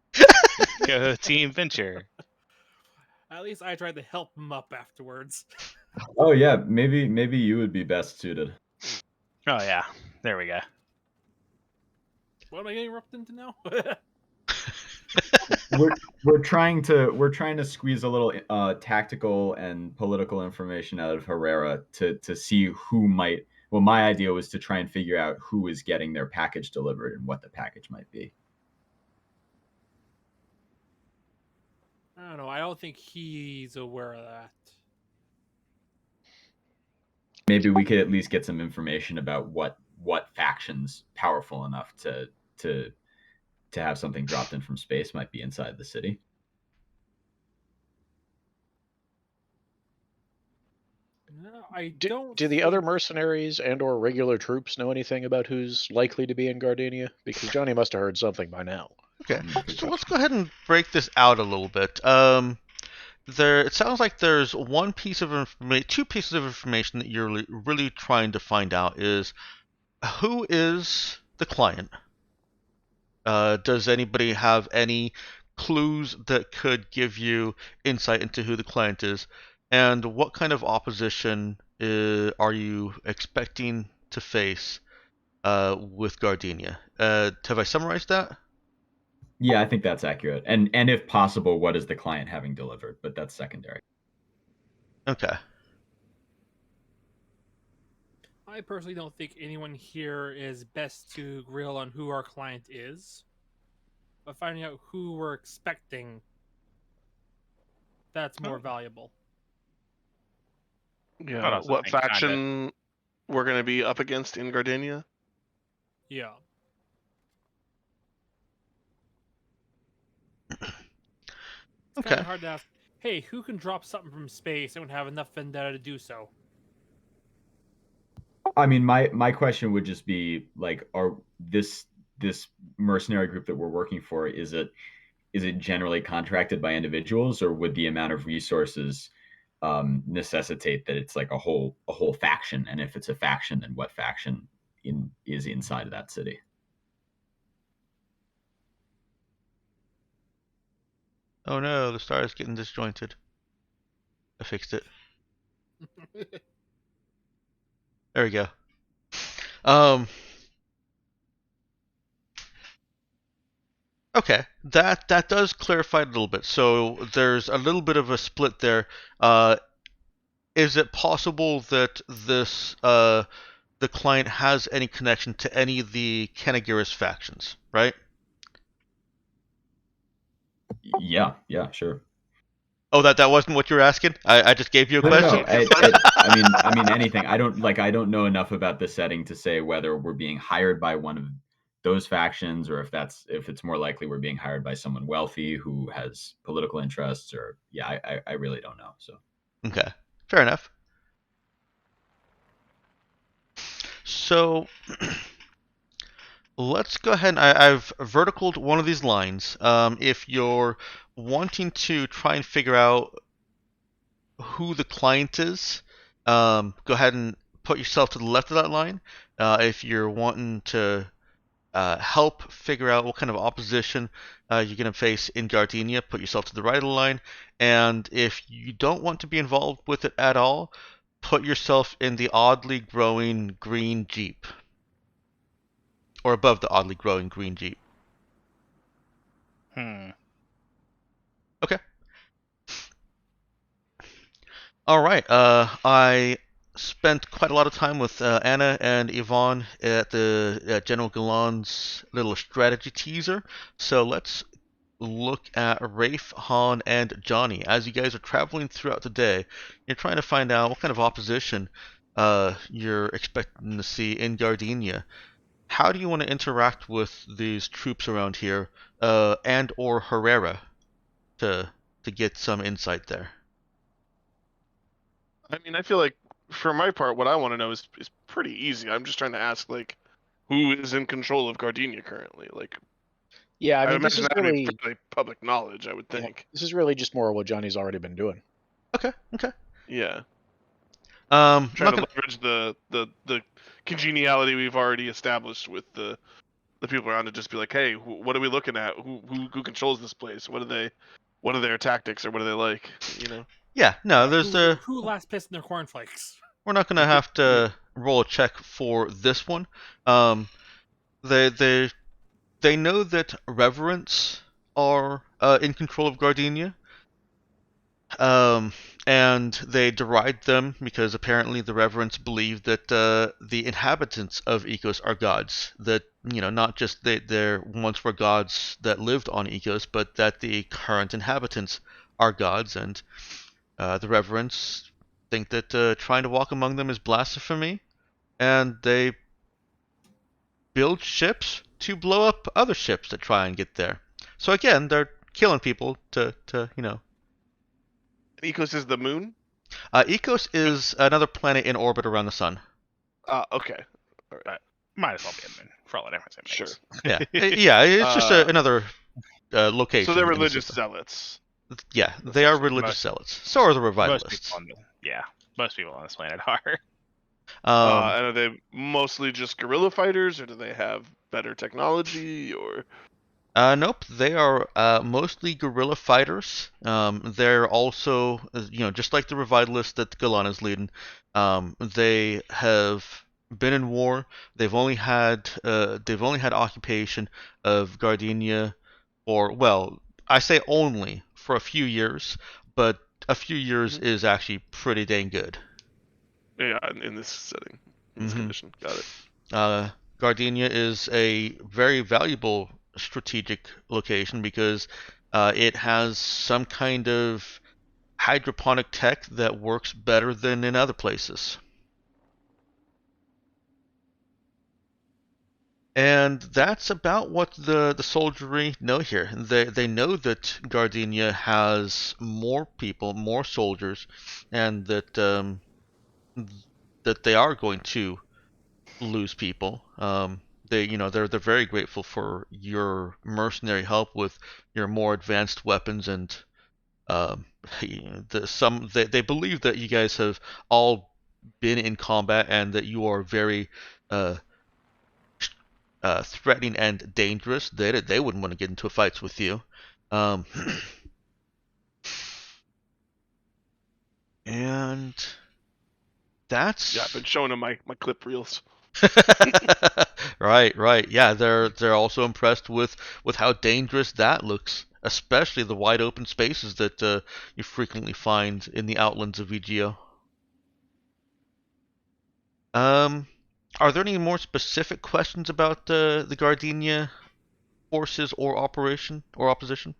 Go Team Venture. At least I tried to help him up afterwards. Oh yeah, maybe you would be best suited. Oh yeah, there we go. What am I getting roped into now? we're trying to squeeze a little tactical and political information out of Herrera to see who might. Well, my idea was to try and figure out who is getting their package delivered and what the package might be. I don't know. I don't think he's aware of that. Maybe we could at least get some information about what factions powerful enough to have something dropped in from space might be inside the city. No, I Do don't. the other mercenaries and/or regular troops know anything about who's likely to be in Gardenia? Because Johnny must have heard something by now. Okay, so let's go ahead and break this out a little bit. It sounds like there's one piece of information, two pieces of information that you're really trying to find out is who is the client. Does anybody have any clues that could give you insight into who the client is, and what kind of opposition are you expecting to face with Gardenia? Have I summarized that? Yeah, I think that's accurate. And if possible, what is the client having delivered? But that's secondary. Okay. I personally don't think anyone here is best to grill on who our client is, but finding out who we're expecting, that's more valuable. Yeah. What faction we're going to be up against in Gardenia? Yeah. It's kind of hard to ask, hey, who can drop something from space and would have enough vendetta to do so? I mean, my question would just be like, are this mercenary group that we're working for, is it generally contracted by individuals, or would the amount of resources necessitate that it's like a whole faction? And if it's a faction, then what faction is inside of that city? Oh no, the star is getting disjointed. I fixed it. There we go. Okay, that does clarify it a little bit. So there's a little bit of a split there. Is it possible that this the client has any connection to any of the Kanagiris factions, right? Yeah, sure. Oh, that wasn't what you were asking? I just gave you a question? No. I mean anything. I don't know enough about the setting to say whether we're being hired by one of those factions, or if it's more likely we're being hired by someone wealthy who has political interests, or I really don't know. So okay, fair enough. So let's go ahead and I've verticaled one of these lines. If you're wanting to try and figure out who the client is, go ahead and put yourself to the left of that line. If you're wanting to help figure out what kind of opposition you're going to face in Gardenia, put yourself to the right of the line. And if you don't want to be involved with it at all, put yourself in the oddly growing green Jeep. Or above the oddly growing green Jeep. Okay. All right. I spent quite a lot of time with Anna and Yvonne at the General Galan's little strategy teaser. So let's look at Rafe, Han, and Johnny. As you guys are traveling throughout the day, you're trying to find out what kind of opposition you're expecting to see in Gardenia. How do you want to interact with these troops around here, and or Herrera, to get some insight there? I mean, I feel like for my part, what I want to know is pretty easy. I'm just trying to ask, like, who is in control of Gardenia currently? Like, Yeah, I I mean, this imagine is that would really be fairly public knowledge, I would think. this is really just more what Johnny's already been doing. Okay. Yeah. I'm Trying not to gonna... leverage the congeniality we've already established with the people around to just be like, hey, what are we looking at? Who controls this place? What are their tactics, or what are they like? You know? Yeah, no, there's who last pissed in their cornflakes? We're not gonna have to roll a check for this one. They know that Reverence are in control of Gardenia. And they deride them because apparently the Reverence believe that the inhabitants of Ecos are gods. That, not just there once were gods that lived on Ecos, but that the current inhabitants are gods, and the Reverence think that trying to walk among them is blasphemy, and they build ships to blow up other ships that try and get there. So again, they're killing people to. Ecos is the moon? Ecos is another planet in orbit around the sun. Okay. All right. Might as well be a moon for all the difference it makes. Sure. Yeah, it's just another location. So they're in the religious system. zealots. Yeah, they are religious zealots. So are the revivalists. Most people on this planet are. And are they mostly just guerrilla fighters, or do they have better technology, or? Nope, they are mostly guerrilla fighters. They're also, just like the revivalists that Galan is leading. They have been in war. They've only had occupation of Gardenia, or, well, I say only for a few years, but a few years is actually pretty dang good. Yeah, in this setting. in this condition. Got it. Gardenia is a very valuable strategic location because it has some kind of hydroponic tech that works better than in other places. And that's about what the soldiery know here. They know that Gardenia has more people, more soldiers, and that that they are going to lose people. They're very grateful for your mercenary help with your more advanced weapons and um, they believe that you guys have all been in combat and that you are very uh, threatening and dangerous. They wouldn't want to get into fights with you. And that's Yeah, I've been showing them my clip reels. right. Yeah, they're also impressed with how dangerous that looks, especially the wide open spaces that you frequently find in the outlands of VGO. Are there any more specific questions about the Gardenia forces or operation or opposition?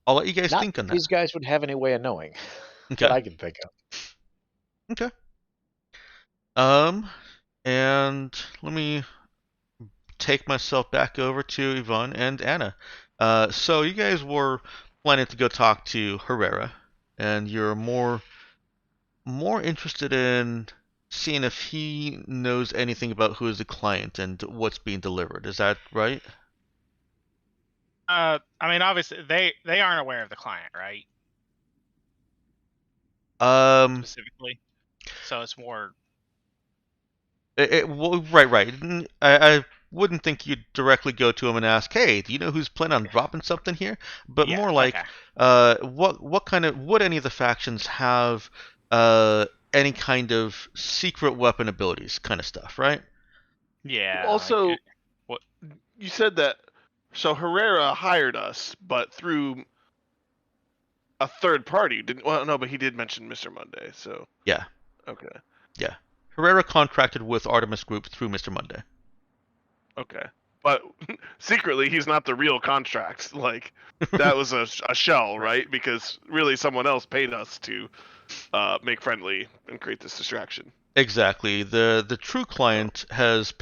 I'll let you guys Not think on that that. these guys would have any way of knowing Okay. that I can think of. Okay. And let me take myself back over to Yvonne and Anna. So you guys were planning to go talk to Herrera, and you're more interested in seeing if he knows anything about who is the client and what's being delivered. Is that right? I mean, obviously they aren't aware of the client, right? Specifically, so it's more. Well, right. I wouldn't think you'd directly go to him and ask, "Hey, do you know who's planning on dropping something here?" But Yeah, more like, okay. would any of the factions have any kind of secret weapon abilities, kind of stuff, right? Yeah. Also, what? you said that. So Herrera hired us, but through a third party. Didn't? Well, no, but he did mention Mr. Monday. So Yeah, okay. yeah. Herrera contracted with Artemis Group through Mr. Monday. Okay. But secretly, he's not the real contract. Like, that was a shell, right? Because really, someone else paid us to make friendly and create this distraction. Exactly. The true client has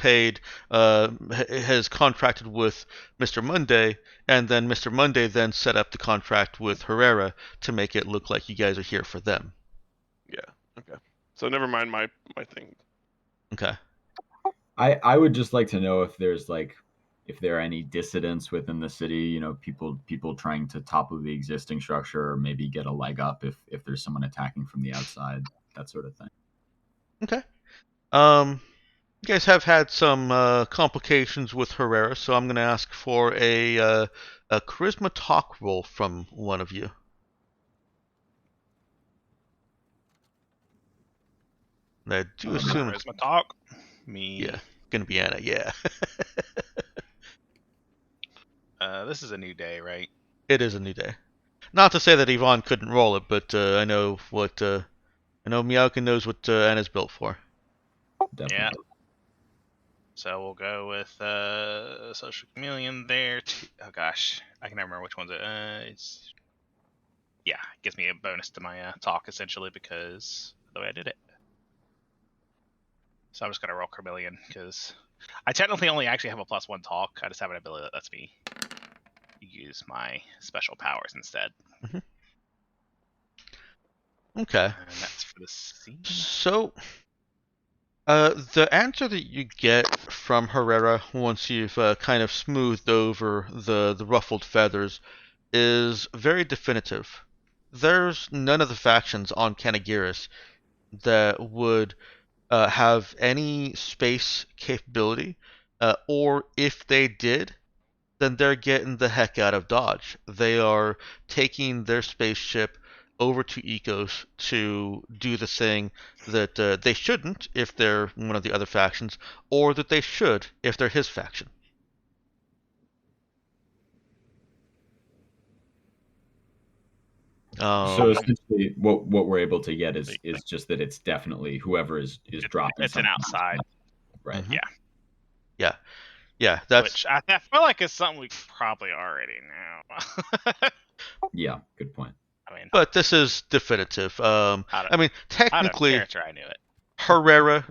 has contracted with Mr. Monday, and then Mr. Monday then set up the contract with Herrera to make it look like you guys are here for them. Yeah. Okay. So never mind my thing. Okay. I would just like to know if there's if there are any dissidents within the city, people trying to topple the existing structure or maybe get a leg up if there's someone attacking from the outside, that sort of thing. Okay. You guys have had some complications with Herrera, so I'm going to ask for a charisma talk roll from one of you. And I do assume Charisma talk. Me. Yeah, gonna be Anna. Yeah. This is a new day, right? It is a new day. Not to say that Yvonne couldn't roll it, but I know Meowkin knows what Anna's built for. Definitely. Yeah. So we'll go with social chameleon there. Oh gosh, I can never remember which one's it. It's it gives me a bonus to my talk essentially because of the way I did it. So I'm just gonna roll chameleon because I technically only actually have a +1 talk. I just have an ability that lets me use my special powers instead. Mm-hmm. Okay. And that's for the scene. So, the answer that you get from Herrera once you've kind of smoothed over the ruffled feathers is very definitive. There's none of the factions on Canagiris that would have any space capability, or if they did, then they're getting the heck out of Dodge. They are taking their spaceship over to Ecos to do the thing that they shouldn't if they're one of the other factions, or that they should if they're his faction. So essentially, what we're able to get is just that it's definitely whoever is dropping. It's an outside, right? Mm-hmm. Yeah. That's which I feel like is something we probably already know. Yeah, good point. I mean, but this is definitive. I mean, technically, out of character, I knew it. Herrera,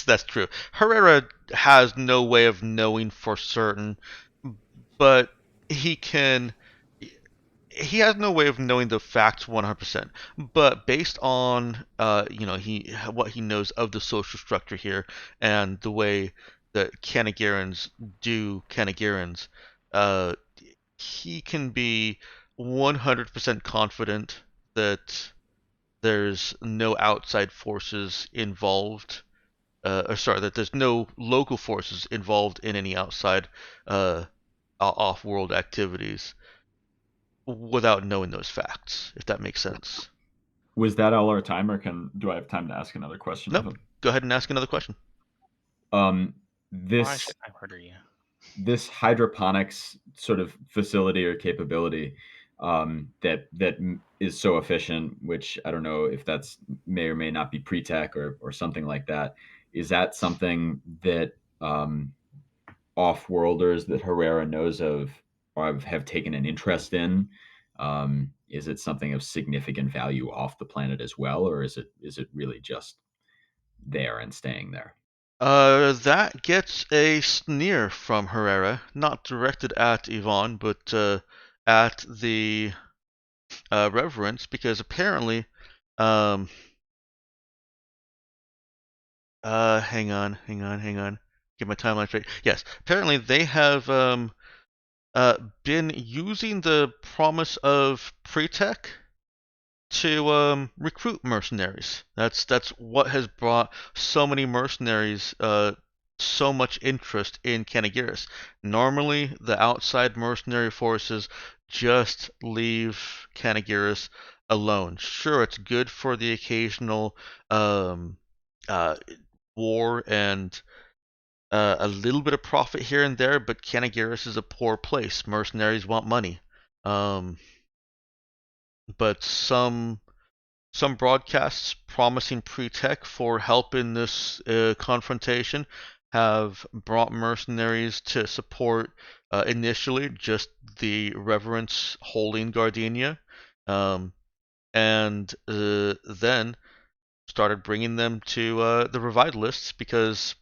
that's true. Herrera has no way of knowing for certain, but he has no way of knowing the facts 100%. But based on what he knows of the social structure here and the way that Kanagirans do Kanagirans, he can be 100% confident that there's no outside forces involved, that there's no local forces involved in any outside off-world activities without knowing those facts, if that makes sense. Was that all our time, or do I have time to ask another question? Nope. Go ahead and ask another question. This I've heard of you. This hydroponics sort of facility or capability that is so efficient, which I don't know if that's may or may not be pre-tech or something like that. Is that something that off-worlders that Herrera knows of or have taken an interest in? Is it something of significant value off the planet as well, or is it really just there and staying there? That gets a sneer from Herrera, not directed at Yvonne, but at the Reverence, because apparently, hang on. Get my timeline straight. Yes, apparently they have been using the promise of pre-tech to recruit mercenaries. That's what has brought so many mercenaries so much interest in Canagiris. Normally, the outside mercenary forces just leave Canagiris alone. Sure, it's good for the occasional uh, war and a little bit of profit here and there, but Canagiris is a poor place. Mercenaries want money. But some broadcasts promising pre-tech for help in this confrontation have brought mercenaries to support initially just the Reverence holding Gardenia, and then started bringing them to the Revitalists because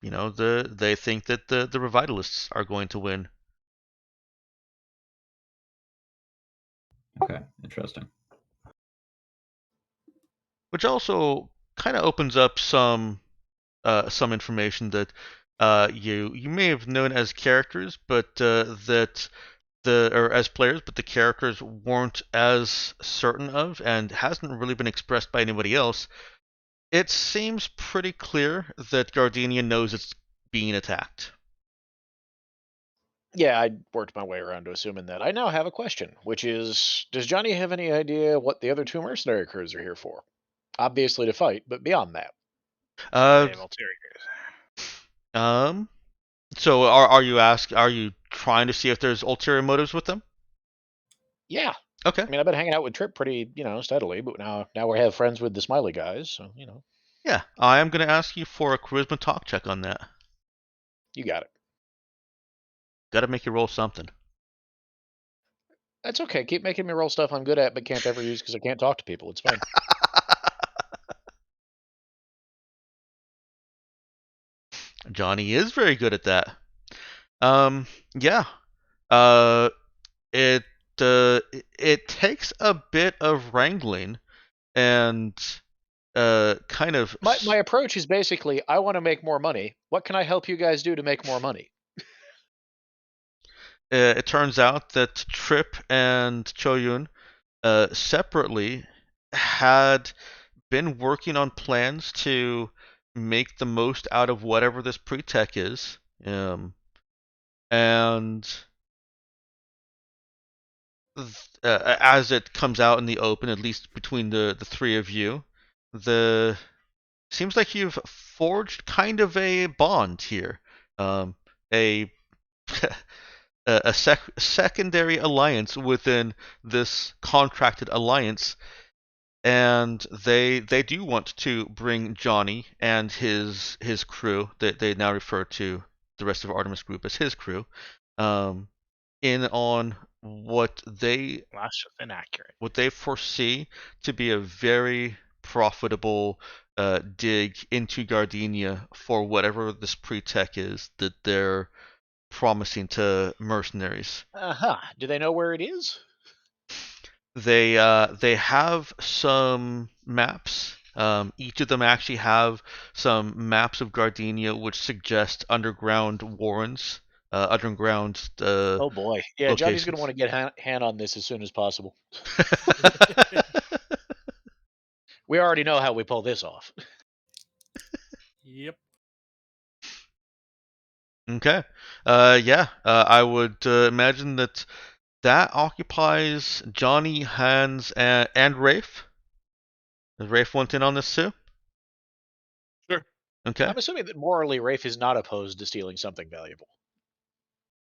they think that the Revitalists are going to win. Okay, interesting. Which also kind of opens up some information that you may have known as characters, but that or as players, but the characters weren't as certain of, and hasn't really been expressed by anybody else. It seems pretty clear that Gardenia knows it's being attacked. Yeah, I worked my way around to assuming that. I now have a question, which is, does Johnny have any idea what the other two mercenary crews are here for? Obviously to fight, but beyond that. They have ulterior. So are you trying to see if there's ulterior motives with them? Yeah. Okay. I mean, I've been hanging out with Trip pretty, steadily, but now we have friends with the Smiley guys, so, Yeah, I am going to ask you for a charisma talk check on that. You got it. Got to make you roll something. That's okay. Keep making me roll stuff I'm good at but can't ever use because I can't talk to people. It's fine. Johnny is very good at that. Yeah. It it takes a bit of wrangling and kind of my approach is basically, I want to make more money. What can I help you guys do to make more money? It turns out that Trip and Choyun separately had been working on plans to make the most out of whatever this pre-tech is, and as it comes out in the open, at least between the three of you, seems like you've forged kind of a bond here, a secondary alliance within this contracted alliance, and they do want to bring Johnny and his crew, that they now refer to the rest of Artemis Group as his crew, in on what they That's just inaccurate. what they foresee to be a very profitable dig into Gardenia for whatever this pre-tech is that they're promising to mercenaries. Do they know where it is? They have some maps. Each of them actually have some maps of Gardenia which suggest underground warrens, underground Oh boy, yeah. Johnny's going to locations. want to get hand on this as soon as possible. We already know how we pull this off. Yep. Okay. Yeah. I would imagine that occupies Johnny, Hans, and Rafe. Does Rafe want in on this too? Sure. Okay. I'm assuming that morally Rafe is not opposed to stealing something valuable.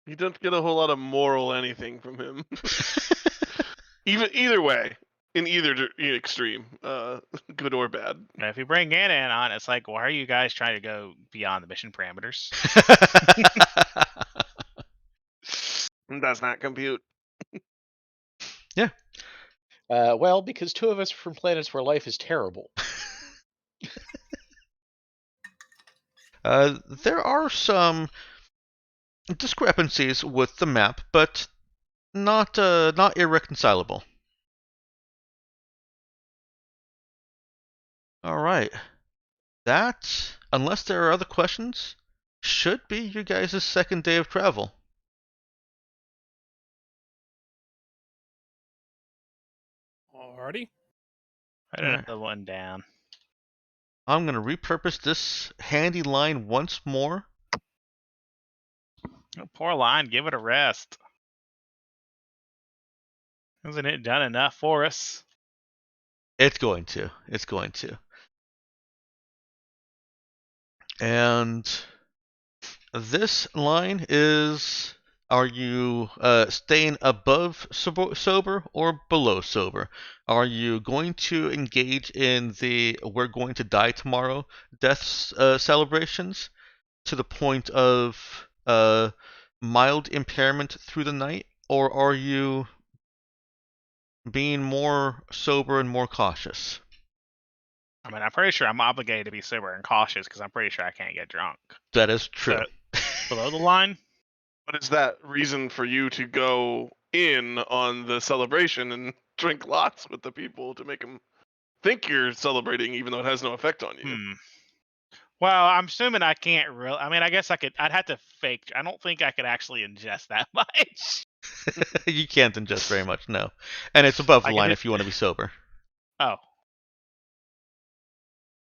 You don't get a whole lot of moral anything from him. Either way, in either extreme, good or bad. Now, if you bring Anna in on, it's like, why are you guys trying to go beyond the mission parameters? Does not compute. Yeah. Well, because two of us are from planets where life is terrible. There are some discrepancies with the map, but not irreconcilable. All right. That, unless there are other questions, should be your guys' second day of travel. Alrighty. Write another one down. I'm going to repurpose this handy line once more. Oh, poor line, give it a rest. Hasn't it done enough for us? It's going to. And this line is, are you staying above sober or below sober? Are you going to engage in the we're going to die tomorrow death celebrations to the point of mild impairment through the night? Or are you being more sober and more cautious? I mean, I'm pretty sure I'm obligated to be sober and cautious because I'm pretty sure I can't get drunk. That is true. So, below the line? But is that reason for you to go in on the celebration and drink lots with the people to make them think you're celebrating, even though it has no effect on you? Well, I'm assuming I can't really. I mean, I guess I could. I'd have to fake. I don't think I could actually ingest that much. You can't ingest very much, no. And it's above the I line can if you want to be sober. Oh,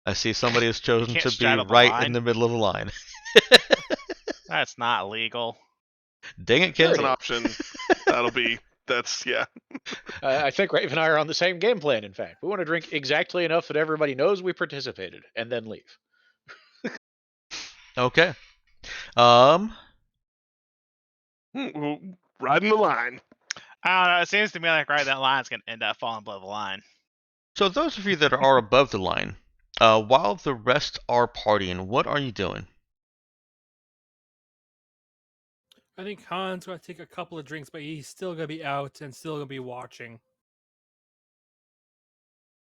I see somebody has chosen can't to be straddle the right line? in the middle of the line. that's not legal. Dang it, Sure Ken. That's an option. Yeah. I think Rafe and I are on the same game plan, in fact. We want to drink exactly enough that everybody knows we participated, and then leave. Okay. Riding the line. I don't know. It seems to me like that line's gonna end up falling below the line. So those of you that are above the line, while the rest are partying, what are you doing? I think Han's going to take a couple of drinks, but he's still going to be out and still going to be watching.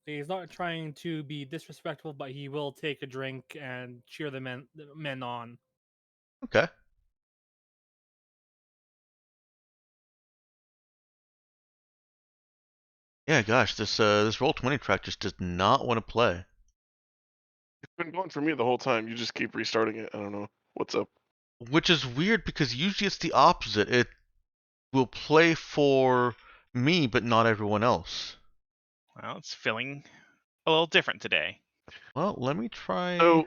He's not trying to be disrespectful, but he will take a drink and cheer the men on. Okay. Yeah, gosh, this Roll20 track just does not want to play. It's been going for me the whole time. You just keep restarting it. I don't know what's up. Which is weird because usually it's the opposite. It will play for me, but not everyone else. Well, it's feeling a little different today. Well, let me try. So,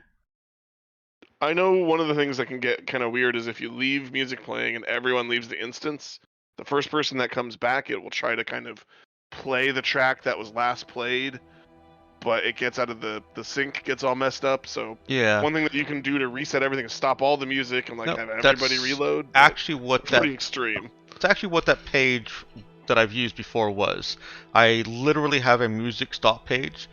I know one of the things that can get kind of weird is if you leave music playing and everyone leaves the instance, the first person that comes back, it will try to kind of play the track that was last played, but it gets out of the sync, gets all messed up. So Yeah. one thing that you can do to reset everything is stop all the music and like Nope, have everybody that's reload. but actually what it's that pretty extreme. It's actually what that page that I've used before was. I literally have a music stop page,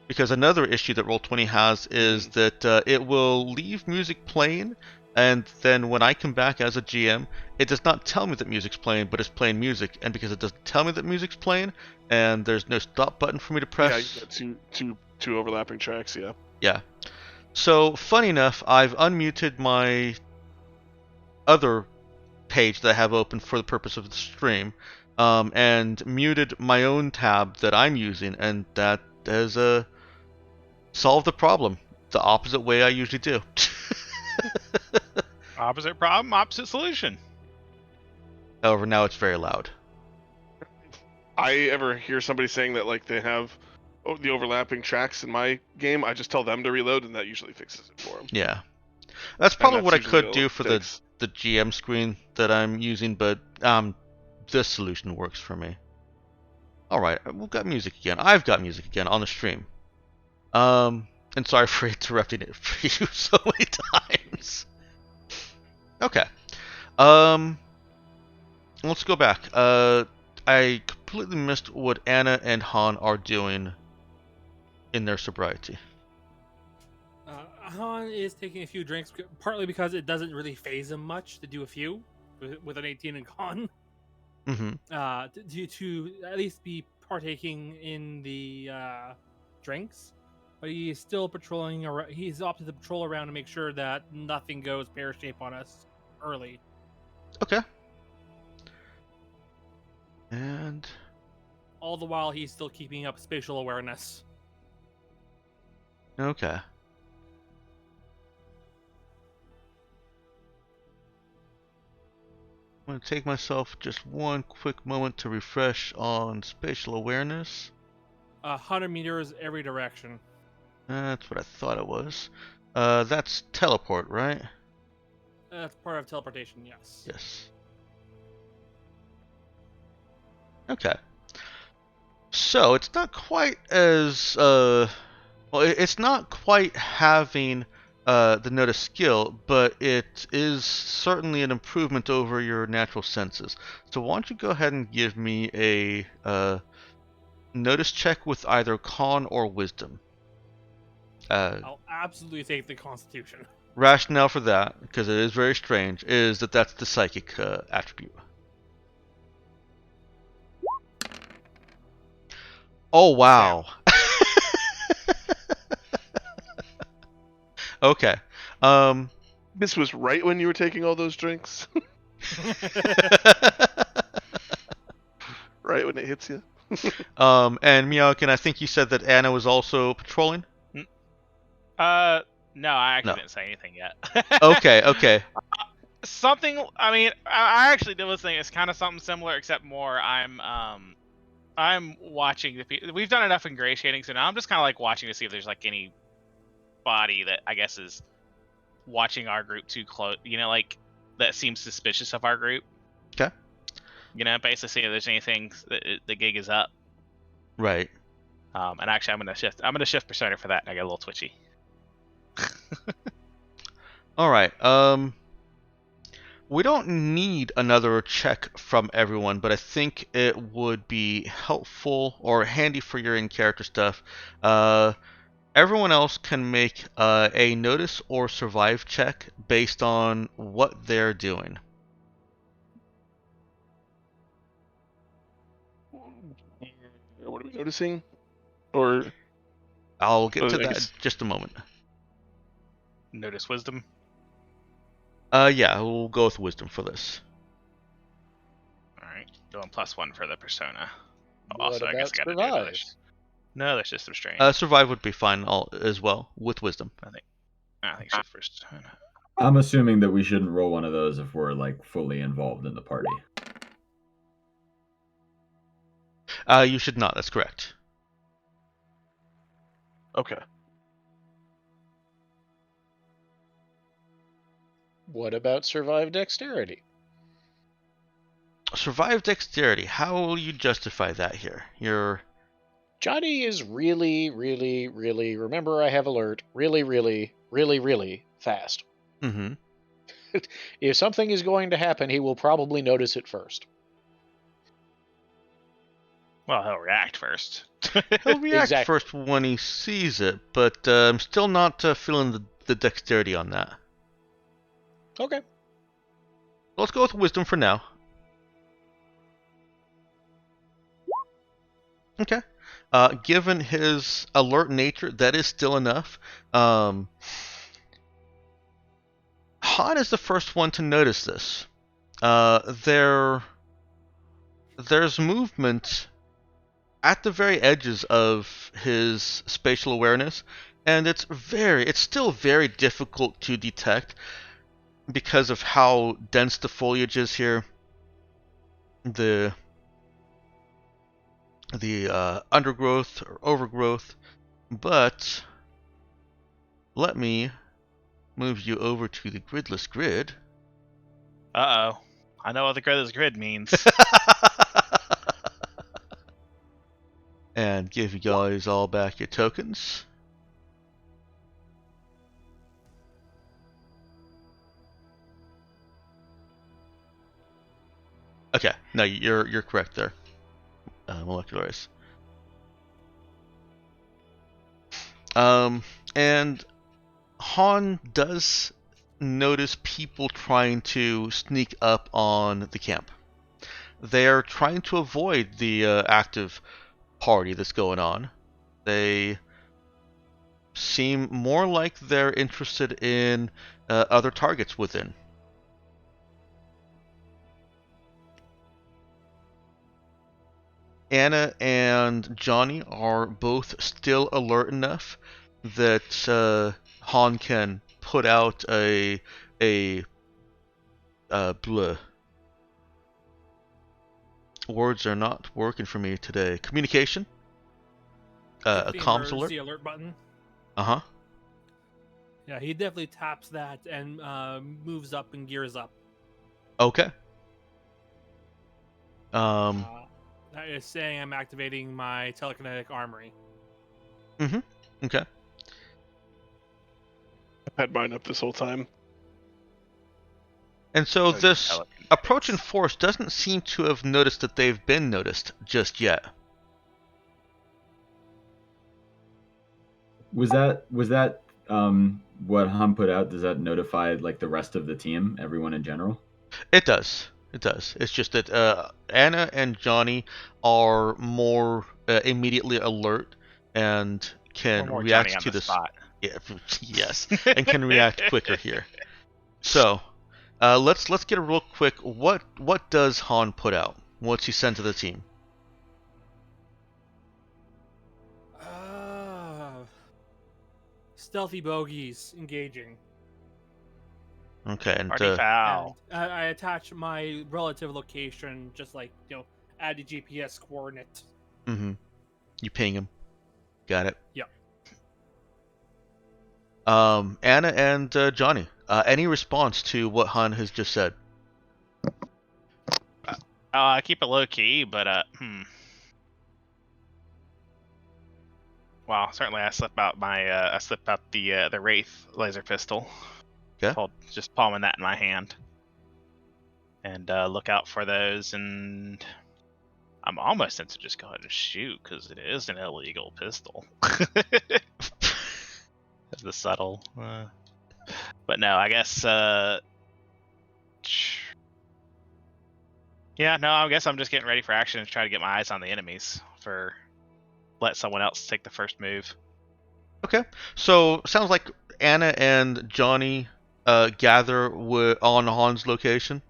because another issue that Roll20 has is that it will leave music playing, and then when I come back as a GM, it does not tell me that music's playing, but it's playing music. And because it doesn't tell me that music's playing, and there's no stop button for me to press. Yeah, you got two overlapping tracks. Yeah. Yeah. So funny enough, I've unmuted my other page that I have open for the purpose of the stream, and muted my own tab that I'm using, and that has solved the problem the opposite way I usually do. Opposite problem, opposite solution. However, now it's very loud. I ever hear somebody saying that like they have the overlapping tracks in my game, I just tell them to reload, and that usually fixes it for them. Yeah, that's probably that's what I usually could do for the GM screen that I'm using, but this solution works for me. All right, we've got music again. I've got music again on the stream. And sorry for interrupting it for you so many times. Okay. Let's go back. I completely missed what Anna and Han are doing in their sobriety. Han is taking a few drinks, partly because it doesn't really phase him much to do a few with an 18 and con. To at least be partaking in the drinks, but he's still patrolling. He's opted to patrol around to make sure that nothing goes pear-shaped on us early. Okay. And all the while, he's still keeping up spatial awareness. Okay. I'm going to take myself just one quick moment to refresh on spatial awareness. 100 meters every direction. That's what I thought it was. That's teleport, right? That's part of teleportation, yes. Yes. Okay. So it's not quite as well, it's not quite having the notice skill, but it is certainly an improvement over your natural senses. So why don't you go ahead and give me a notice check with either con or wisdom. I'll absolutely take the Constitution. Rationale for that, because it is very strange, is that that's the psychic attribute. Oh, wow. Okay. This was right when you were taking all those drinks? Right when it hits you? And Meowkin, I think you said that Anna was also patrolling? No, I actually didn't say anything yet. Okay. Something, I mean, I actually did this thing. It's kind of something similar, except more. I'm watching the people. We've done enough ingratiating, so now I'm just kind of like watching to see if there's like any body that I guess is watching our group too close. You know, like that seems suspicious of our group. Okay. You know, basically see if there's anything that the gig is up. Right. And actually, I'm gonna shift persona for that, and I get a little twitchy. All right. We don't need another check from everyone, but I think it would be helpful or handy for your in-character stuff. Everyone else can make a notice or survive check based on what they're doing. What are we noticing? Or I'll get to that in just a moment. Notice wisdom. Yeah, we'll go with wisdom for this. Alright, doing +1 for the persona. Also, I guess I gotta do another. No, that's just some strange. Survive would be fine as well, with wisdom. I think shift first. I'm assuming that we shouldn't roll one of those if we're like fully involved in the party. You should not, that's correct. Okay. What about survive dexterity? Survive dexterity. How will you justify that here? Johnny is really, really, really, remember I have alert, really, really, really, really fast. Mm-hmm. If something is going to happen, he will probably notice it first. Well, he'll react first. He'll react Exactly. first when he sees it, but I'm still not feeling the dexterity on that. Okay. Let's go with wisdom for now. Okay. Given his alert nature, that is still enough. Han is the first one to notice this. There's movement at the very edges of his spatial awareness, and it's still very difficult to detect because of how dense the foliage is here. The undergrowth or overgrowth, but let me move you over to the gridless grid. Uh-oh. I know what the gridless grid means. And give you guys all back your tokens. Okay, no, you're correct there. Molecular ice. And Han does notice people trying to sneak up on the camp. They're trying to avoid the active party that's going on. They seem more like they're interested in other targets within. Anna and Johnny are both still alert enough that Han can put out a bleh. Words are not working for me today. Communication. A The comms alert. emergency alert button. Uh-huh. Yeah, he definitely taps that and moves up and gears up. Okay. That is saying I'm activating my telekinetic armory. Okay. I've had mine up this whole time. And so this telekinetic. approaching force doesn't seem to have noticed that they've been noticed just yet. Was that what Han put out? Does that notify like the rest of the team, everyone in general? It does. It does. It's just that Anna and Johnny are more immediately alert and can One more Johnny react on to the this. spot. Yeah, yes, and can react quicker here. So, let's get a real quick. What does Han put out? What's he send to the team? Stealthy bogeys engaging. Okay, and Party foul. And I attach my relative location, just like add a GPS coordinate. you ping him. Got it. Yep. Anna and Johnny. Any response to what Han has just said? I keep it low key, but Well, certainly I slip out the Wraith laser pistol. Okay. Just palming that in my hand, and look out for those. And I'm almost tempted to just go ahead and shoot because it is an illegal pistol. The subtle, but no, I guess. Yeah, no, I guess I'm just getting ready for action and try to get my eyes on the enemies for let someone else take the first move. Okay. So sounds like Anna and Johnny gather on Han's location.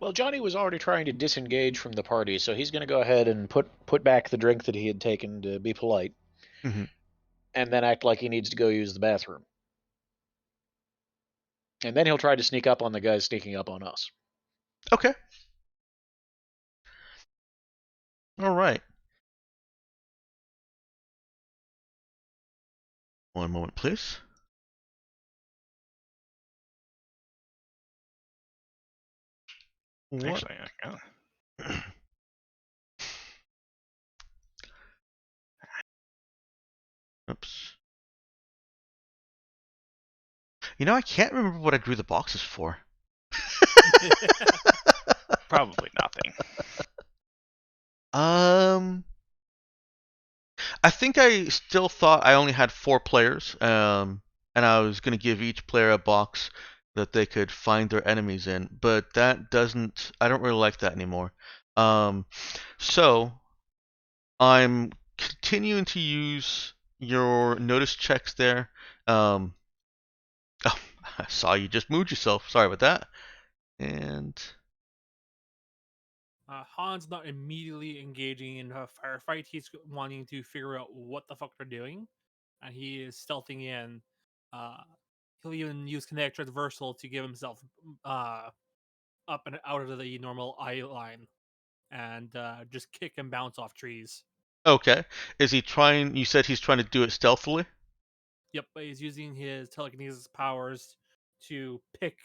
Well, Johnny was already trying to disengage from the party, so he's going to go ahead and put back the drink that he had taken to be polite, and then act like he needs to go use the bathroom. And then he'll try to sneak up on the guys sneaking up on us. Okay. All right. One moment, please. What? Actually, Oops. I can't remember what I drew the boxes for. Probably nothing. I think I still thought I only had 4 players, and I was going to give each player a box that they could find their enemies in, but I don't really like that anymore. So I'm continuing to use your notice checks there. Oh, I saw you just moved yourself. Sorry about that. And Han's not immediately engaging in a firefight. He's wanting to figure out what the fuck they're doing, and he is stealthing in. Uh, he'll even use kinetic transversal to give himself up and out of the normal eye line, and just kick and bounce off trees. okay, is he trying? You said he's trying to do it stealthily. Yep, but he's using his telekinesis powers to pick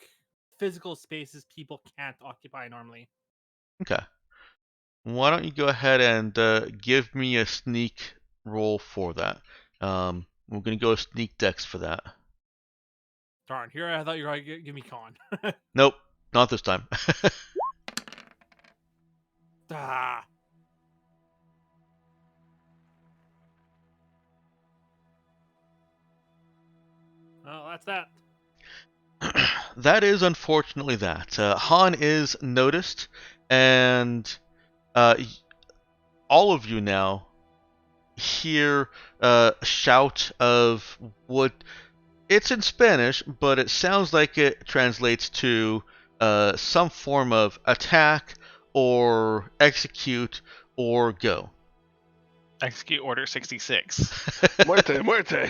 physical spaces people can't occupy normally. Okay. Why don't you go ahead and give me a sneak roll for that? We're gonna go sneak dex for that. Darn, here I thought you were going to give me con. Nope, not this time. Ah. Well, that's that. That is unfortunately that. Han is noticed, and all of you now hear a shout of what it's in Spanish, but it sounds like it translates to some form of attack or execute or go. Execute Order 66. Muerte, muerte.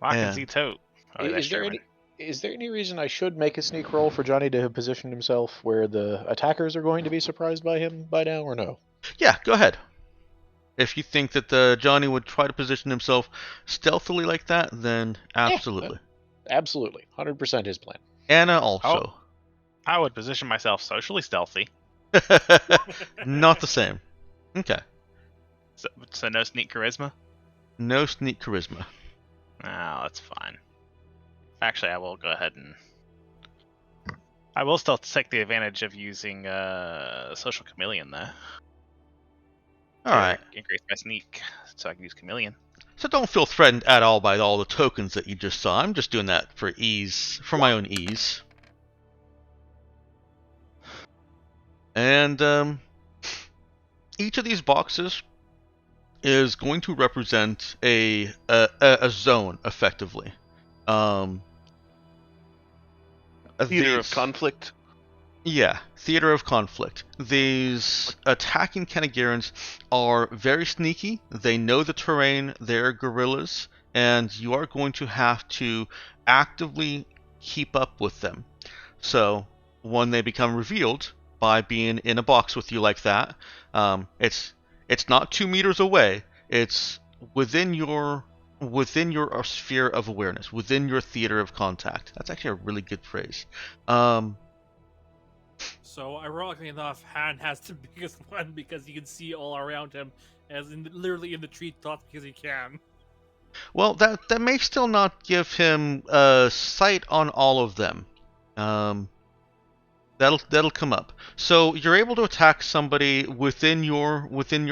Lock and And- see tote. Oh, that's Is there German. is there any reason I should make a sneak roll for Johnny to have positioned himself where the attackers are going to be surprised by him by now, or no? Yeah, go ahead. If you think that Johnny would try to position himself stealthily like that, then absolutely. Absolutely, 100% his plan. Anna also. I would position myself socially stealthy. Not the same. Okay. So no sneak charisma? No sneak charisma. Oh, that's fine. Actually, I will go ahead and... I will still take the advantage of using Social Chameleon, though. Alright. Increase my sneak, so I can use Chameleon. So don't feel threatened at all by all the tokens that you just saw. I'm just doing that for ease, for my own ease. And each of these boxes is going to represent a zone, effectively. Theater of conflict. Yeah, theater of conflict. These attacking Kenagirans are very sneaky. They know the terrain. They're guerrillas, and you are going to have to actively keep up with them. So when they become revealed by being in a box with you like that, it's not 2 meters away. It's within your sphere of awareness, within your theater of contact. That's actually a really good phrase. So, ironically enough, Han has the biggest one because he can see all around him, literally in the treetops because he can. Well, that may still not give him sight on all of them. That'll come up. So you're able to attack somebody within your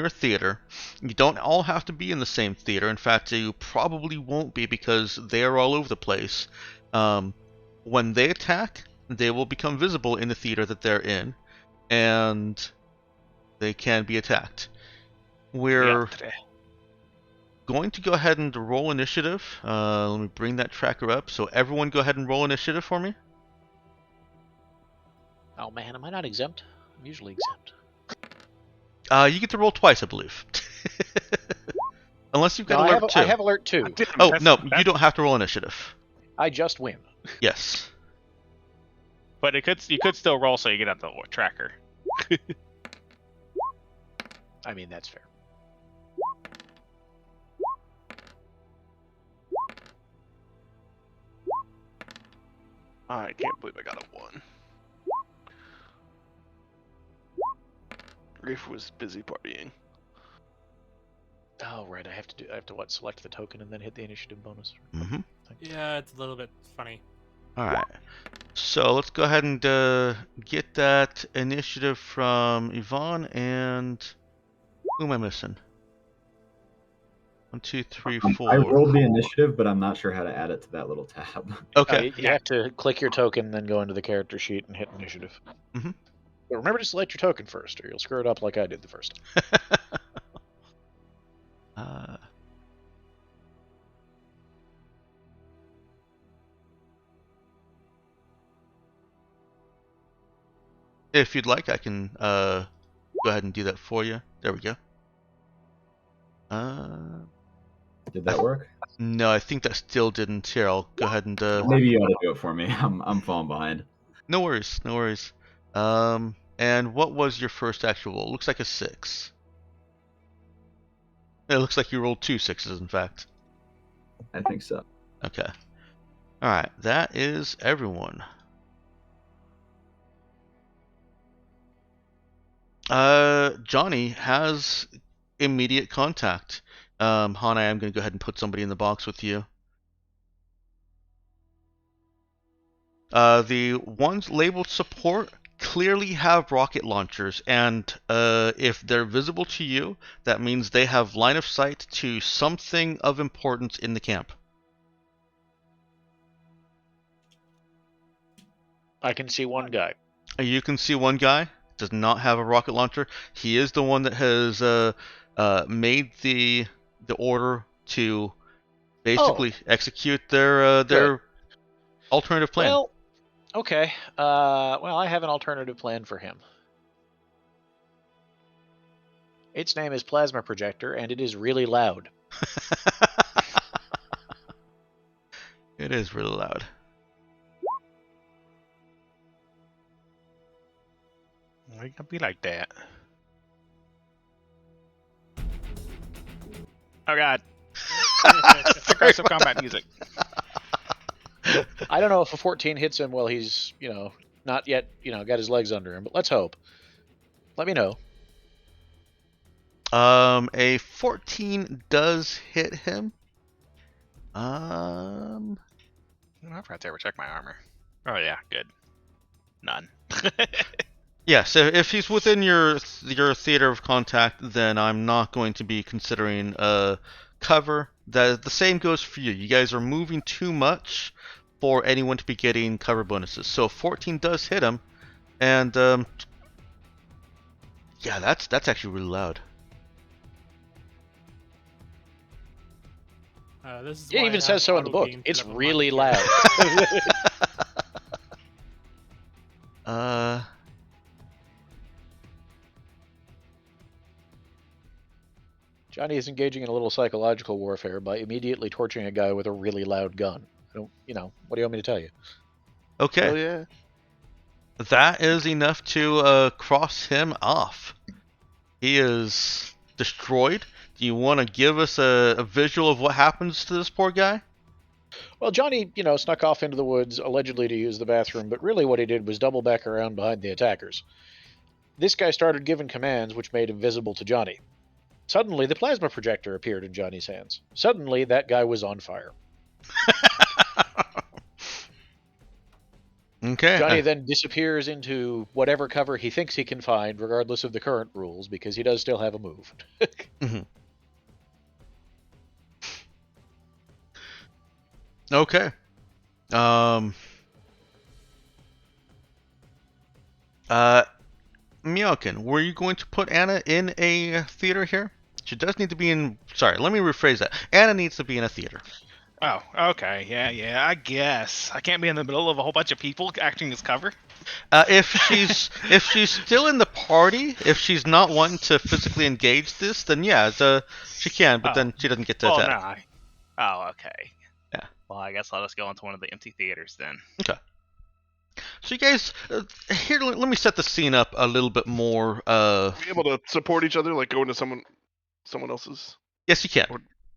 theater. You don't all have to be in the same theater. In fact, you probably won't be because they are all over the place. When they attack, they will become visible in the theater that they're in, and they can be attacked. We're going to go ahead and roll initiative. Let me bring that tracker up. So everyone go ahead and roll initiative for me. Oh man, am I not exempt? I'm usually exempt. You get to roll twice, I believe. Unless you've got No, alert 2. I have alert 2. Oh, no, you don't have to roll initiative. I just win. Yes. But you could still roll so you get out the tracker. I mean, that's fair. I can't believe I got a 1. Rafe was busy partying. Oh right, I have to what? Select the token and then hit the initiative bonus. Mm-hmm. Yeah, it's a little bit funny. All right. So let's go ahead and get that initiative from Yvonne and who am I missing? 1, 2, 3, 4. I rolled the initiative, but I'm not sure how to add it to that little tab. Okay. You have to click your token, then go into the character sheet and hit initiative. Mm-hmm. But remember to select your token first, or you'll screw it up like I did the first time. If you'd like, I can go ahead and do that for you. There we go. Did that work? No, I think that still didn't. Here, I'll go ahead and. Maybe you ought to do it for me. I'm falling behind. No worries, no worries. And what was your first actual roll? Looks like a 6. It looks like you rolled 2 6s, in fact. I think so. Okay. All right, that is everyone. Johnny has immediate contact. Hana, I'm going to go ahead and put somebody in the box with you. The ones labeled support clearly have rocket launchers, and if they're visible to you, that means they have line of sight to something of importance in the camp. I can see one guy. You can see one guy does not have a rocket launcher. He is the one that has made the order to basically execute their alternative plan. Well, okay. Well, I have an alternative plan for him. Its name is Plasma Projector, and it is really loud. It is really loud. Why you gotta be like that? Oh god. Aggressive combat music. I don't know if a 14 hits him while he's, not yet, got his legs under him, but let's hope. Let me know. A 14 does hit him. I forgot to ever check my armor. Oh yeah, good. None. Yeah, so if he's within your theater of contact, then I'm not going to be considering cover. The same goes for you. You guys are moving too much for anyone to be getting cover bonuses. So 14 does hit him, and yeah, that's actually really loud. This is It even says so in the book. It's really loud. Johnny is engaging in a little psychological warfare by immediately torching a guy with a really loud gun. What do you want me to tell you? Okay. Oh yeah. That is enough to cross him off. He is destroyed. Do you want to give us a visual of what happens to this poor guy? Well, Johnny, snuck off into the woods, allegedly to use the bathroom, but really what he did was double back around behind the attackers. This guy started giving commands which made him visible to Johnny. Suddenly, the plasma projector appeared in Johnny's hands. Suddenly, that guy was on fire. Okay. Johnny then disappears into whatever cover he thinks he can find, regardless of the current rules, because he does still have a move. Mm-hmm. Okay. Meowkin, were you going to put Anna in a theater here? She does need to be in... Sorry, let me rephrase that. Anna needs to be in a theater. Oh, okay. Yeah, I guess. I can't be in the middle of a whole bunch of people acting as cover. If she's still in the party, if she's not wanting to physically engage this, then yeah, she can, but then she doesn't get to attack. No. Oh, okay. Yeah. Well, I guess I'll just go into one of the empty theaters then. Okay. So you guys, here, let me set the scene up a little bit more. Be able to support each other, like go into someone else's. Yes, you can.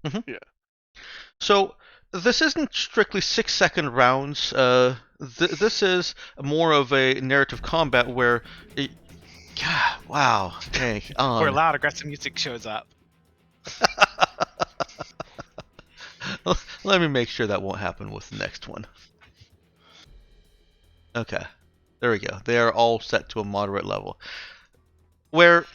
Mm-hmm. Yeah. So this isn't strictly 6-second rounds. This is more of a narrative combat where, wow, okay. Where loud aggressive music shows up. Let me make sure that won't happen with the next one. Okay. There we go. They are all set to a moderate level. Where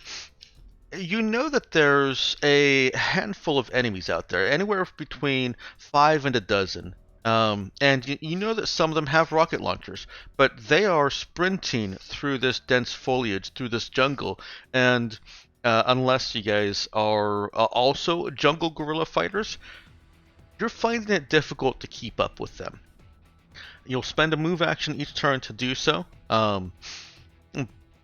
you know that there's a handful of enemies out there, anywhere between 5 and a dozen. And you know that some of them have rocket launchers, but they are sprinting through this dense foliage, through this jungle, and unless you guys are also jungle gorilla fighters, you're finding it difficult to keep up with them. You'll spend a move action each turn to do so.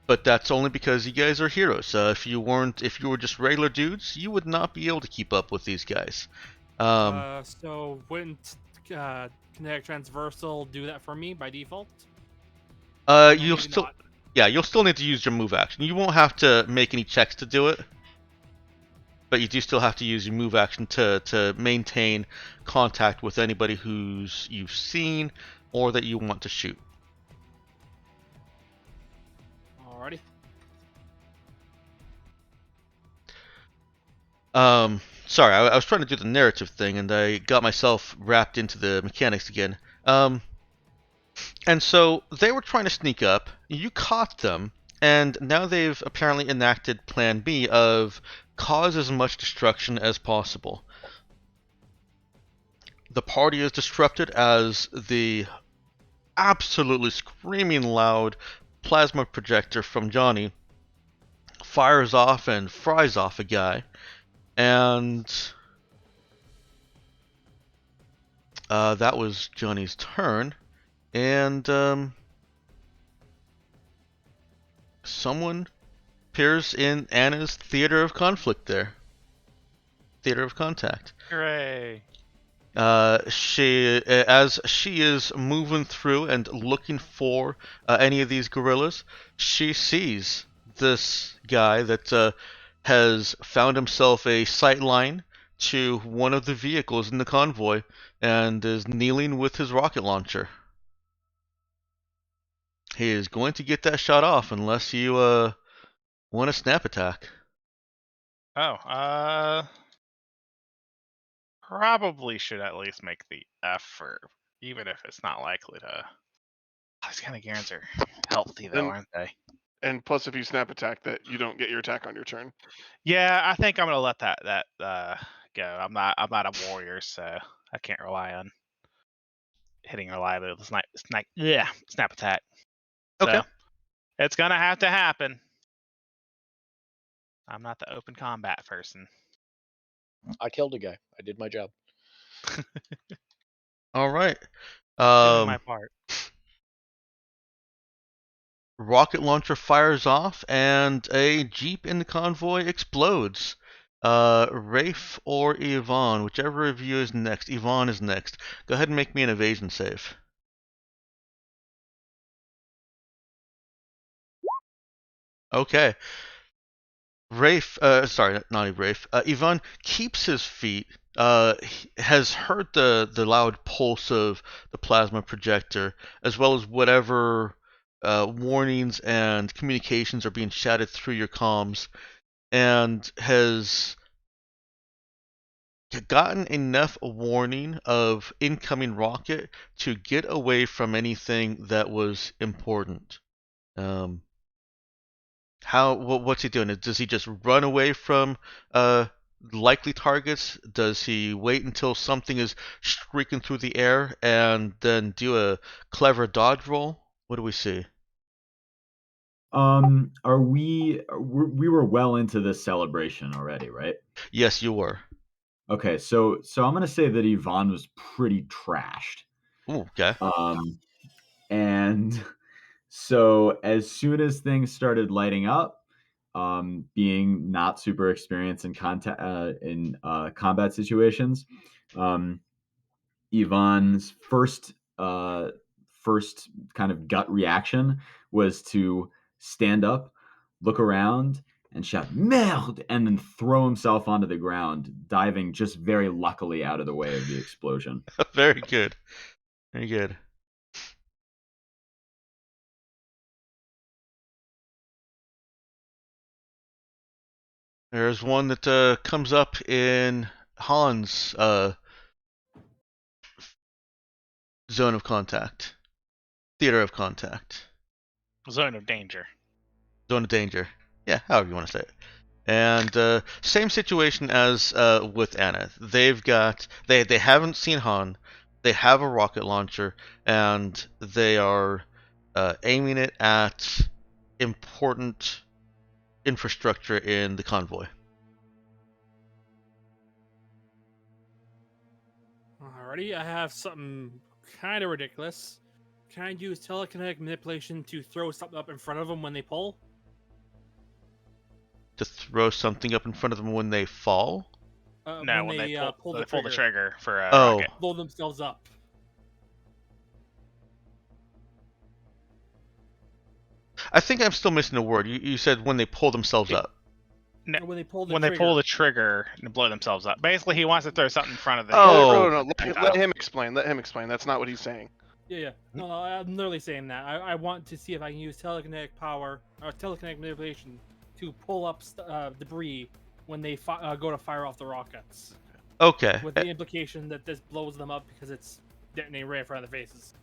But that's only because you guys are heroes. If you were just regular dudes, you would not be able to keep up with these guys. So wouldn't kinetic transversal do that for me by default? You'll still, yeah, you'll still need to use your move action. You won't have to make any checks to do it, but you do still have to use your move action to maintain contact with anybody who's you've seen or that you want to shoot. Alrighty. Sorry, I was trying to do the narrative thing, and I got myself wrapped into the mechanics again. And so they were trying to sneak up, you caught them, and now they've apparently enacted Plan B of cause as much destruction as possible. The party is disrupted as the absolutely screaming loud plasma projector from Johnny fires off and fries off a guy, and that was Johnny's turn, and someone appears in Anna's theater of conflict there. Theater of contact. Hooray! As she is moving through and looking for any of these gorillas, she sees this guy that has found himself a sightline to one of the vehicles in the convoy and is kneeling with his rocket launcher. He is going to get that shot off unless you want a snap attack. Oh, probably should at least make the effort, even if it's not likely to. These kind of Garens are healthy though, aren't they? And plus, if you snap attack, that you don't get your attack on your turn. Yeah, I think I'm gonna let that go. I'm not a warrior, so I can't rely on hitting reliably with snap attack. Okay. So it's gonna have to happen. I'm not the open combat person. I killed a guy. I did my job. All right. Doing my part. Rocket launcher fires off, and a jeep in the convoy explodes. Rafe or Yvonne, whichever of you is next. Yvonne is next. Go ahead and make me an evasion save. Okay. Rafe, sorry, not Rafe. Yvonne keeps his feet. Has heard the loud pulse of the plasma projector, as well as whatever warnings and communications are being shouted through your comms, and has gotten enough warning of incoming rocket to get away from anything that was important. What's he doing? Does he just run away from likely targets? Does he wait until something is streaking through the air and then do a clever dodge roll? What do we see? We were well into this celebration already, right? Yes, you were. Okay, so I'm gonna say that Yvonne was pretty trashed. Ooh, okay. And so as soon as things started lighting up, being not super experienced in combat situations, Yvonne's first kind of gut reaction was to stand up, look around, and shout "Merde!" and then throw himself onto the ground, diving just very luckily out of the way of the explosion. Very good. Very good. There's one that comes up in Hans' Zone of contact. Theater of contact. Zone of danger. Zone of danger. Yeah, however you want to say it. And same situation as with Anna. They haven't seen Han. They have a rocket launcher, and they are aiming it at important infrastructure in the convoy. Alrighty, I have something kind of ridiculous. Can I use telekinetic manipulation to throw something up in front of them when they pull? To throw something up in front of them when they fall? No, when they pull the trigger, trigger for a Oh. rocket. blow themselves up. I think I'm still missing a word. You said when they pull themselves up. No, Or when they pull the when trigger. they pull the trigger and blow themselves up. Basically, he wants to throw something in front of the. Oh. No. Let him explain. Let him explain. That's not what he's saying. Yeah. No, I'm literally saying that. I want to see if I can use telekinetic power or telekinetic manipulation to pull up debris when they go to fire off the rockets. Okay. With the implication that this blows them up because it's detonating right in front of their faces.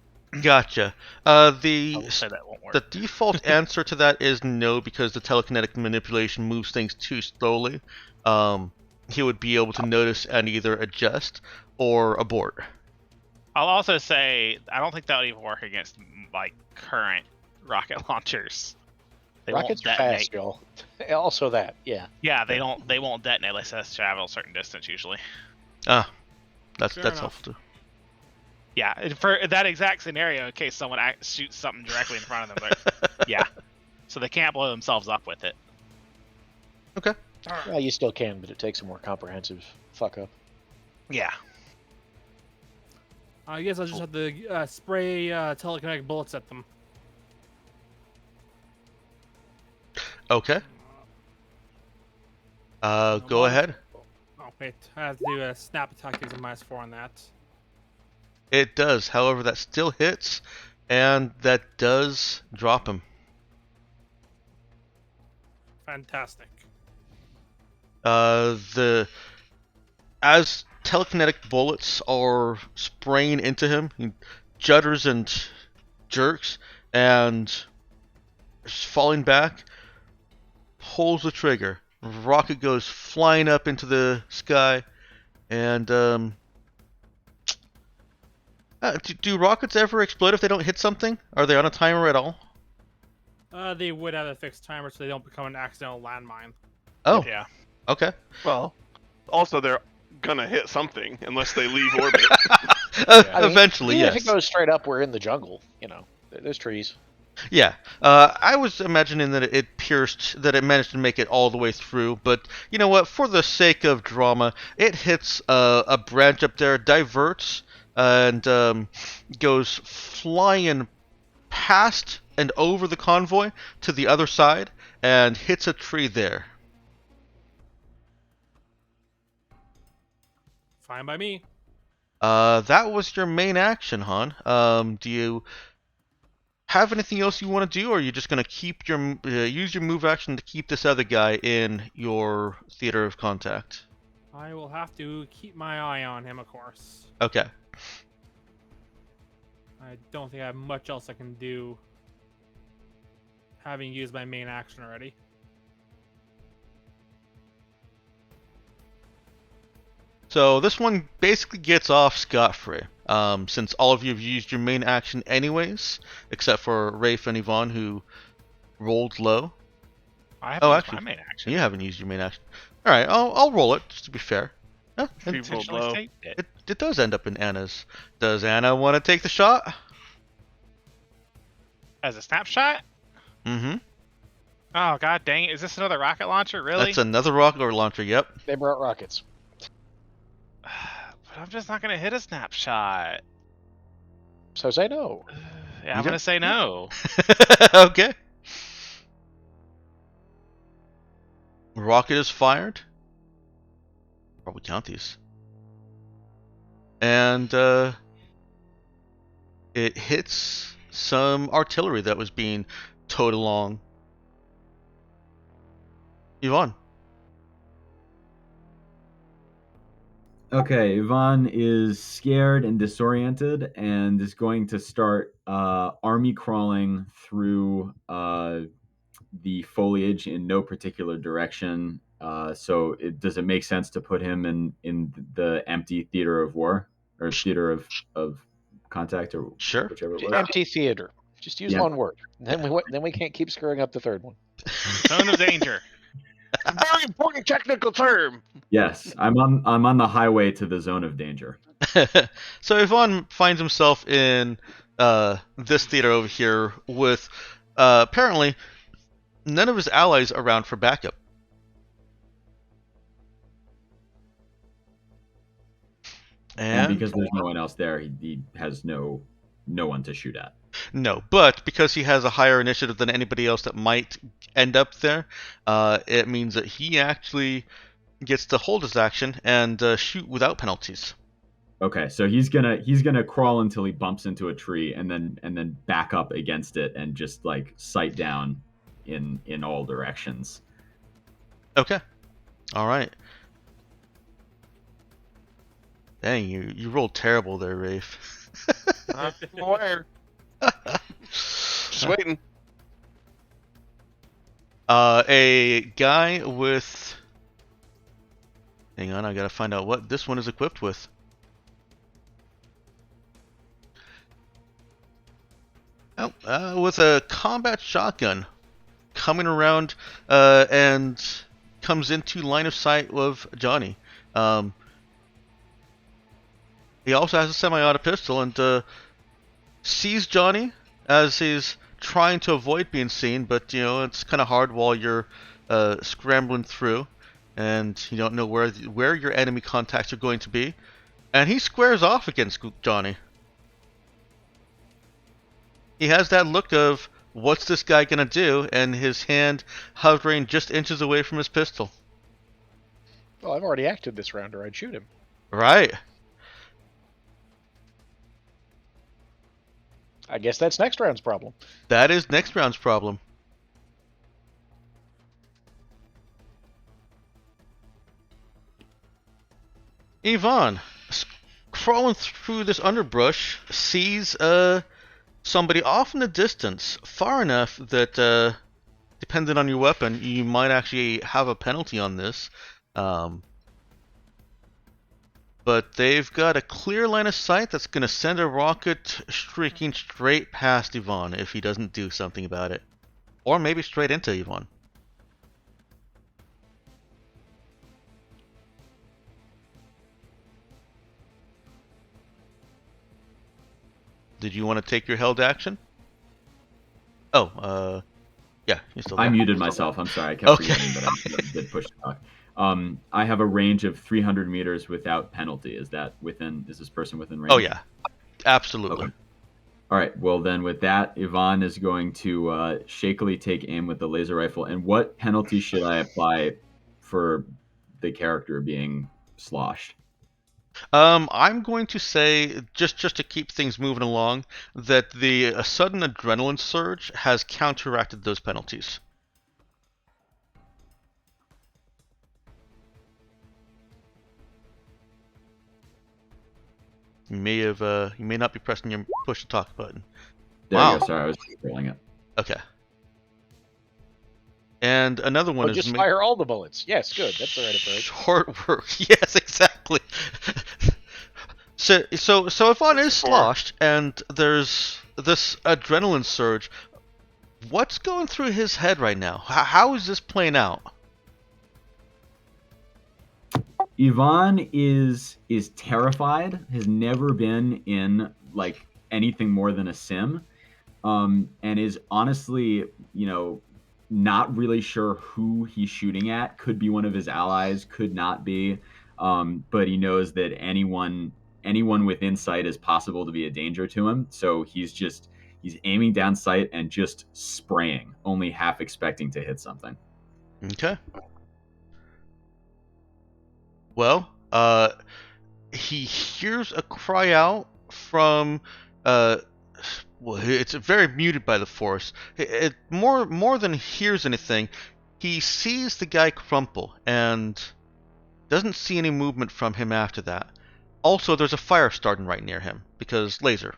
Gotcha. I will say that won't work. The default answer to that is no, because the telekinetic manipulation moves things too slowly. He would be able to notice and either adjust or abort. I'll also say I don't think that would even work against like current rocket launchers. They Rockets won't are detonate. fast, y'all. Also that, yeah. Yeah, they don't. They won't detonate unless it has to travel a certain distance usually. Ah, that's Fair enough. helpful too. Yeah, and for that exact scenario, in case someone shoots something directly in front of them, yeah, so they can't blow themselves up with it. Okay. Well, you still can, but it takes a more comprehensive fuck up. Yeah. I guess I'll just have to spray telekinetic bullets at them. Okay. Go ahead. Oh wait, I have to do a snap attack using -4 on that. It does. However, that still hits, and that does drop him. Fantastic. As telekinetic bullets are spraying into him, he judders and jerks, and falling back, pulls the trigger. Rocket goes flying up into the sky, and do rockets ever explode if they don't hit something? Are they on a timer at all? They would have a fixed timer so they don't become an accidental landmine. Oh, Yeah. okay. Well, also they're gonna hit something unless they leave orbit. I mean, Eventually, even yes. if it goes straight up, we're in the jungle. You know, there's trees. Yeah, I was imagining that it managed to make it all the way through, but you know what? For the sake of drama, it hits a branch up there, diverts, and goes flying past and over the convoy to the other side, and hits a tree there. Fine by me. That was your main action, Han. Do you have anything else you want to do, or are you just going to keep your use your move action to keep this other guy in your theater of contact? I will have to keep my eye on him, of course. Okay. I don't think I have much else I can do, having used my main action already. So this one basically gets off scot-free, since all of you have used your main action anyways, except for Rafe and Yvonne, who rolled low. I haven't used actually, my main action. You haven't used your main action. All right, I'll roll it just to be fair. Yeah, You rolled Intentionally low. saved it. it does end up in Anna's. Does Anna want to take the shot? As a snapshot? Mm-hmm. Oh god dang it! Is this another rocket launcher? Really? That's another rocket launcher. Yep. They brought rockets. But I'm just not gonna hit a snapshot. So say no. Yeah, I'm gonna say no. Okay. Rocket is fired. Probably count these. And it hits some artillery that was being towed along. Yvonne. Okay, Yvonne is scared and disoriented and is going to start army crawling through the foliage in no particular direction. So does it make sense to put him in the empty theater of war or theater of contact or Sure. whichever it was? Empty theater. Just use Yeah. one word. Then we can't keep screwing up the third one. Zone of danger. Very important technical term. Yes, I'm on the highway to the zone of danger. So Yvonne finds himself in this theater over here with apparently none of his allies around for backup. And because there's no one else there, he has no one to shoot at. No, but because he has a higher initiative than anybody else that might end up there, it means that he actually gets to hold his action and shoot without penalties. Okay, so he's gonna crawl until he bumps into a tree and then back up against it and just like sight down in all directions. Okay. All right. Dang, you rolled terrible there, Rafe. I'm aware. Just waiting. A guy with... Hang on, I gotta find out what this one is equipped with. Oh, with a combat shotgun coming around and comes into line of sight of Johnny. He also has a semi-auto pistol and sees Johnny as he's trying to avoid being seen, but you know it's kind of hard while you're scrambling through, and you don't know where your enemy contacts are going to be, and he squares off against Johnny. He has that look of, what's this guy gonna do? And his hand hovering just inches away from his pistol. Well, I've already acted this round, or I'd shoot him. Right. I guess that's next round's problem. That is next round's problem. Yvonne, crawling through this underbrush, sees somebody off in the distance, far enough that, depending on your weapon, you might actually have a penalty on this. But they've got a clear line of sight that's going to send a rocket streaking straight past Yvonne if he doesn't do something about it. Or maybe straight into Yvonne. Did you want to take your held action? Oh, yeah, you still. I muted myself. I'm sorry. I kept forgetting, but I did push talk. I have a range of 300 meters without penalty. Is this person within range? Oh yeah, absolutely. Okay. All right. Well, then with that, Yvonne is going to shakily take aim with the laser rifle. And what penalty should I apply for the character being sloshed? I'm going to say, just to keep things moving along, that the sudden adrenaline surge has counteracted those penalties. You may not be pressing your push to talk button. There Wow. you go. Sorry, I was rolling it. Okay. And another one Or is just fire all the bullets. Yes, good. That's the right approach. short work. Yes, exactly. So Yvonne is sloshed, and there's this adrenaline surge. What's going through his head right now? How is this playing out? Yvonne is terrified. Has never been in like anything more than a sim, and is honestly, not really sure who he's shooting at. Could be one of his allies, could not be, but he knows that anyone within sight is possible to be a danger to him. So he's aiming down sight and just spraying, only half expecting to hit something. Okay. Well, he hears a cry out from, well, it's very muted by the force. It more than hears anything, he sees the guy crumple, and Doesn't see any movement from him after that. Also, there's a fire starting right near him because laser.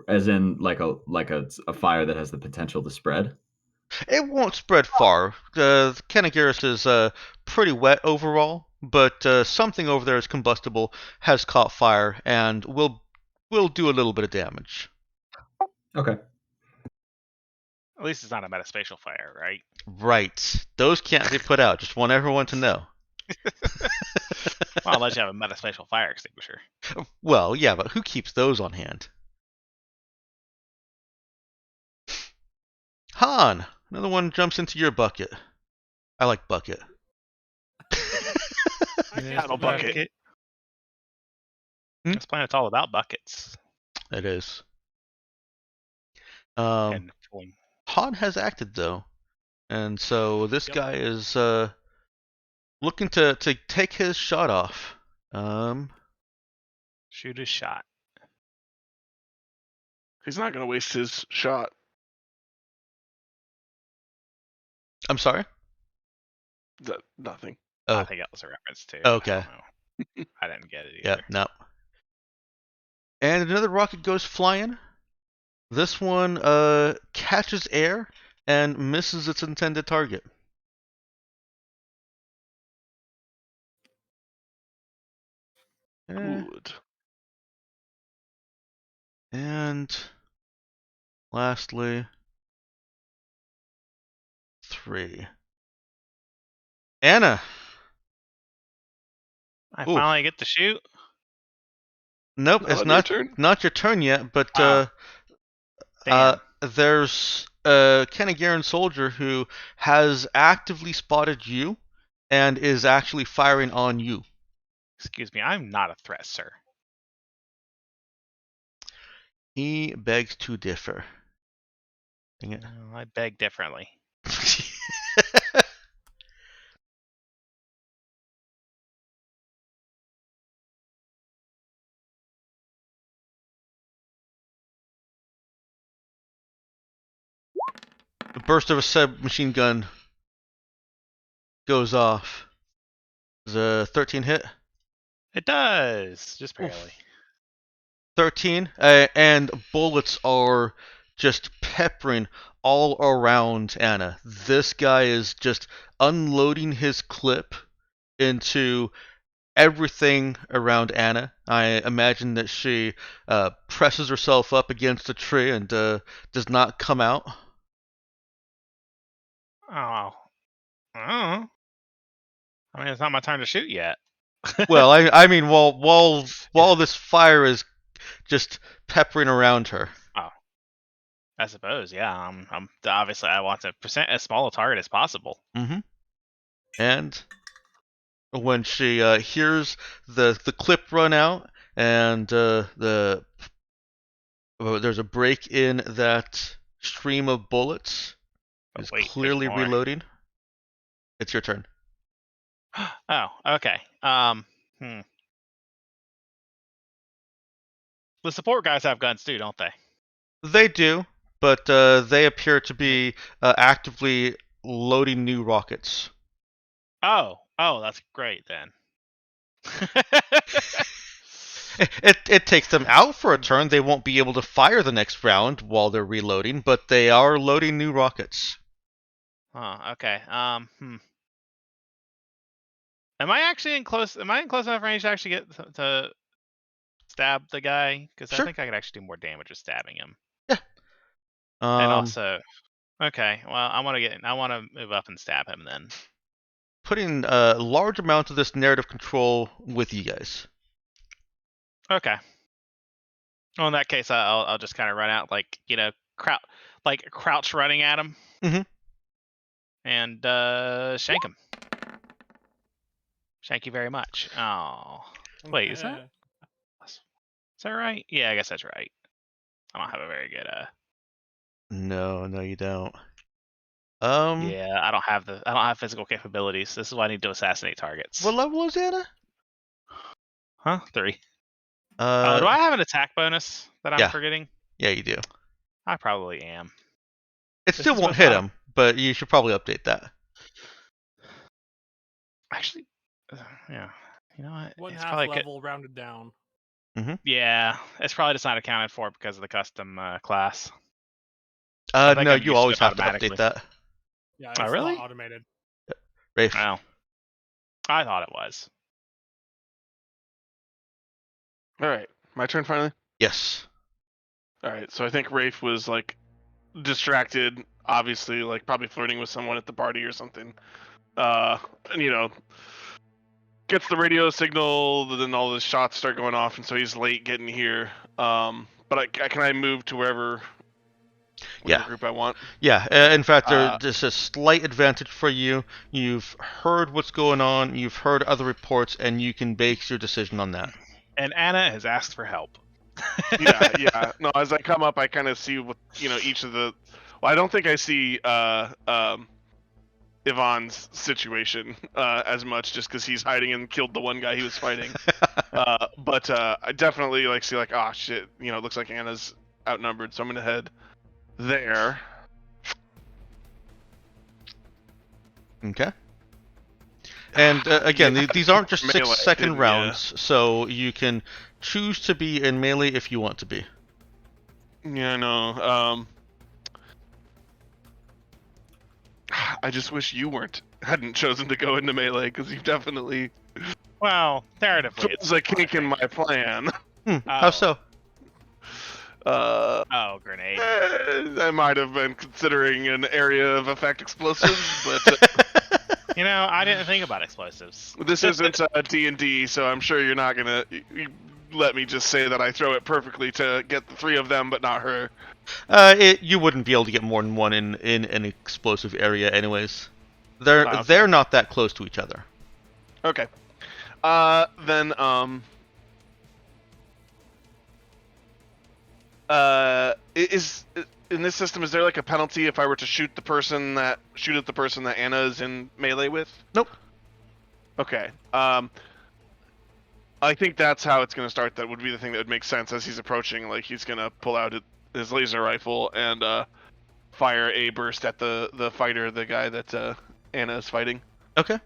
As in, like a fire that has the potential to spread. It won't spread far. Kanagiris is pretty wet overall, but something over there is combustible, has caught fire, and will do a little bit of damage. Okay. At least it's not a metaspatial fire, right? Right. Those can't be put out. Just want everyone to know. Well, unless you have a metaspatial fire extinguisher. Well, yeah, but who keeps those on hand? Han! Another one jumps into your bucket. I like bucket. Battle bucket. This planet's all about buckets. It is. And Han has acted, though. And so this guy is looking to take his shot off. Shoot his shot. He's not going to waste his shot. I'm sorry? Nothing. Oh. I think that was a reference to. Okay. I didn't get it either. Yep, no. And another rocket goes flying. This one catches air and misses its intended target. Good. And lastly, 3. Anna. I finally get to shoot. Nope, it's not your turn yet, but there's a Kenagaran soldier who has actively spotted you and is actually firing on you. Excuse me, I'm not a threat, sir. He begs to differ. Dang it. Well, I beg differently. The burst of a submachine gun goes off. Does a 13 hit? It does, just barely. Oof. 13, and bullets are just peppering all around Anna. This guy is just unloading his clip into everything around Anna. I imagine that she presses herself up against a tree and does not come out. Oh. I mean, it's not my turn to shoot yet. Well, I mean, while this fire is just peppering around her. Oh, I suppose, yeah. I'm obviously I want to present as small a target as possible. Mm-hmm. And when she hears the clip run out and there's a break in that stream of bullets, is clearly reloading. It's your turn. Oh, okay. The support guys have guns too, don't they? They do, but they appear to be actively loading new rockets. Oh, that's great then. It takes them out for a turn. They won't be able to fire the next round while they're reloading, but they are loading new rockets. Oh, okay. Am I actually in close? Am I in close enough range to actually get to stab the guy? Because Sure. I think I could actually do more damage with stabbing him. Yeah. And also, okay. Well, I want to move up and stab him then. Putting a large amount of this narrative control with you guys. Okay. Well, in that case, I'll just kind of run out crouch running at him. Mm-hmm. And shank him. Thank you very much. Oh, wait, is that right? Yeah, I guess that's right. I don't have a very good No, you don't. Yeah, I don't have physical capabilities. This is why I need to assassinate targets. What level is Anna? Huh? 3. Do I have an attack bonus that I'm forgetting? Yeah, you do. I probably am. It still won't hit him, but you should probably update that. Actually, yeah. You know what? One It's half probably level rounded down. Yeah, it's probably just not accounted for because of the custom class. I think No, I'm you used always to it have to automatically. update that. Yeah, Oh, it's really? not automated. Rafe. Well, I thought it was. All right, my turn finally. Yes. All right, so I think Rafe was like distracted, obviously, like probably flirting with someone at the party or something. And gets the radio signal, then all the shots start going off, and so he's late getting here. But can I move to whatever Yeah. group I want? Yeah. In fact, there's a slight advantage for you. You've heard what's going on. You've heard other reports, and you can base your decision on that. And Anna has asked for help. Yeah. No, as I come up, I kind of see what each of the. Well, I don't think I see Yvonne's situation as much, just because he's hiding and killed the one guy he was fighting. But I definitely see oh shit, it looks like Anna's outnumbered, so I'm gonna head there. Okay. And again, these aren't just Melee, 6-second yeah. rounds, so you can choose to be in melee if you want to be. Yeah, no. I just wish you hadn't chosen to go into melee, because you've definitely Well, narratively, it's a kink in my plan. How so? Oh, grenade. I might have been considering an area of effect explosives, but I didn't think about explosives. this isn't D&D, so I'm sure you're not gonna let me just say that I throw it perfectly to get the 3 of them, but not her. You wouldn't be able to get more than one in an explosive area, anyways. They're Okay. not that close to each other. Okay. Then is in this system, is there like a penalty if I were to shoot at the person that Anna is in melee with? Nope. Okay. I think that's how it's going to start. That would be the thing that would make sense as he's approaching. Like, he's going to pull out his laser rifle and fire a burst at the fighter, the guy that Anna is fighting. Okay.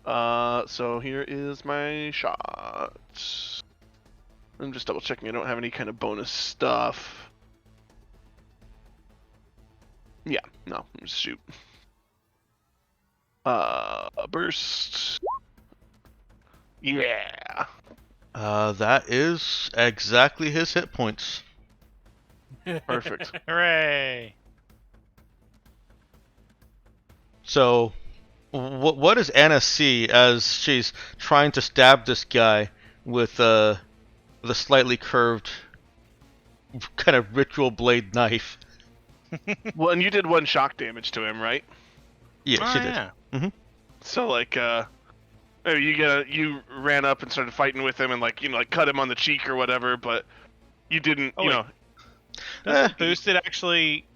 So here is my shot. I'm just double checking I don't have any kind of bonus stuff. Yeah, no, just shoot. Burst. Yeah. That is exactly his hit points. Perfect. Hooray! So, what does Anna see as she's trying to stab this guy with a slightly curved, kind of ritual blade knife? Well, and you did 1 shock damage to him, right? Yeah, she did. Yeah. Mm-hmm. So you ran up and started fighting with him and cut him on the cheek or whatever, but you didn't. Does the boosted actually?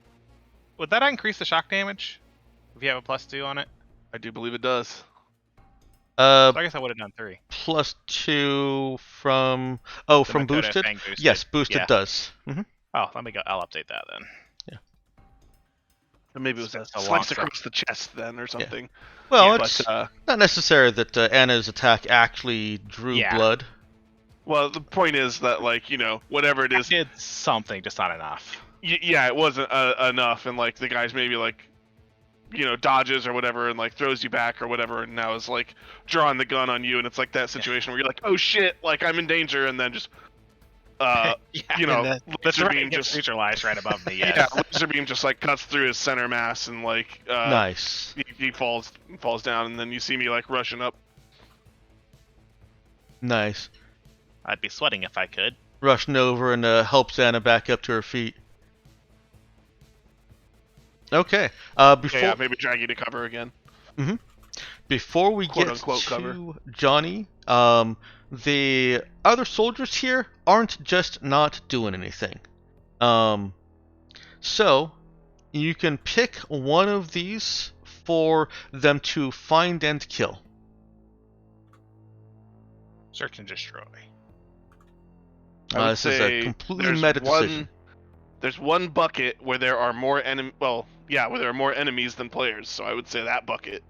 Would that increase the shock damage if you have a +2 on it? I do believe it does. So I guess I would have done 3. +2 from from Makoto boosted? Fang boosted. Yes, boosted Yeah. does. Mm-hmm. Oh, let me go. I'll update that then. Or maybe it was That's a a long slice across the chest then or something. Well, Yeah, it's But not necessary that Anna's attack actually drew Yeah. blood. well, the point is that whatever it I is, did something, just not enough. yeah, it wasn't enough, and the guy's maybe dodges or whatever and throws you back or whatever, and now is drawing the gun on you, and it's that situation where you're like, oh shit, I'm in danger, and then just Yeah, laser the beam just just neutralized right above me. yeah, Yes. laser beam just cuts through his center mass and Nice. he falls down, and then you see me rushing up. Nice. I'd be sweating if I could. Rushing over and helps Anna back up to her feet. Okay. Before Yeah, maybe drag you to cover again. Before we Quote, get unquote, to cover. Johnny, the other soldiers here aren't just not doing anything. So you can pick one of these for them to find and kill. Search and destroy. I would This is a say completely there's meta decision. There's one bucket where there are more where there are more enemies than players. So I would say that bucket.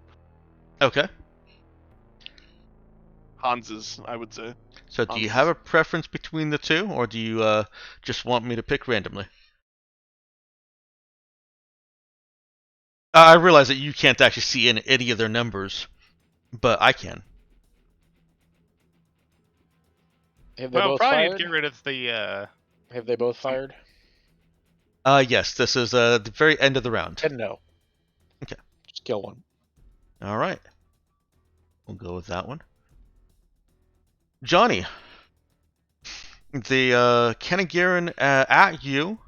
Okay. Hans's, I would say. So do you have a preference between the two, or do you just want me to pick randomly? I realize that you can't actually see any of their numbers, but I can. Have they Well, both probably need to fired? get rid of the. Have they both fired? Yes, this is the very end of the round. And no. Okay. Just kill one. All right. We'll go with that one. Johnny. The Kennegaran at you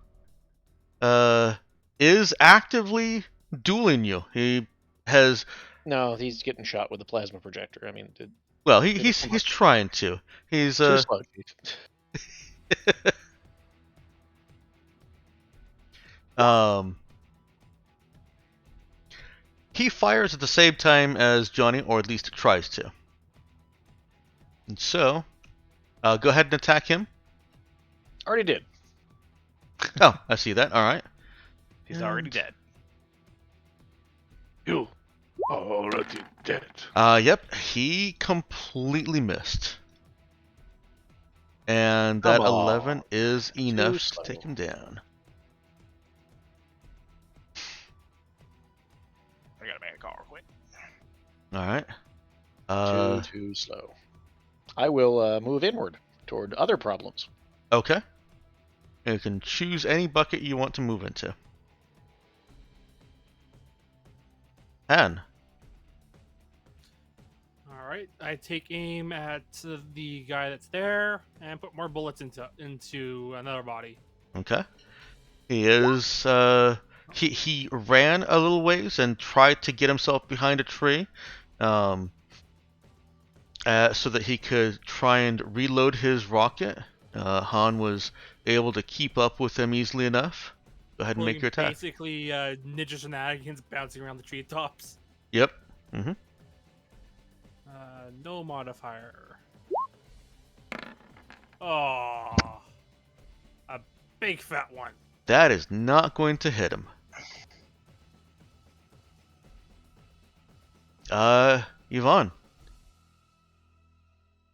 is actively dueling you. He has... No, he's getting shot with a plasma projector. I mean, Well, he's trying to. He's too slow, Chief. He fires at the same time as Johnny, or at least tries to. And so, go ahead and attack him. Already did. Oh, I see that. All right. He's already dead. You are already dead. Yep. He completely missed. And that Come on. 11 is enough to slow. take him down. I gotta make a call real quick. All right. Too slow. I will move inward toward other problems. Okay. You can choose any bucket you want to move into. Han. All right, I take aim at the guy that's there and put more bullets into another body. Okay. He is he ran a little ways and tried to get himself behind a tree, so that he could try and reload his rocket. Han was able to keep up with him easily enough. Go ahead and make your attack. Basically, ninja shenanigans bouncing around the treetops. Yep. Mm-hmm. No modifier. Oh, a big fat one. That is not going to hit him. Yvonne.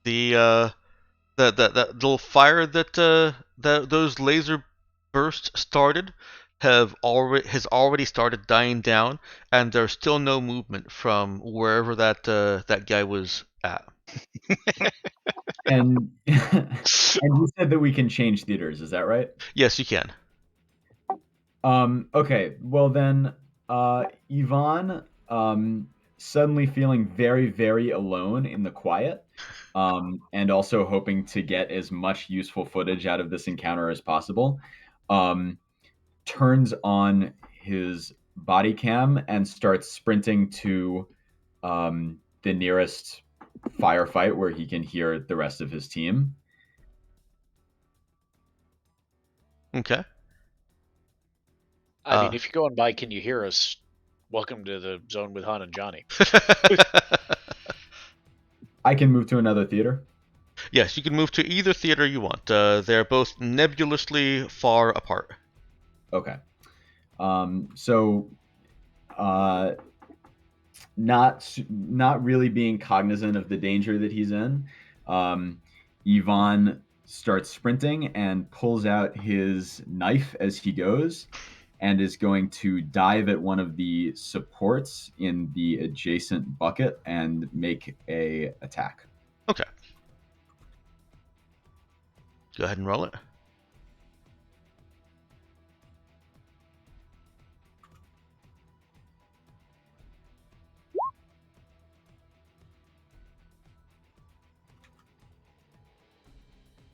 The little fire that those laser bursts started has already started dying down, and there's still no movement from wherever that guy was at. And and you said that we can change theaters, is that right? Yes, you can. Okay, well then, Yvonne, suddenly feeling very, very alone in the quiet, and also hoping to get as much useful footage out of this encounter as possible, turns on his body cam and starts sprinting to the nearest firefight where he can hear the rest of his team. Okay. I mean, if you're going by, can you hear us? Welcome to the zone with Han and Johnny. I can move to another theater. Yes, you can move to either theater you want. They're both nebulously far apart. Okay. So, not really being cognizant of the danger that he's in, Yvonne starts sprinting and pulls out his knife as he goes, and is going to dive at one of the supports in the adjacent bucket and make a attack. Okay. Go ahead and roll it.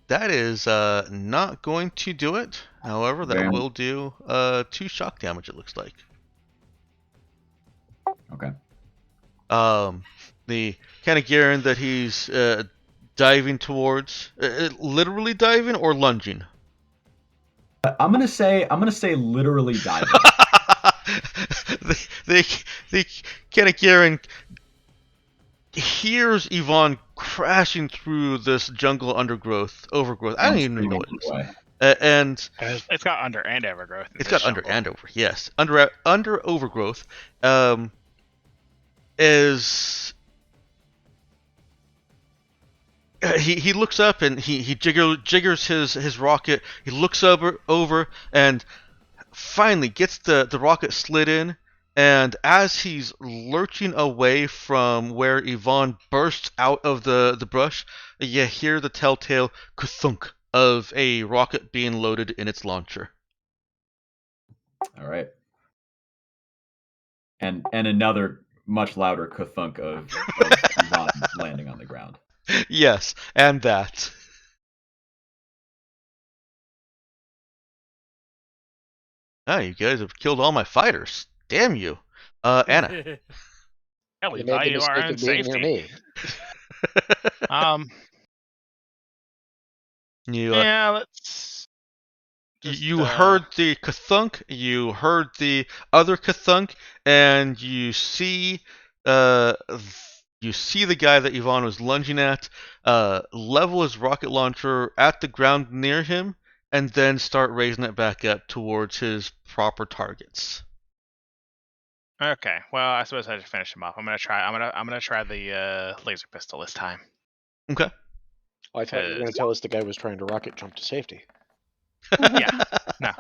That is not going to do it. However, that will do 2 shock damage, it looks like. Okay. The kind of Garen that he's diving towards, literally diving or lunging? I'm gonna say literally diving. the kind of Garen hears Yvonne crashing through this jungle overgrowth. I don't even know what it is. And it's got under and overgrowth. It's got under and over. Yes, under overgrowth. is he looks up and he jiggers his rocket. He looks over and finally gets the rocket slid in. And as he's lurching away from where Yvonne bursts out of the brush, you hear the telltale ka-thunk of a rocket being loaded in its launcher. All right. And another much louder ka-thunk of Yvonne landing on the ground. Yes, and that. Oh, you guys have killed all my fighters. Damn you. Anna. Yeah, we You made the value our mistake own of being near safety. me. Yeah, let's. You heard the ka-thunk, you heard the other ka-thunk, and you see the guy that Yvonne was lunging at level his rocket launcher at the ground near him, and then start raising it back up towards his proper targets. Okay, well, I suppose I should finish him off. I'm gonna try the laser pistol this time. Okay. Well, I thought you were going to tell us the guy was trying to rocket jump to safety. Yeah, no.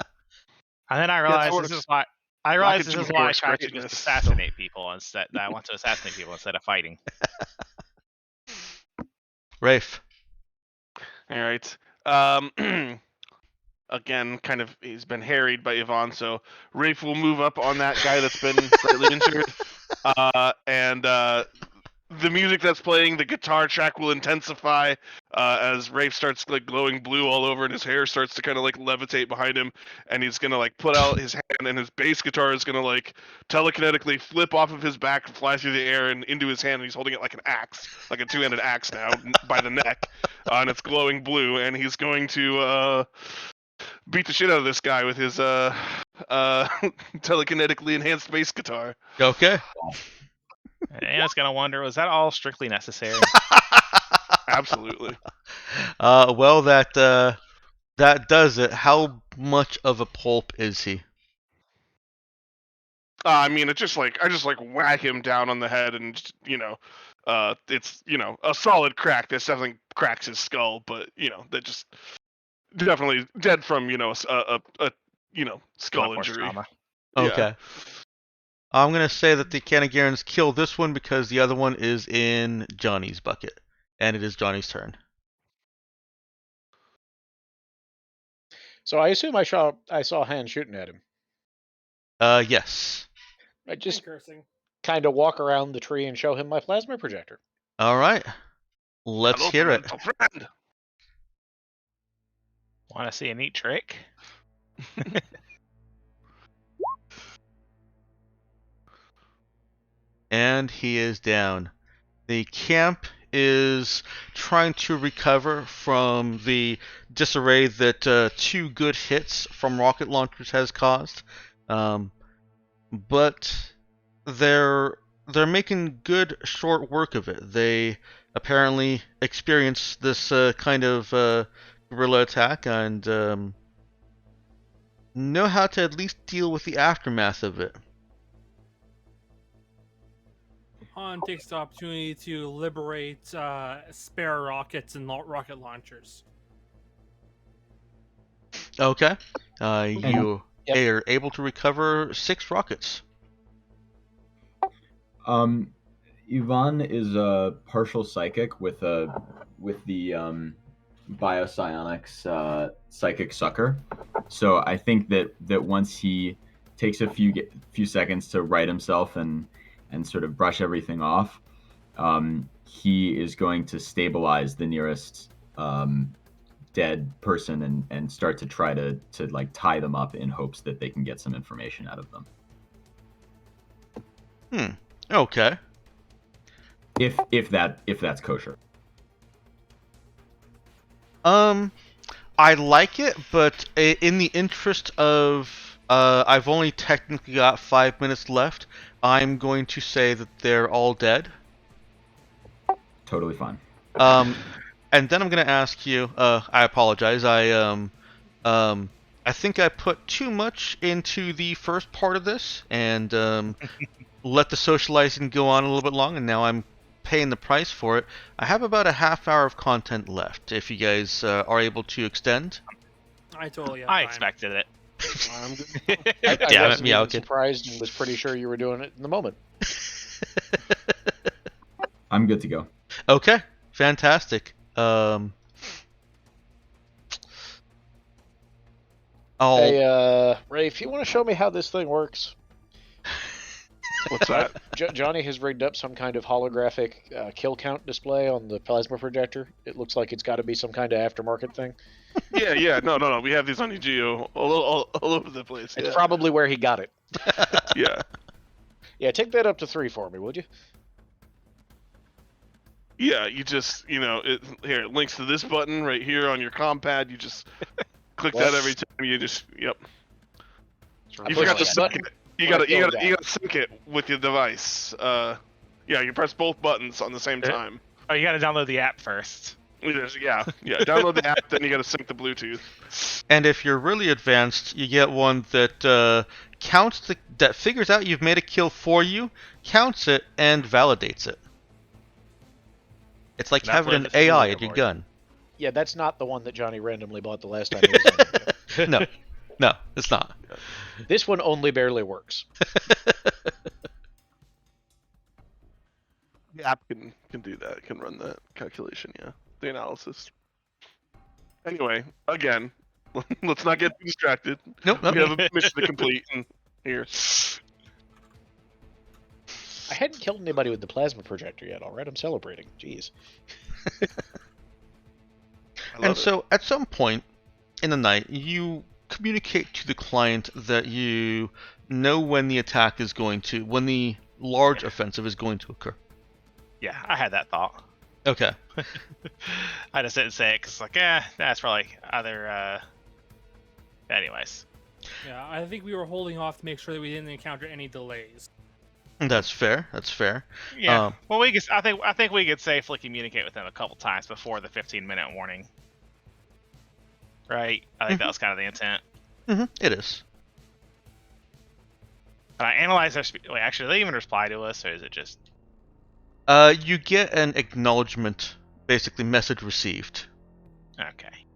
And then I realized sort this of. is why I try to cricketness, just assassinate people instead. That I want to assassinate people instead of fighting. Rafe. All right. Again, kind of, he's been harried by Yvonne, so Rafe will move up on that guy that's been slightly injured. And the music that's playing, the guitar track will intensify as Rafe starts like glowing blue all over, and his hair starts to kind of like levitate behind him, and he's gonna like put out his hand, and his bass guitar is gonna like telekinetically flip off of his back, fly through the air, and into his hand, and he's holding it like an axe, like a two-handed axe now, by the neck, and it's glowing blue, and he's going to beat the shit out of this guy with his telekinetically enhanced bass guitar. Okay. And Anna's gonna wonder, was that all strictly necessary? Absolutely. Well, that does it. How much of a pulp is he? I mean, I just like whack him down on the head, and it's a solid crack. That definitely cracks his skull, but that just definitely dead from a skull injury. Trauma. Okay. Yeah. I'm going to say that the Kanagirans kill this one because the other one is in Johnny's bucket. And it is Johnny's turn. So I assume I saw Han shooting at him. Yes. I just And cursing. kind of walk around the tree and show him my plasma projector. All right. Let's Hello, hear it. little friend. Want to see a neat trick? And he is down. The camp is trying to recover from the disarray that 2 good hits from rocket launchers has caused, but they're making good short work of it. They apparently experienced this kind of guerrilla attack and know how to at least deal with the aftermath of it. Han takes the opportunity to liberate spare rockets and rocket launchers. Okay. You Yep. are able to recover 6 rockets. Yvonne is a partial psychic with the biopsionics psychic sucker. So I think that once he takes a few seconds to right himself and sort of brush everything off, he is going to stabilize the nearest dead person and start to try to like tie them up in hopes that they can get some information out of them. Okay. If that's kosher. I like it, but in the interest of I've only technically got 5 minutes left, I'm going to say that they're all dead. Totally fine. And then I'm going to ask you, I apologize, I think I put too much into the first part of this, and let the socializing go on a little bit long, and now I'm paying the price for it. I have about a half hour of content left. If you guys are able to extend, I totally have I time. expected it. I'm good. I Damn it, wasn't even Meowkid. surprised and was pretty sure you were doing it in the moment. I'm good to go. Okay, fantastic. I'll Hey, Ray, if you want to show me how this thing works. What's that? Johnny has rigged up some kind of holographic kill count display on the plasma projector. It looks like it's got to be some kind of aftermarket thing. Yeah. No. We have these on EGO all over the place. It's Yeah. probably where he got it. Yeah. Yeah, take that up to 3 for me, would you? Yeah, you just, it links to this button right here on your compad. You just click that every time. You just, yep. You forgot to sync it. You gotta sync it with your device. Yeah, you press both buttons on the same time. Oh, you got to download the app first. Yeah. Download the app, then you gotta sync the Bluetooth. And if you're really advanced, you get one that counts that figures out you've made a kill for you, counts it, and validates it. It's like That's having what an the AI leaderboard. at your gun. Yeah, that's not the one that Johnny randomly bought the last time he was on it. No, it's not. This one only barely works. The app can do that, can run that calculation, yeah. The analysis. Anyway, again, let's not get distracted. Nope. We have a mission to complete here. I hadn't killed anybody with the plasma projector yet, alright? I'm celebrating. Jeez. And so, at some point in the night, you communicate to the client that you know when the attack is when the large offensive is going to occur. Yeah, I had that thought. Okay. I just didn't say it because, that's probably other. Anyways. Yeah, I think we were holding off to make sure that we didn't encounter any delays. That's fair. Yeah. Well, I think we could safely communicate with them a couple times before the 15-minute warning. Right. I think that was kind of the intent. It is. Analyze their speech. Wait, actually, they even reply to us, or is it just? You get an acknowledgement, basically message received. Okay.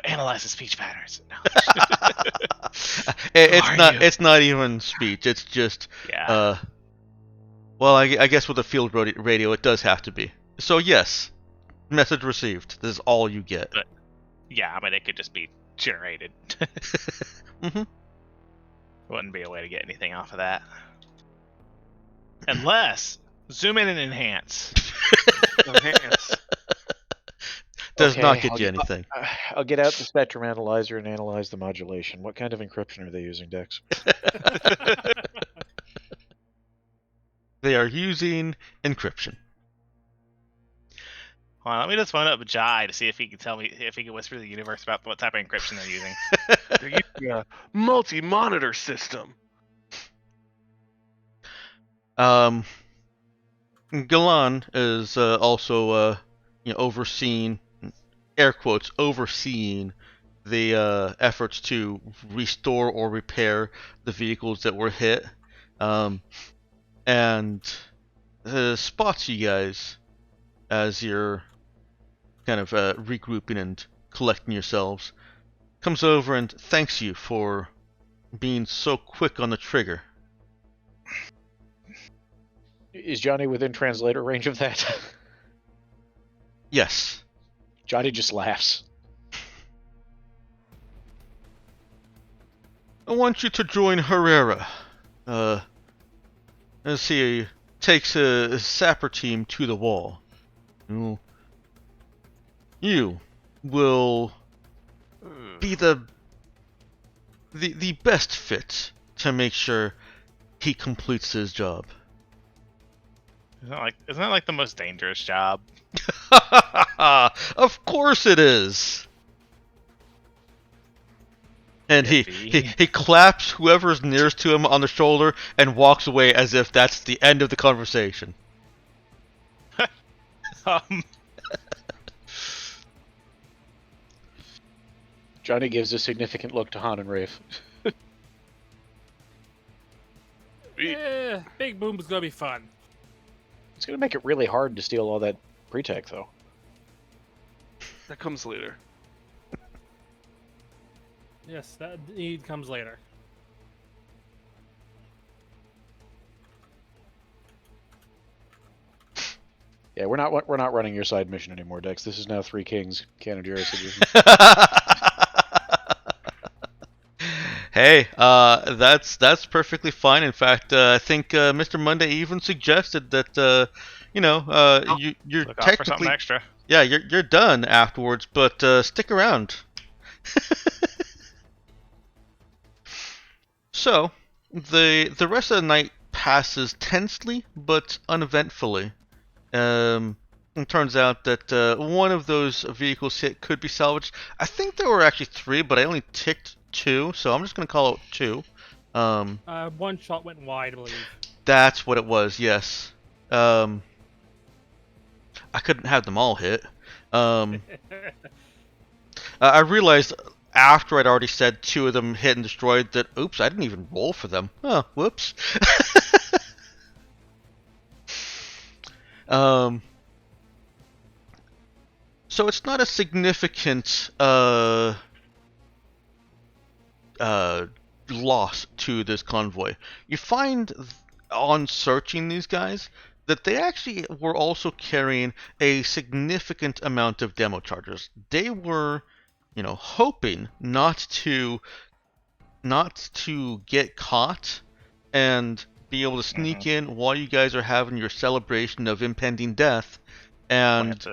Analyze the speech patterns. No. It's not even speech. It's just Yeah. Well, I guess with a field radio, it does have to be. So yes, message received. This is all you get. But, yeah, I mean, it could just be generated. Wouldn't be a way to get anything off of that. Unless zoom in and enhance. Enhance. Does not get you anything. I'll get out the spectrum analyzer and analyze the modulation. What kind of encryption are they using, Dex? They are using encryption. Hold on, let me just phone up Jai to see if he can tell me, if he can whisper to the universe about what type of encryption they're using. They're using a multi-monitor system. Galan is also overseeing, air quotes, overseeing the efforts to restore or repair the vehicles that were hit, and spots you guys as you're kind of regrouping and collecting yourselves. Comes over and thanks you for being so quick on the trigger. Is Johnny within translator range of that? Yes. Johnny just laughs. I want you to join Herrera. As he takes a sapper team to the wall. You will be the best fit to make sure he completes his job. Isn't that like the most dangerous job? Of course it is. And he claps whoever's nearest to him on the shoulder and walks away as if that's the end of the conversation. Johnny gives a significant look to Han and Rafe. Sweet. Big Boom's gonna be fun. It's going to make it really hard to steal all that pre-tech, though. That comes later. Yes, that need comes later. Yeah, we're not running your side mission anymore, Dex. This is now Three Kings Canon Jurisdiction. Hey, that's perfectly fine. In fact, I think Mr. Monday even suggested that you're Look out for something technically extra. you're done afterwards, but stick around. So, the rest of the night passes tensely but uneventfully. It turns out that one of those vehicles hit could be salvaged. I think there were actually 3, but I only ticked 2, so I'm just gonna call it 2. One shot went wide, I believe. That's what it was. Yes. I couldn't have them all hit. I realized after I'd already said 2 of them hit and destroyed that, oops, I didn't even roll for them. Oh, whoops. So it's not a significant loss to this convoy. You find on searching these guys that they actually were also carrying a significant amount of demo charges. They were, hoping not to get caught and be able to sneak in while you guys are having your celebration of impending death. And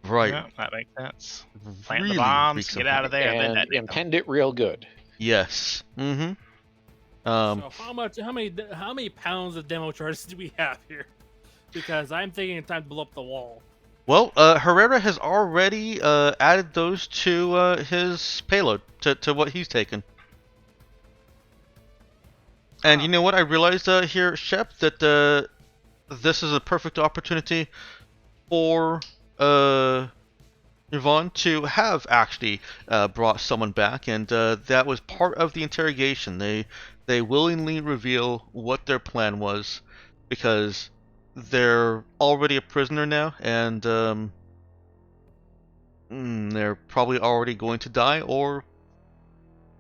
right, yeah, that makes sense. Plant really the bombs, reeks get of out of there, and then And detonate them. impend it real good. yes. Mm-hmm. So how many pounds of demo charges do we have here? Because I'm thinking it's time to blow up the wall. Well, Herrera has already added those to his payload, to what he's taken. And you know what? I realized here, Shep, that this is a perfect opportunity for Yvonne to have actually brought someone back, and that was part of the interrogation. They willingly reveal what their plan was, because they're already a prisoner now, and they're probably already going to die or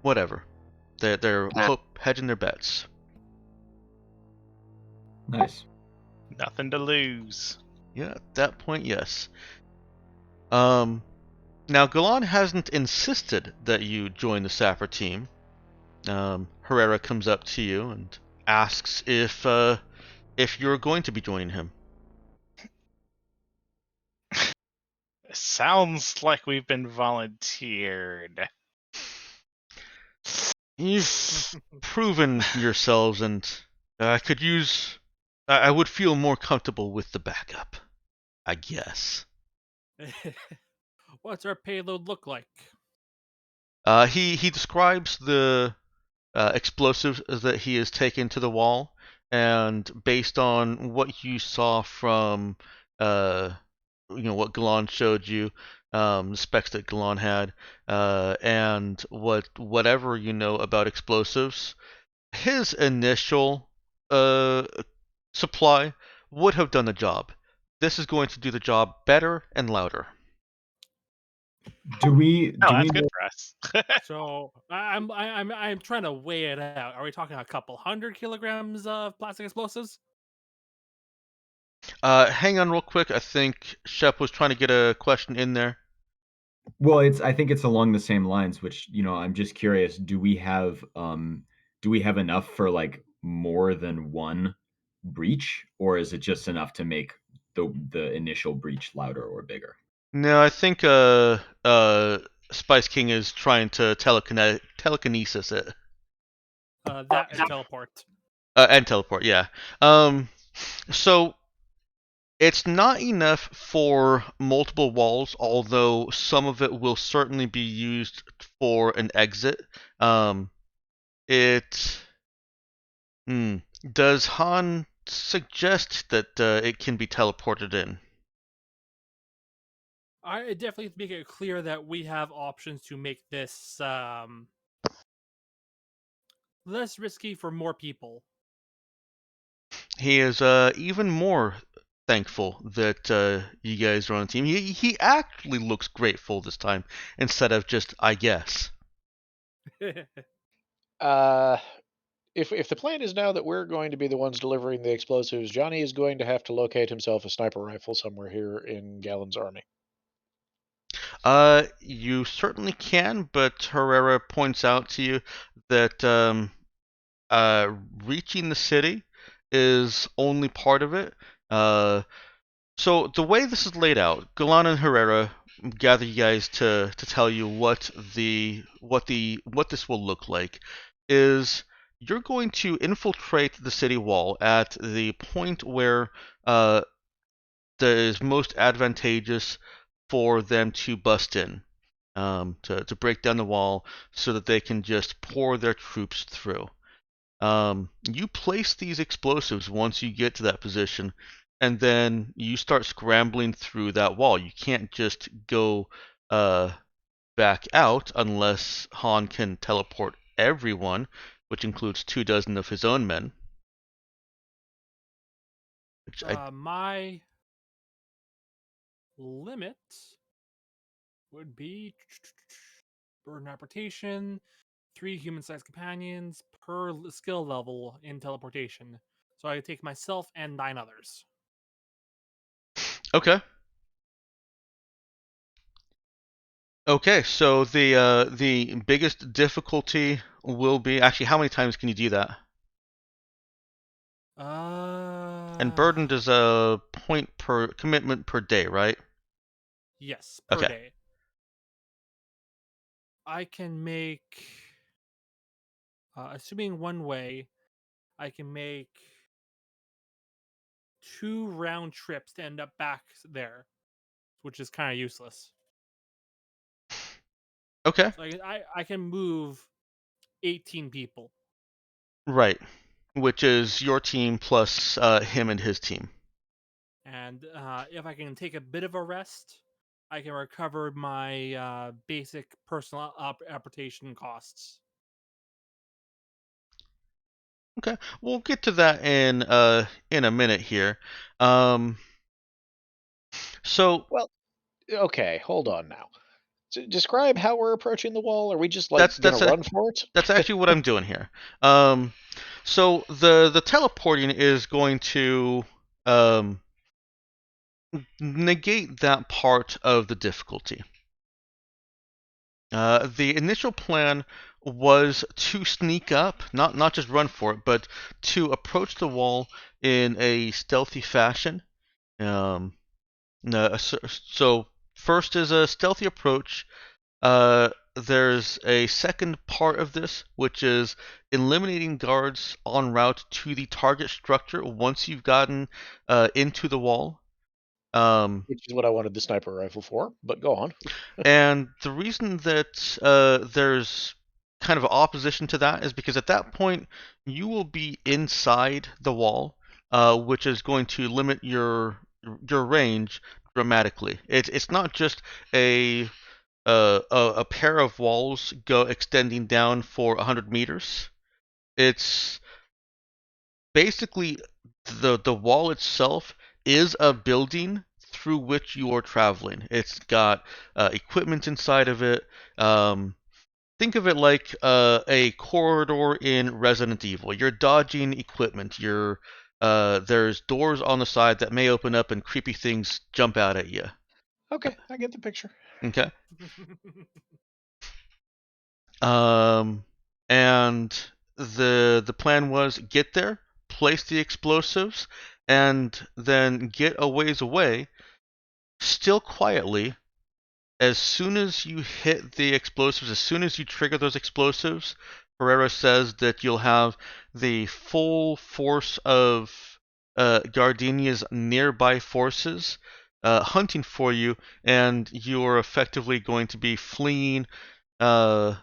whatever. They're hedging their bets. Nice. Nothing to lose. Yeah, at that point, yes. Now Galan hasn't insisted that you join the Sapper team. Herrera comes up to you and asks if you're going to be joining him. It sounds like we've been volunteered. You've proven yourselves, and I would feel more comfortable with the backup, I guess. What's our payload look like? He describes the explosives that he has taken to the wall, and based on what you saw from what Galan showed you, the specs that Galan had, and whatever you know about explosives, his initial supply would have done the job. This is going to do the job better and louder. Do we That's good know, for us. So I'm trying to weigh it out. Are we talking a couple 100 kilograms of plastic explosives? Hang on real quick. I think Shep was trying to get a question in there. well, I think it's along the same lines, which, I'm just curious, do we have enough for like more than one breach, or is it just enough to make the initial breach louder or bigger? No, I think Spice King is trying to telekinesis it. That and teleport. And teleport, yeah. So it's not enough for multiple walls, although some of it will certainly be used for an exit. Does Han suggest that it can be teleported in? I definitely make it clear that we have options to make this less risky for more people. He is even more thankful that you guys are on the team. He actually looks grateful this time instead of just I guess. If the plan is now that we're going to be the ones delivering the explosives, Johnny is going to have to locate himself a sniper rifle somewhere here in Gallon's army. You certainly can, but Herrera points out to you that reaching the city is only part of it. So the way this is laid out, Galan and Herrera gather you guys to tell you what this will look like is you're going to infiltrate the city wall at the point where that is most advantageous for them to bust in, to break down the wall so that they can just pour their troops through. You place these explosives once you get to that position, and then you start scrambling through that wall. You can't just go back out unless Han can teleport everyone, which includes 24 of his own men. Which my limit would be burden apportation, 3 human-sized companions per skill level in teleportation. So I take myself and 9 others. Okay. Okay, so the biggest difficulty will be actually how many times can you do that? And burdened is a point per commitment per day, right? Yes, per Okay. day. I can make, assuming one way, I can make 2 round trips to end up back there, which is kind of useless. Okay. So I can move 18 people. Right. Which is your team plus him and his team. And if I can take a bit of a rest, I can recover my basic personal apportation costs. Okay, we'll get to that in a minute here. So Well, okay, hold on now. Describe how we're approaching the wall. Are we just like that's gonna that's run for it? that's actually what I'm doing here. So the teleporting is going to negate that part of the difficulty. The initial plan was to sneak up, not just run for it, but to approach the wall in a stealthy fashion. So first is a stealthy approach. There's a second part of this, which is eliminating guards en route to the target structure once you've gotten into the wall. Which is what I wanted the sniper rifle for, but go on. And the reason that there's kind of opposition to that is because at that point you will be inside the wall, which is going to limit your range dramatically. It's not just a pair of walls go extending down for 100 meters. It's basically the wall itself is a building through which you are traveling. It's got equipment inside of it. Think of it like a corridor in Resident Evil. You're dodging equipment. There's doors on the side that may open up and creepy things jump out at you. Okay, I get the picture. Okay. And the plan was get there, place the explosives, and then get a ways away, still quietly. As soon as you hit the explosives, as soon as you trigger those explosives, Herrera says that you'll have the full force of Gardenia's nearby forces hunting for you, and you're effectively going to be fleeing down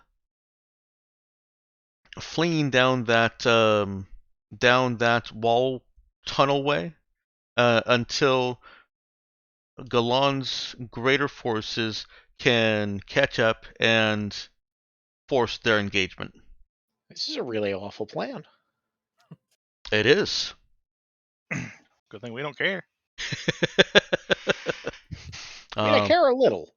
that wall tunnelway until Galan's greater forces can catch up and force their engagement. This is a really awful plan. It is. Good thing we don't care. I mean, I care a little.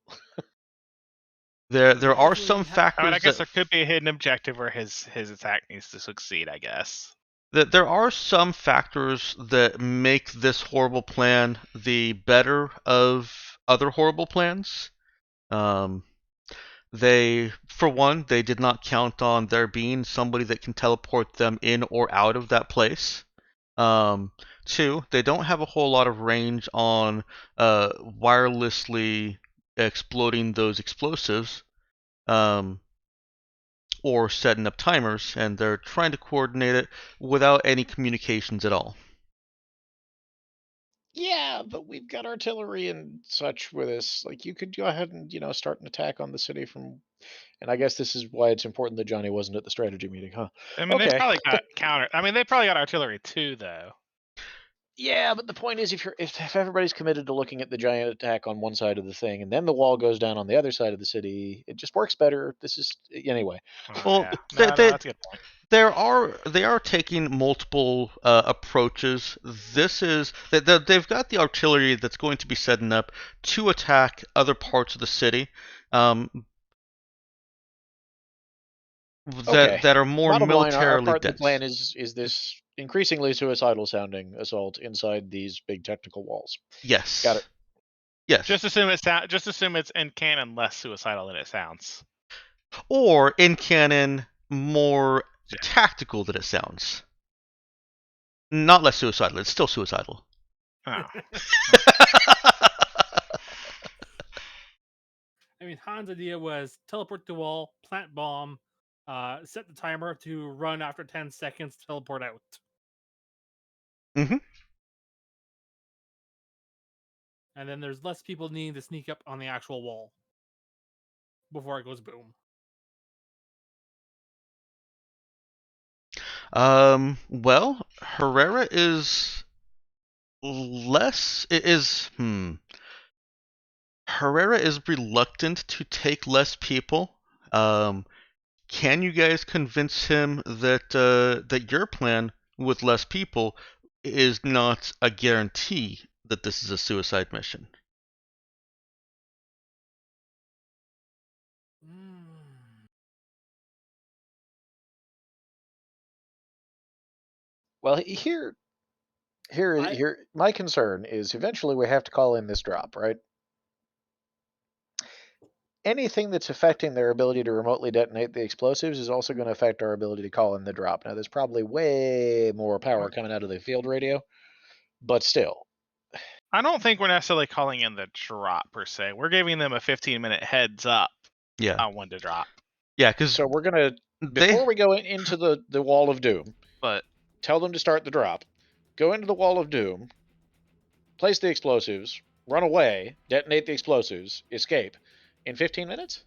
There are Usually some factors I mean, I guess that there could be a hidden objective where his attack needs to succeed. I guess. there are some factors that make this horrible plan the better of other horrible plans. For one, they did not count on there being somebody that can teleport them in or out of that place. Two, they don't have a whole lot of range on wirelessly exploding those explosives. Or setting up timers, and they're trying to coordinate it without any communications at all. Yeah, but we've got artillery and such with us. Like, you could go ahead and, start an attack on the city from. And I guess this is why it's important that Johnny wasn't at the strategy meeting, huh? I mean, they've Okay. probably got counter. I mean, they probably got artillery too, though. Yeah, but the point is, if everybody's committed to looking at the giant attack on one side of the thing, and then the wall goes down on the other side of the city, it just works better. This is anyway. Oh, Well, yeah. they, No, they, that's a good point. they are taking multiple approaches. They've got the artillery that's going to be setting up to attack other parts of the city. Okay. That are more Bottom line, our militarily part of the dense. plan is this increasingly suicidal sounding assault inside these big technical walls. Yes. Got it. Yes. Just assume it's in canon less suicidal than it sounds. Or in canon, more Yeah. tactical than it sounds. Not less suicidal. It's still suicidal. Oh. I mean, Han's idea was teleport the wall, plant bomb, set the timer to run after 10 seconds, teleport out. Mm-hmm. And then there's less people needing to sneak up on the actual wall before it goes boom. Well, Herrera is Herrera is reluctant to take less people. Can you guys convince him that that your plan with less people is not a guarantee that this is a suicide mission? Well, here, my concern is eventually we have to call in this drop, right? Anything that's affecting their ability to remotely detonate the explosives is also going to affect our ability to call in the drop. Now, there's probably way more power coming out of the field radio, but still. I don't think we're necessarily calling in the drop per se. We're giving them a 15-minute heads up on when to drop. Yeah, because so we're gonna before we go into the wall of doom, but tell them to start the drop. Go into the wall of doom, place the explosives, run away, detonate the explosives, escape in 15 minutes.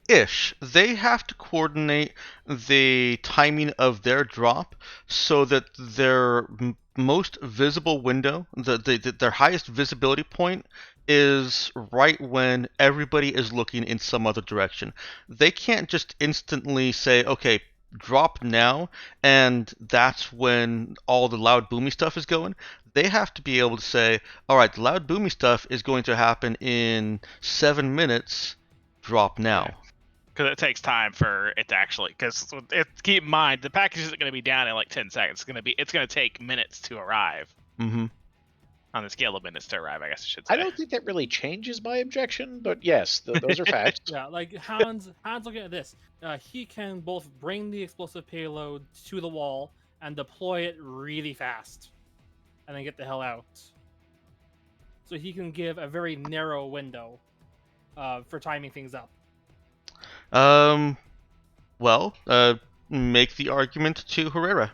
Ish. They have to coordinate the timing of their drop so that their most visible window, their highest visibility point, is right when everybody is looking in some other direction. They can't just instantly say, okay, drop now, and that's when all the loud boomy stuff is going. They have to be able to say, all right, the loud boomy stuff is going to happen in 7 minutes, drop now. Because it takes time for it to actually. Because keep in mind, the package isn't going to be down in like 10 seconds. It's going to take minutes to arrive. Mm-hmm. On the scale of minutes to arrive, I guess I should say. I don't think that really changes my objection, but yes, those are facts. Yeah, like Hans looking at this. He can both bring the explosive payload to the wall and deploy it really fast, and then get the hell out. So he can give a very narrow window for timing things up. Well, make the argument to Herrera.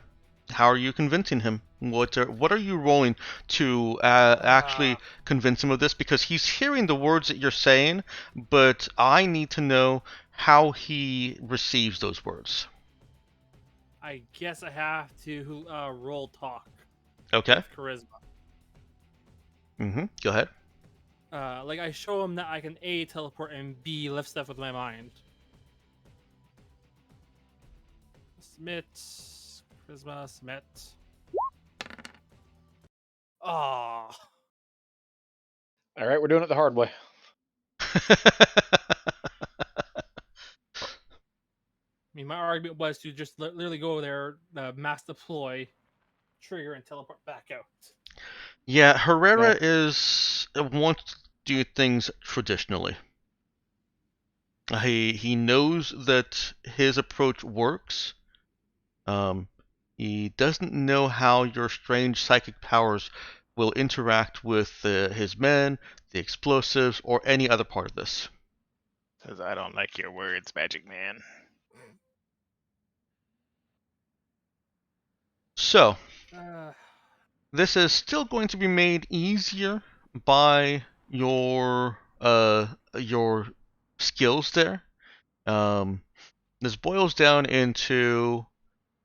How are you convincing him? What are you rolling to actually convince him of this? Because he's hearing the words that you're saying, but I need to know how he receives those words. I guess I have to roll talk. Okay. With charisma. Mm-hmm. Go ahead. Like I show him that I can A, teleport, and B, lift stuff with my mind. Submit. Charisma. Submit. Ah. All right, we're doing it the hard way. I mean, my argument was to just literally go there, mass deploy, trigger, and teleport back out. Yeah, Herrera wants to do things traditionally. He knows that his approach works. He doesn't know how your strange psychic powers will interact with his men, the explosives, or any other part of this. Says I don't like your words, Magic Man. So, this is still going to be made easier by your skills there. This boils down into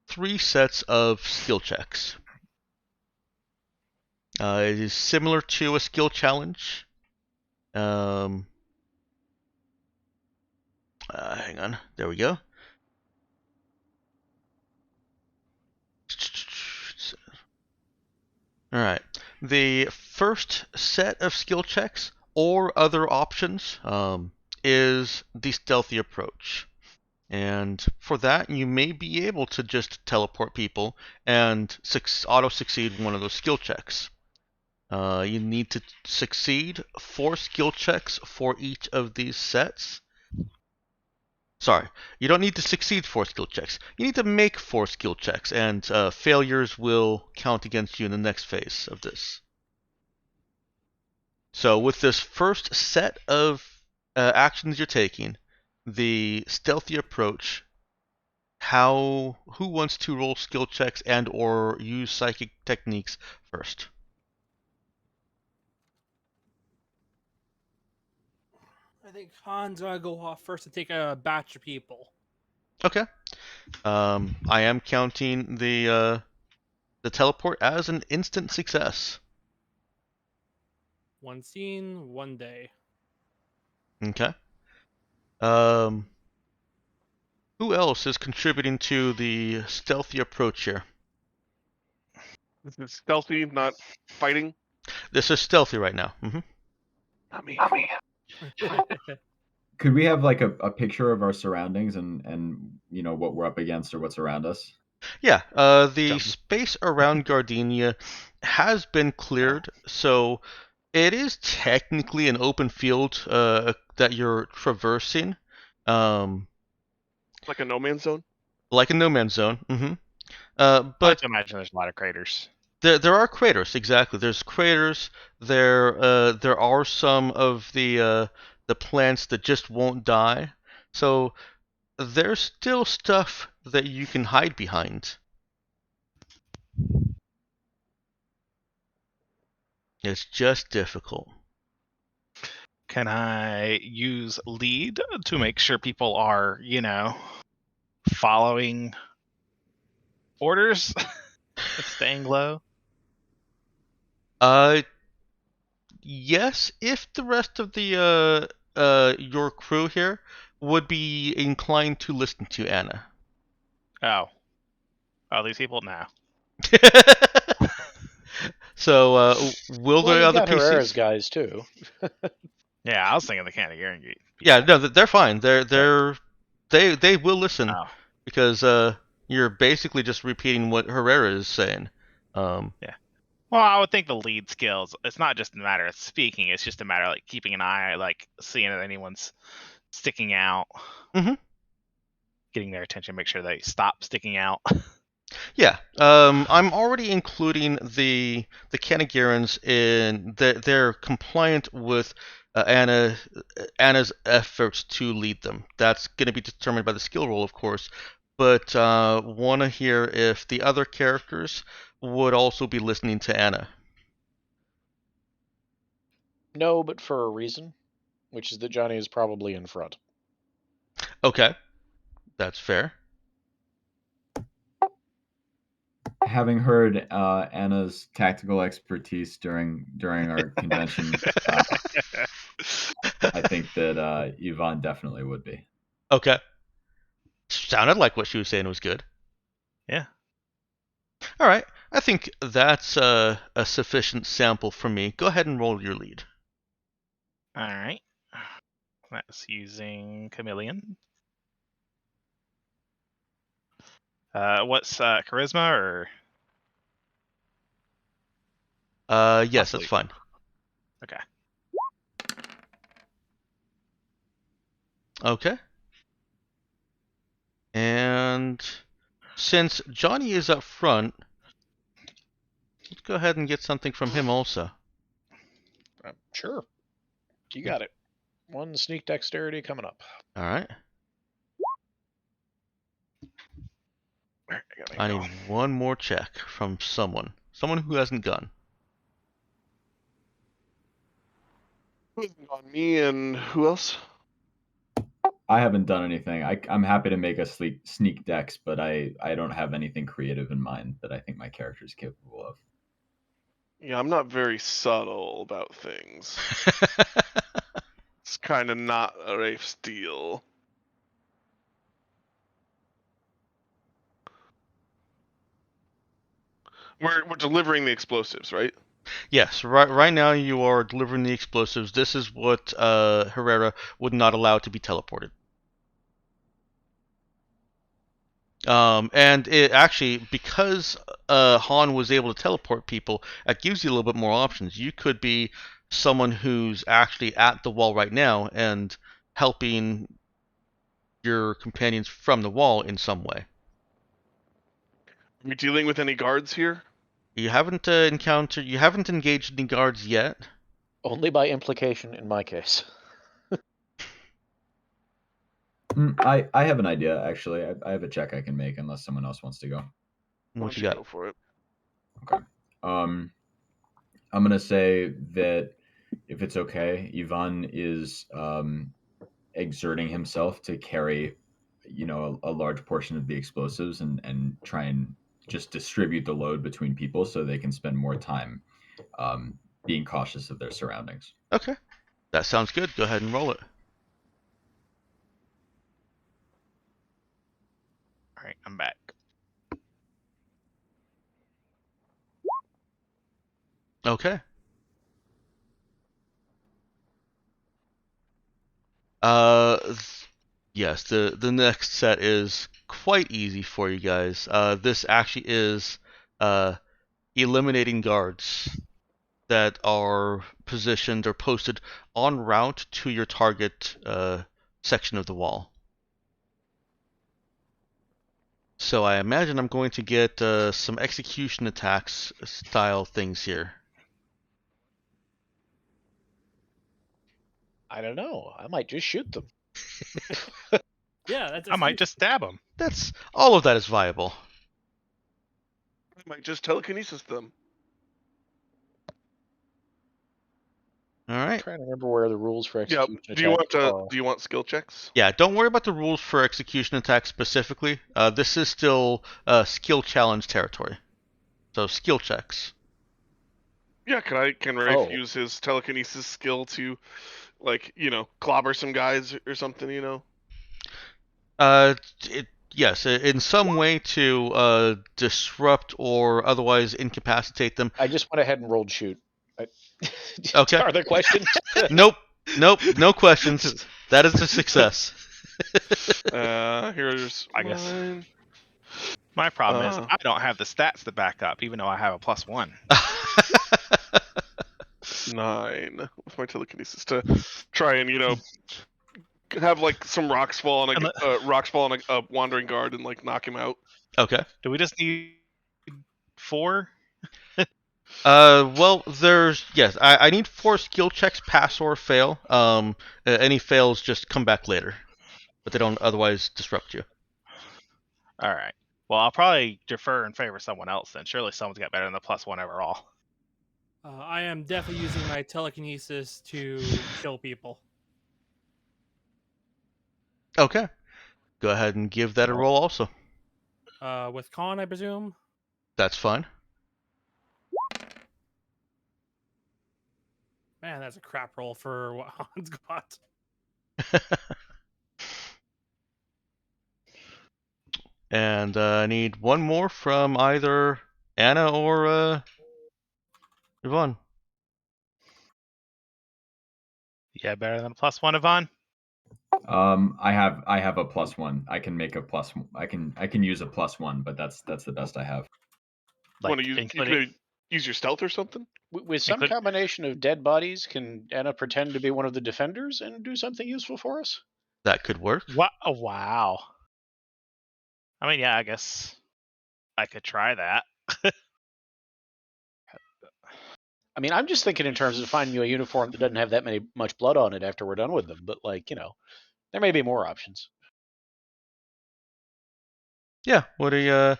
3 sets of skill checks. It is similar to a skill challenge. Hang on. There we go. Alright. The first set of skill checks or other options is the stealthy approach. And for that, you may be able to just teleport people and auto-succeed one of those skill checks. You need to succeed 4 skill checks for each of these sets. Sorry, you don't need to succeed 4 skill checks. You need to make 4 skill checks, and failures will count against you in the next phase of this. So with this first set of actions you're taking, the stealthy approach, who wants to roll skill checks and or use psychic techniques first? I think Han's gonna go off first to take a batch of people. Okay. I am counting the teleport as an instant success. 1 scene, 1 day. Okay. Who else is contributing to the stealthy approach here? This is stealthy, not fighting. This is stealthy right now. Not me. Could we have like a picture of our surroundings and you know what we're up against or what's around us? Yeah, the space around Gardenia has been cleared, so it is technically an open field that you're traversing. Like a no man's zone? Like a no man's zone. I But like to imagine there's a lot of craters. there are craters, exactly. There's craters. There are some of the plants that just won't die. So there's still stuff that you can hide behind. It's just difficult. Can I use lead to make sure people are, following orders? Staying low? Yes, if the rest of the your crew here would be inclined to listen to Anna. Oh, these people? No. So, will Well, the you other got Herrera's PCs? guys too. Yeah, I was thinking the Canadian people. Yeah, no, they're fine. They will listen Oh, because you're basically just repeating what Herrera is saying. yeah. Well, I would think the lead skills, it's not just a matter of speaking, it's just a matter of like keeping an eye, like seeing if anyone's sticking out. Mhm. Getting their attention, make sure they stop sticking out. Yeah, I'm already including the Kanagirans in they're compliant with Anna's efforts to lead them. That's going to be determined by the skill roll, of course, but want to hear if the other characters would also be listening to Anna. No, but for a reason, which is that Johnny is probably in front. Okay, that's fair. Having heard Anna's tactical expertise during our convention, I think that Yvonne definitely would be. Okay, sounded like what she was saying was good. Yeah. All right. I think that's a sufficient sample for me. Go ahead and roll your lead. All right. That's using Chameleon. What's charisma or? Yes, that's fine. Okay. Okay. And since Johnny is up front, let's go ahead and get something from him also. Sure. You got it. 1 sneak dexterity coming up. All right. I need one more check from someone who hasn't gone. On me and who else? I haven't done anything. I'm happy to make a sneak dex, but I don't have anything creative in mind that I think my character is capable of. Yeah, I'm not very subtle about things. It's kind of not a Rafe's deal. We're delivering the explosives, right? Yes, right now you are delivering the explosives. This is what Herrera would not allow to be teleported. And it actually, because Han was able to teleport people, it gives you a little bit more options. You could be someone who's actually at the wall right now and helping your companions from the wall in some way. Are we dealing with any guards here? You haven't you haven't engaged any guards yet. Only by implication in my case. I have an idea, actually. I have a check I can make unless someone else wants to go. What you got? Go for it. Okay. I'm going to say that if it's okay, Ivan is exerting himself to carry, a large portion of the explosives and try and just distribute the load between people so they can spend more time being cautious of their surroundings. Okay. That sounds good. Go ahead and roll it. All right, I'm back. Okay. Yes, the next set is quite easy for you guys. This actually is eliminating guards that are positioned or posted en route to your target section of the wall. So I imagine I'm going to get some execution attacks style things here. I don't know. I might just shoot them. Yeah, that's. I might just stab him. That's all of that is viable. I might just telekinesis them. All I'm right. trying to remember where the rules for Yeah. execution Do you want attacks are. Do you want skill checks? Yeah, don't worry about the rules for execution attacks specifically. This is still skill challenge territory. So skill checks. Yeah. Can Rafe use his telekinesis skill to, like, clobber some guys or something? Yes, in some way to disrupt or otherwise incapacitate them. I just went ahead and rolled shoot. Okay. Are there questions? Nope, no questions. That is a success. Here's I guess. mine. My problem is I don't have the stats to back up, even though I have a +1. 9 with my telekinesis to try and have like some rocks fall on a wandering guard and like knock him out. Okay. Do we just need 4? Well, yes. I need 4 skill checks, pass or fail. Any fails just come back later, but they don't otherwise disrupt you. All right. Well, I'll probably defer in favor of someone else then. Surely someone's got better than the +1 overall. I am definitely using my telekinesis to kill people. Okay. Go ahead and give that a roll also. With con, I presume. That's fine. Man, that's a crap roll for what Han's got. And I need one more from either Anna or Yvonne. Yeah, better than a +1, Yvonne. I have a +1. I can make a +1. I can use a +1, but that's the best I have. Like, you including could use your stealth or something. With some combination of dead bodies, can Anna pretend to be one of the defenders and do something useful for us? That could work. what? Oh, wow. I mean, yeah, I guess I could try that. I mean, I'm just thinking in terms of finding you a uniform that doesn't have that much blood on it after we're done with them. But like, there may be more options. Yeah. What are you?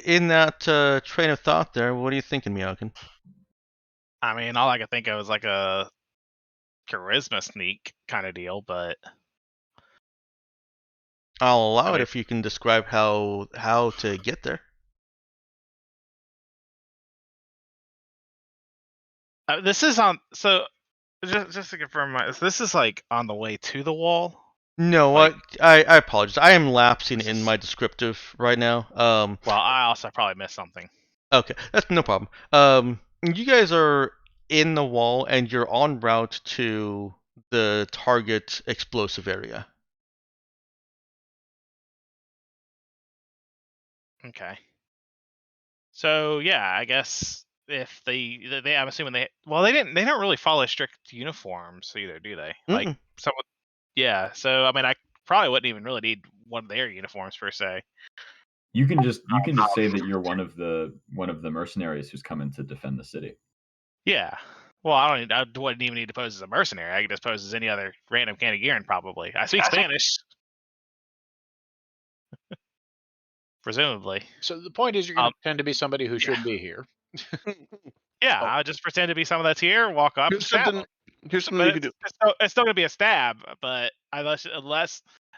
In that train of thought there, what are you thinking, Meowkin? I mean, all I could think of was like a charisma sneak kind of deal, but I'll allow it if you can describe how to get there. This is on. So just to confirm, this is like on the way to the wall. No, Like- I apologize. I am lapsing in my descriptive right now. Well, I also probably missed something. Okay, that's no problem. You guys are in the wall and you're en route to the target explosive area. Okay. So yeah, I guess if they I'm assuming they don't really follow strict uniforms either, do they? Like Mm-mm. someone, yeah. So I mean, I probably wouldn't even really need one of their uniforms per se. You can just say that you're one of the mercenaries who's coming to defend the city. Yeah. Well, I wouldn't even need to pose as a mercenary. I could just pose as any other random Canadian, probably. I speak Spanish. Presumably. So the point is, you're going to pretend to be somebody who should be here. Yeah, I'll just pretend to be someone that's here, walk up, and stab them. Here's something you can do. It's still gonna be a stab, but unless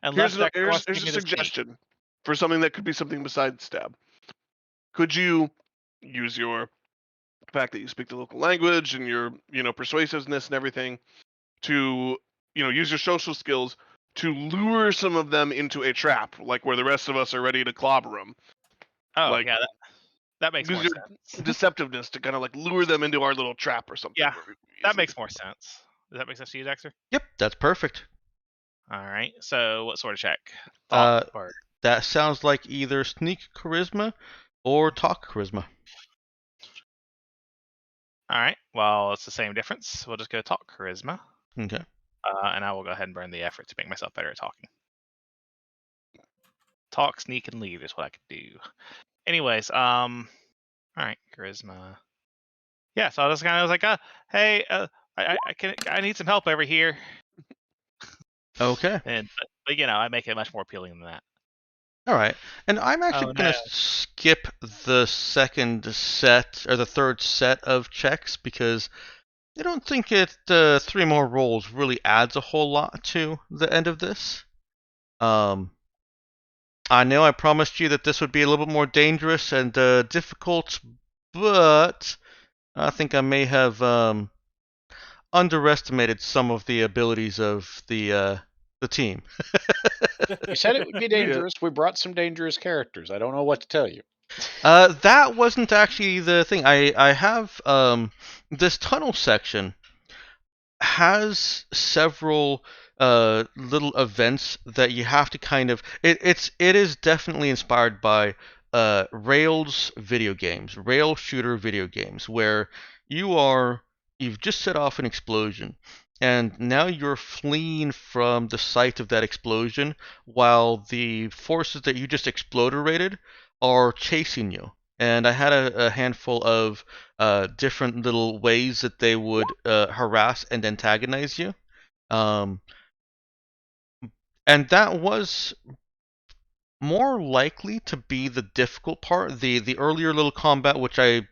Here's a thinking it's suggestion for something that could be something besides stab. Could you use your fact that you speak the local language and your persuasiveness and everything to use your social skills to lure some of them into a trap, like where the rest of us are ready to clobber them? Oh, like, yeah, that makes use more your sense. deceptiveness to kind of like lure them into our little trap or something. Yeah, that makes more sense. Does that make sense to you, Dexter? Yep, that's perfect. All right. So, what sort of check? That sounds like either sneak charisma or talk charisma. All right. Well, it's the same difference. We'll just go talk charisma. Okay. And I will go ahead and burn the effort to make myself better at talking. Talk, sneak, and leave is what I could do. Anyways, all right, charisma. Yeah, so I was like, hey, I need some help over here. Okay. But I make it much more appealing than that. All right, and I'm actually going to skip the second set or the third set of checks because I don't think it 3 more rolls really adds a whole lot to the end of this. I know I promised you that this would be a little bit more dangerous and difficult, but I think I may have underestimated some of the abilities of the team. You said it would be dangerous. We brought some dangerous characters. I don't know what to tell you. That wasn't actually the thing. I have this tunnel section has several little events that you have to kind of it is definitely inspired by rail shooter video games where you've just set off an explosion and now you're fleeing from the site of that explosion while the forces that you just exploderated are chasing you. And I had a handful of different little ways that they would harass and antagonize you. And that was more likely to be the difficult part. The earlier little combat, which I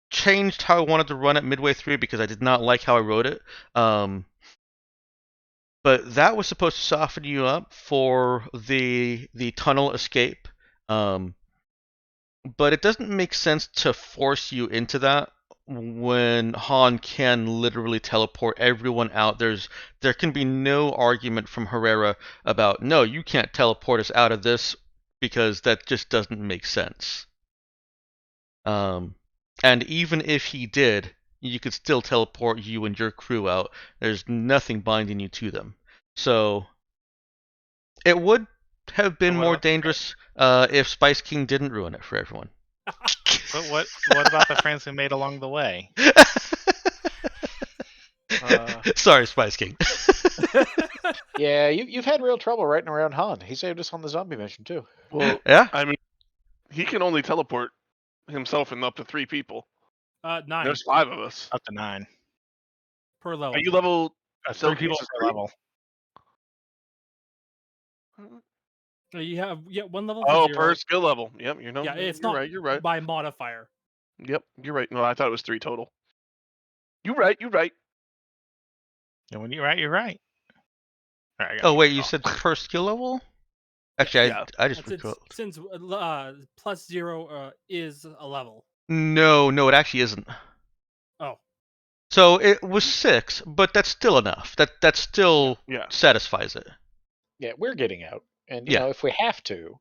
changed how I wanted to run it midway through because I did not like how I wrote it. But that was supposed to soften you up for the tunnel escape. But it doesn't make sense to force you into that when Han can literally teleport everyone out. There can be no argument from Herrera about no, you can't teleport us out of this because that just doesn't make sense. And even if he did, you could still teleport you and your crew out. There's nothing binding you to them. So it would have been more dangerous if Spice King didn't ruin it for everyone. But what about the friends we made along the way? Sorry, Spice King. Yeah, you've had real trouble writing around Han. He saved us on the zombie mission too. Well, Yeah? I mean, he can only teleport himself and up to 3 people. 9 There's 5 of us. Up to 9. per level. Are you level? 3 people per level. You have one level for Oh, 0. per skill level. Yep, Yeah, it's you're not right. You're right. by modifier. Yep, you're right. No, I thought it was 3 total. You're right. You're right. And when you're right, you're right. All right, Oh wait, you said per skill level? Actually, Yeah. I just Since, recalled. since plus 0 is a level. No, it actually isn't. Oh. So it was 6, but that's still enough. That still satisfies it. Yeah, we're getting out. And, Yeah. if we have to,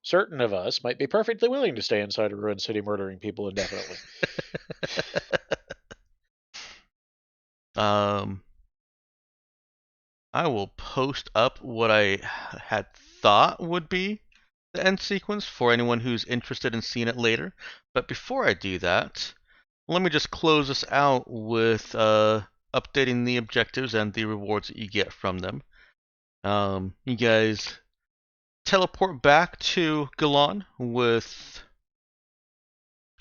certain of us might be perfectly willing to stay inside a ruined city murdering people indefinitely. I will post up what I had thought would be the end sequence for anyone who's interested in seeing it later. But before I do that, let me just close this out with updating the objectives and the rewards that you get from them. You guys teleport back to Galan with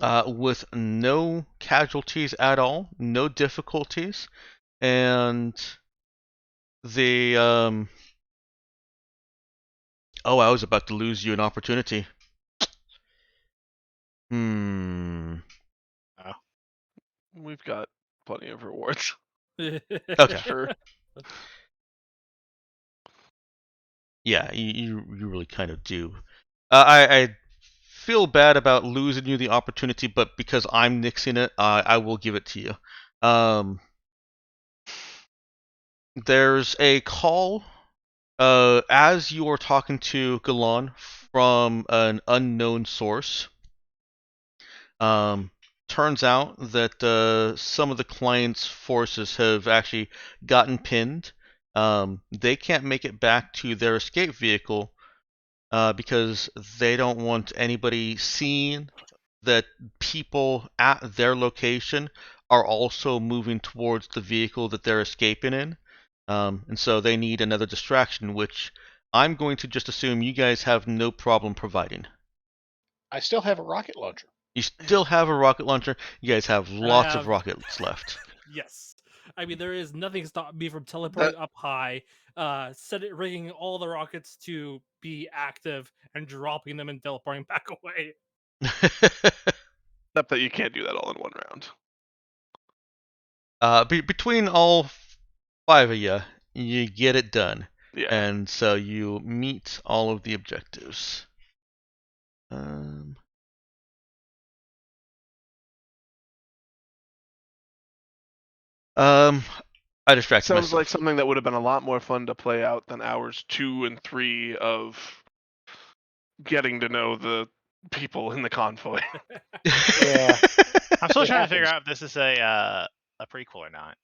no casualties at all, no difficulties, and the oh, I was about to lose you an opportunity. We've got plenty of rewards. Okay. Sure. Yeah, you really kind of do. I feel bad about losing you the opportunity, but because I'm nixing it, I will give it to you. There's a call as you are talking to Galan from an unknown source. Turns out that some of the client's forces have actually gotten pinned. They can't make it back to their escape vehicle because they don't want anybody seeing that people at their location are also moving towards the vehicle that they're escaping in. And so they need another distraction, which I'm going to just assume you guys have no problem providing. I still have a rocket launcher. You still have a rocket launcher. You guys have lots of rockets left. Yes. I mean, there is nothing stopping me from teleporting up high, rigging all the rockets to be active, and dropping them and teleporting back away. Except that you can't do that all in one round. Between all 5 of you, you get it done. Yeah. And so you meet all of the objectives. I distracted Sounds myself. like something that would have been a lot more fun to play out than hours 2 and 3 of getting to know the people in the convoy. Yeah. I'm still trying to figure out if this is a prequel or not.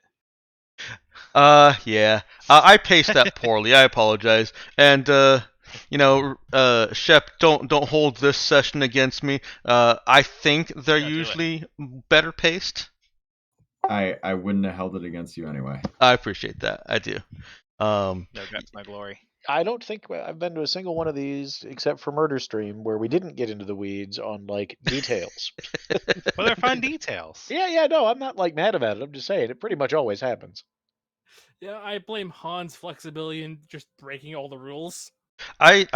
Yeah. I paced that poorly. I apologize. And Shep, don't hold this session against me. I think they're usually better paced. I wouldn't have held it against you anyway. I appreciate that. I do. No, that's my glory. I don't think I've been to a single one of these except for Murder Stream where we didn't get into the weeds on details. Well, they're fun details. Yeah, no, I'm not mad about it. I'm just saying it pretty much always happens. Yeah, I blame Han's flexibility in just breaking all the rules. I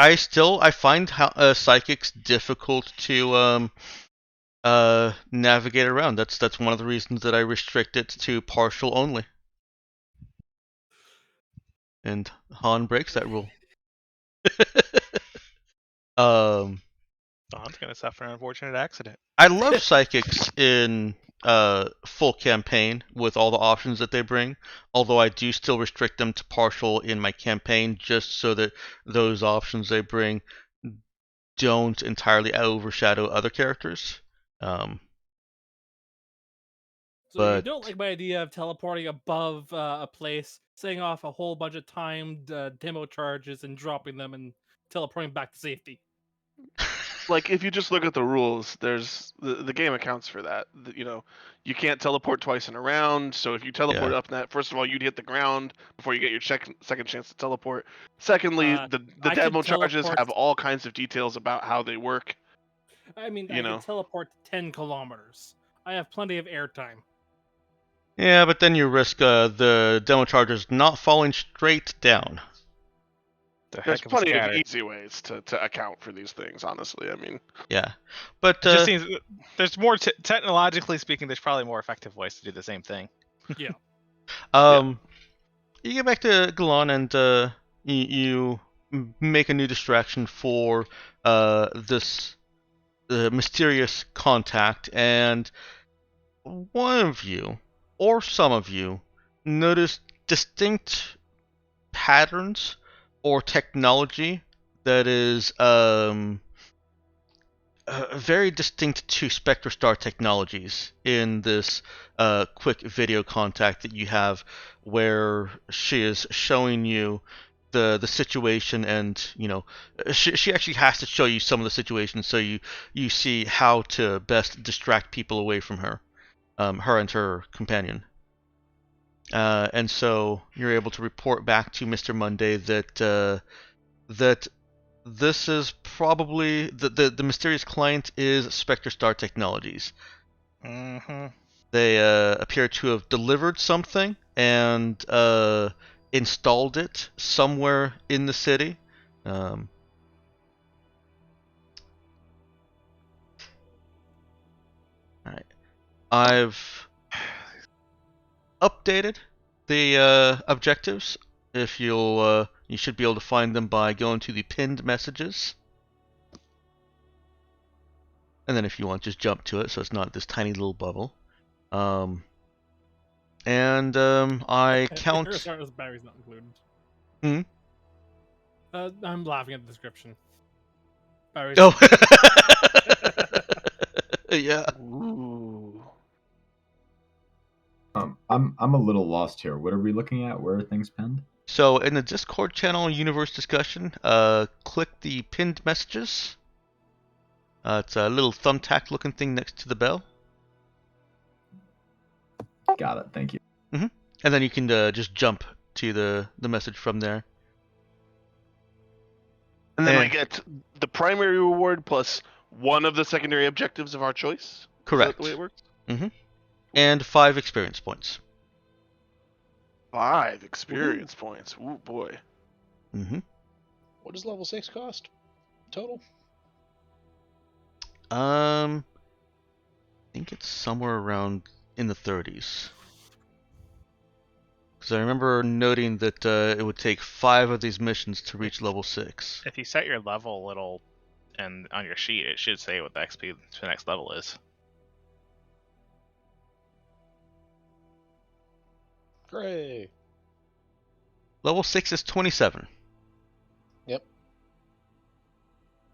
find psychics difficult to navigate around. That's one of the reasons that I restrict it to partial only. And Han breaks that rule. Han's gonna suffer an unfortunate accident. I love psychics in full campaign with all the options that they bring, although I do still restrict them to partial in my campaign just so that those options they bring don't entirely overshadow other characters. So you But don't like my idea of teleporting above a place, setting off a whole bunch of timed demo charges and dropping them and teleporting back to safety. Like, if you just look at the rules, there's the game accounts for that. You know, you can't teleport twice in a round. So if you teleport Yeah. up that, first of all, you'd hit the ground before you get your second chance to teleport. Secondly, the I could demo charges teleport- have all kinds of details about how they work. I mean, You I know. can teleport 10 kilometers. I have plenty of airtime. yeah, but then you risk the demo charges not falling straight down. The There's heck of a plenty of scatter. easy ways to account for these things, honestly. I mean, Yeah, but It just seems there's more technologically speaking. There's probably more effective ways to do the same thing. Yeah. You get back to Galan and you make a new distraction for this mysterious contact, and one of you, or some of you, notice distinct patterns or technology that is very distinct to Spectrestar technologies in this quick video contact that you have, where she is showing you the situation, and she actually has to show you some of the situation so you see how to best distract people away from her, her and her companion. And so you're able to report back to Mr. Monday that that this is probably the mysterious client is Spectrestar Technologies. Mm-hmm. They appear to have delivered something and installed it somewhere in the city. All right, I've updated the objectives. If you should be able to find them by going to the pinned messages. And then if you want, just jump to it so it's not this tiny little bubble. I count. Battery's not included. Hmm? I'm laughing at the description. Battery's Oh. Yeah. ooh. I'm a little lost here. What are we looking at? Where are things pinned? So in the Discord channel universe discussion, click the pinned messages. It's a little thumbtack looking thing next to the bell. Got it. Thank you. And then you can just jump to the message from there. And then we get the primary reward plus one of the secondary objectives of our choice. Correct. Is that the way it works? And 5 experience points. 5 experience points. Ooh, boy. What does level 6 cost total? I think it's somewhere around in the 30s. Because I remember noting that it would take 5 of these missions to reach level 6. If you set your level a little, and on your sheet, it should say what the XP to the next level is. Hooray! Level 6 is 27. Yep.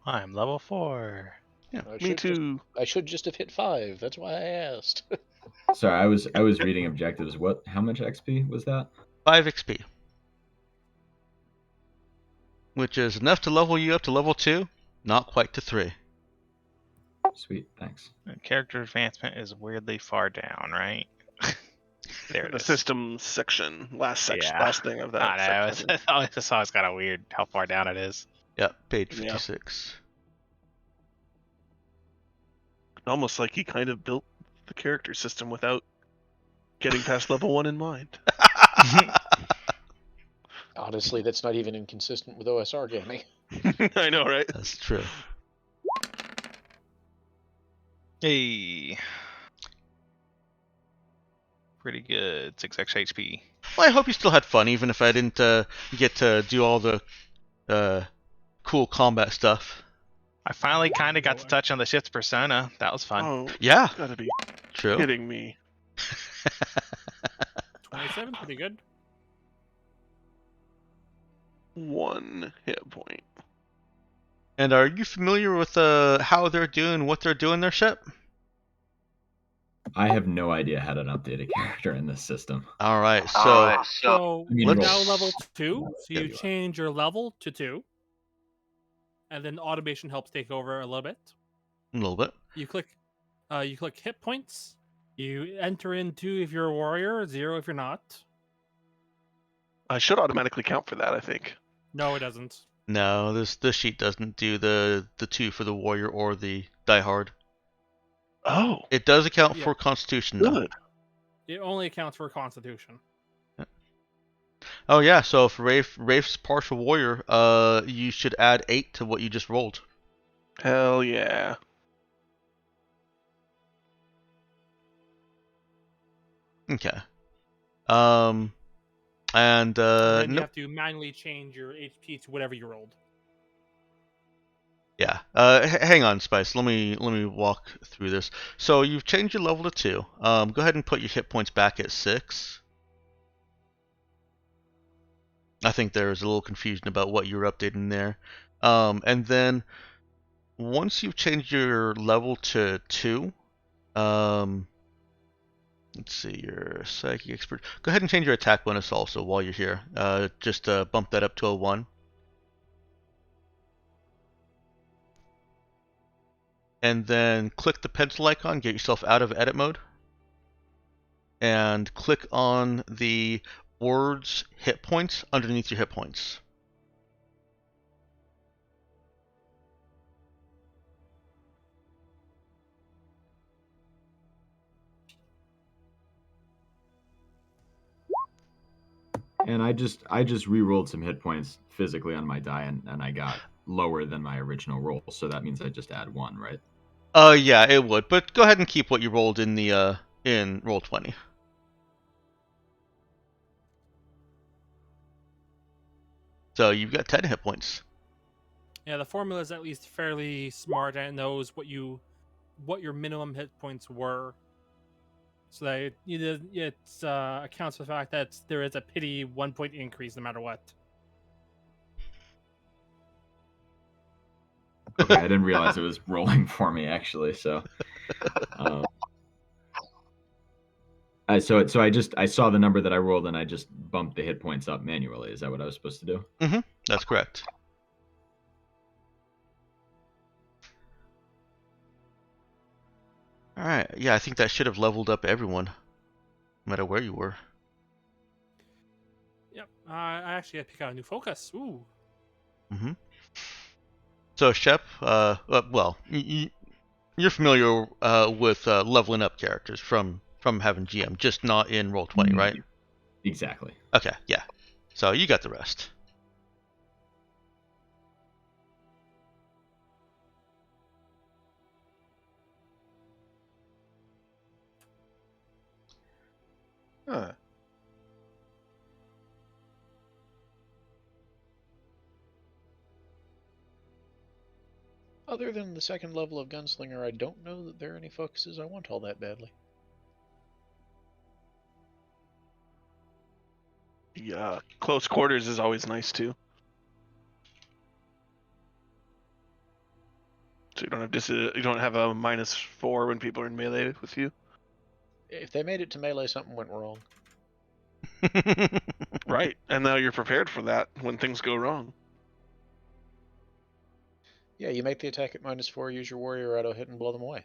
I'm level 4. Yeah, Me too. I should just have hit 5. That's why I asked. Sorry, I was reading objectives. What? How much XP was that? 5 XP. Which is enough to level you up to level 2, not quite to 3. Sweet, thanks. And character advancement is weirdly far down, right? There it The is. system section. Last section. Yeah. Last thing of that. I know. section. I just saw it's kind of weird how far down it is. Yep, page Yeah. 56. Almost like he kind of built the character system without getting past level 1 in mind. Honestly, that's not even inconsistent with OSR gaming. I know, right? That's true. Hey. Pretty good. 6 extra HP. Well, I hope you still had fun, even if I didn't get to do all the cool combat stuff. I finally kind of got to touch on the shift persona. That was fun. Oh, Yeah, you gotta be true. kidding me. 27, pretty good. 1 hit point. And are you familiar with how they're doing, what they're doing their ship? I have no idea how to update a character in this system. All right, so I mean, you're let's- now level 2, so you Yeah. change your level to 2, and then automation helps take over a little bit. a little bit. You click hit points. You enter in 2 if you're a warrior, 0 if you're not. I should automatically count for that, I think. No, it doesn't. No, this sheet doesn't do the 2 for the warrior or the diehard. Oh, It does account Yeah. for constitution though. good. It only accounts for constitution. Oh yeah, so for Rafe's partial warrior, you should add 8 to what you just rolled. Hell yeah. Okay. And And then you nope. have to manually change your HP to whatever you rolled. Yeah. Hang on, Spice. Let me walk through this. So you've changed your level to 2. Go ahead and put your hit points back at 6. I think there's a little confusion about what you're updating there. And then once you've changed your level to 2, let's see, your psychic expert. Go ahead and change your attack bonus also while you're here. Just bump that up to a 1. And then click the pencil icon, get yourself out of edit mode, and click on the words hit points underneath your hit points. And I just re-rolled some hit points physically on my die, and I got lower than my original roll. So that means I just add 1, right? Yeah, it would, but go ahead and keep what you rolled in the in roll 20. So you've got 10 hit points. Yeah, the formula is at least fairly smart and it knows what your minimum hit points were. So that it accounts for the fact that there is a pity 1 point increase no matter what. Okay, I didn't realize it was rolling for me actually. So, I saw the number that I rolled and I just bumped the hit points up manually. Is that what I was supposed to do? Mm-hmm. That's correct. All right. Yeah, I think that should have leveled up everyone, no matter where you were. Yep. I actually had to pick out a new focus. Ooh. Mm-hmm. So Shep, well, you're familiar with leveling up characters from having GM, just not in roll 20, right? Exactly. Okay, yeah. So you got the rest. Huh. Other than the second level of Gunslinger, I don't know that there are any focuses I want all that badly. Yeah, close quarters is always nice too. So you don't have a -4 when people are in melee with you. If they made it to melee, something went wrong. Right, and now you're prepared for that when things go wrong. Yeah, you make the attack at -4, use your warrior auto hit and blow them away.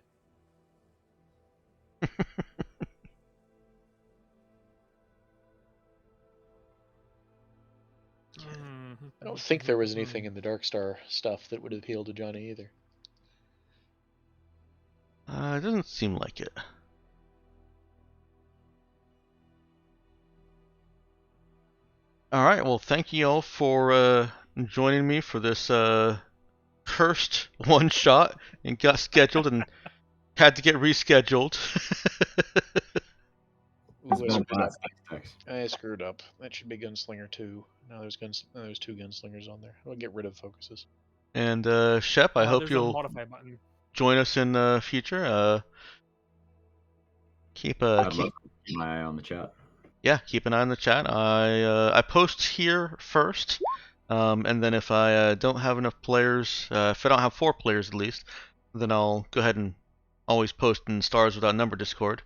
I don't think there was anything in the Darkstar stuff that would appeal to Johnny either. It doesn't seem like it. All right. Well, thank you all for joining me for this cursed one shot and got scheduled and had to get rescheduled. It's Ooh, been a blast. Thanks. I screwed up. That should be Gunslinger 2. Now there's 2 Gunslingers on there. I'll get rid of focuses. And Shep, I hope There's a you'll modify button. join us in future. Keep I'd love to keep my eye on the chat. yeah, keep an eye on the chat. I post here first, And then if I don't have enough players, if I don't have 4 players at least, then I'll go ahead and always post in Stars Without Number Discord.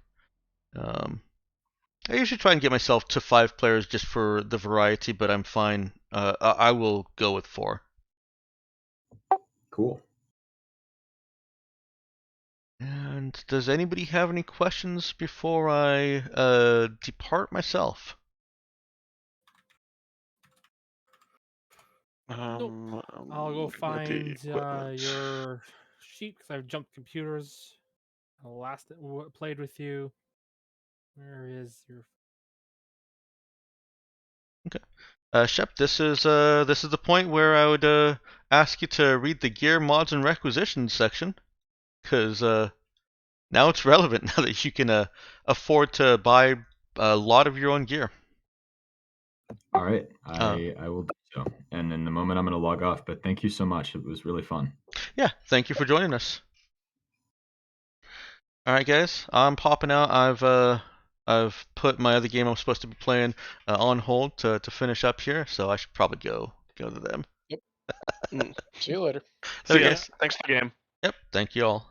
I usually try and get myself to 5 players just for the variety, but I'm fine. I will go with 4. Cool. And does anybody have any questions before I depart myself? Nope. I'll go find your sheet because I've jumped computers. Last played with you. Where is your? Okay. Shep, this is the point where I would ask you to read the gear, mods, and requisitions section, because now it's relevant now that you can afford to buy a lot of your own gear. All right, I will do so. And in the moment, I'm going to log off. But thank you so much. It was really fun. Yeah, thank you for joining us. All right, guys, I'm popping out. I've put my other game I'm supposed to be playing on hold to finish up here, so I should probably go to them. See you later. See you guys. Thanks for the game. Yep. Thank you all.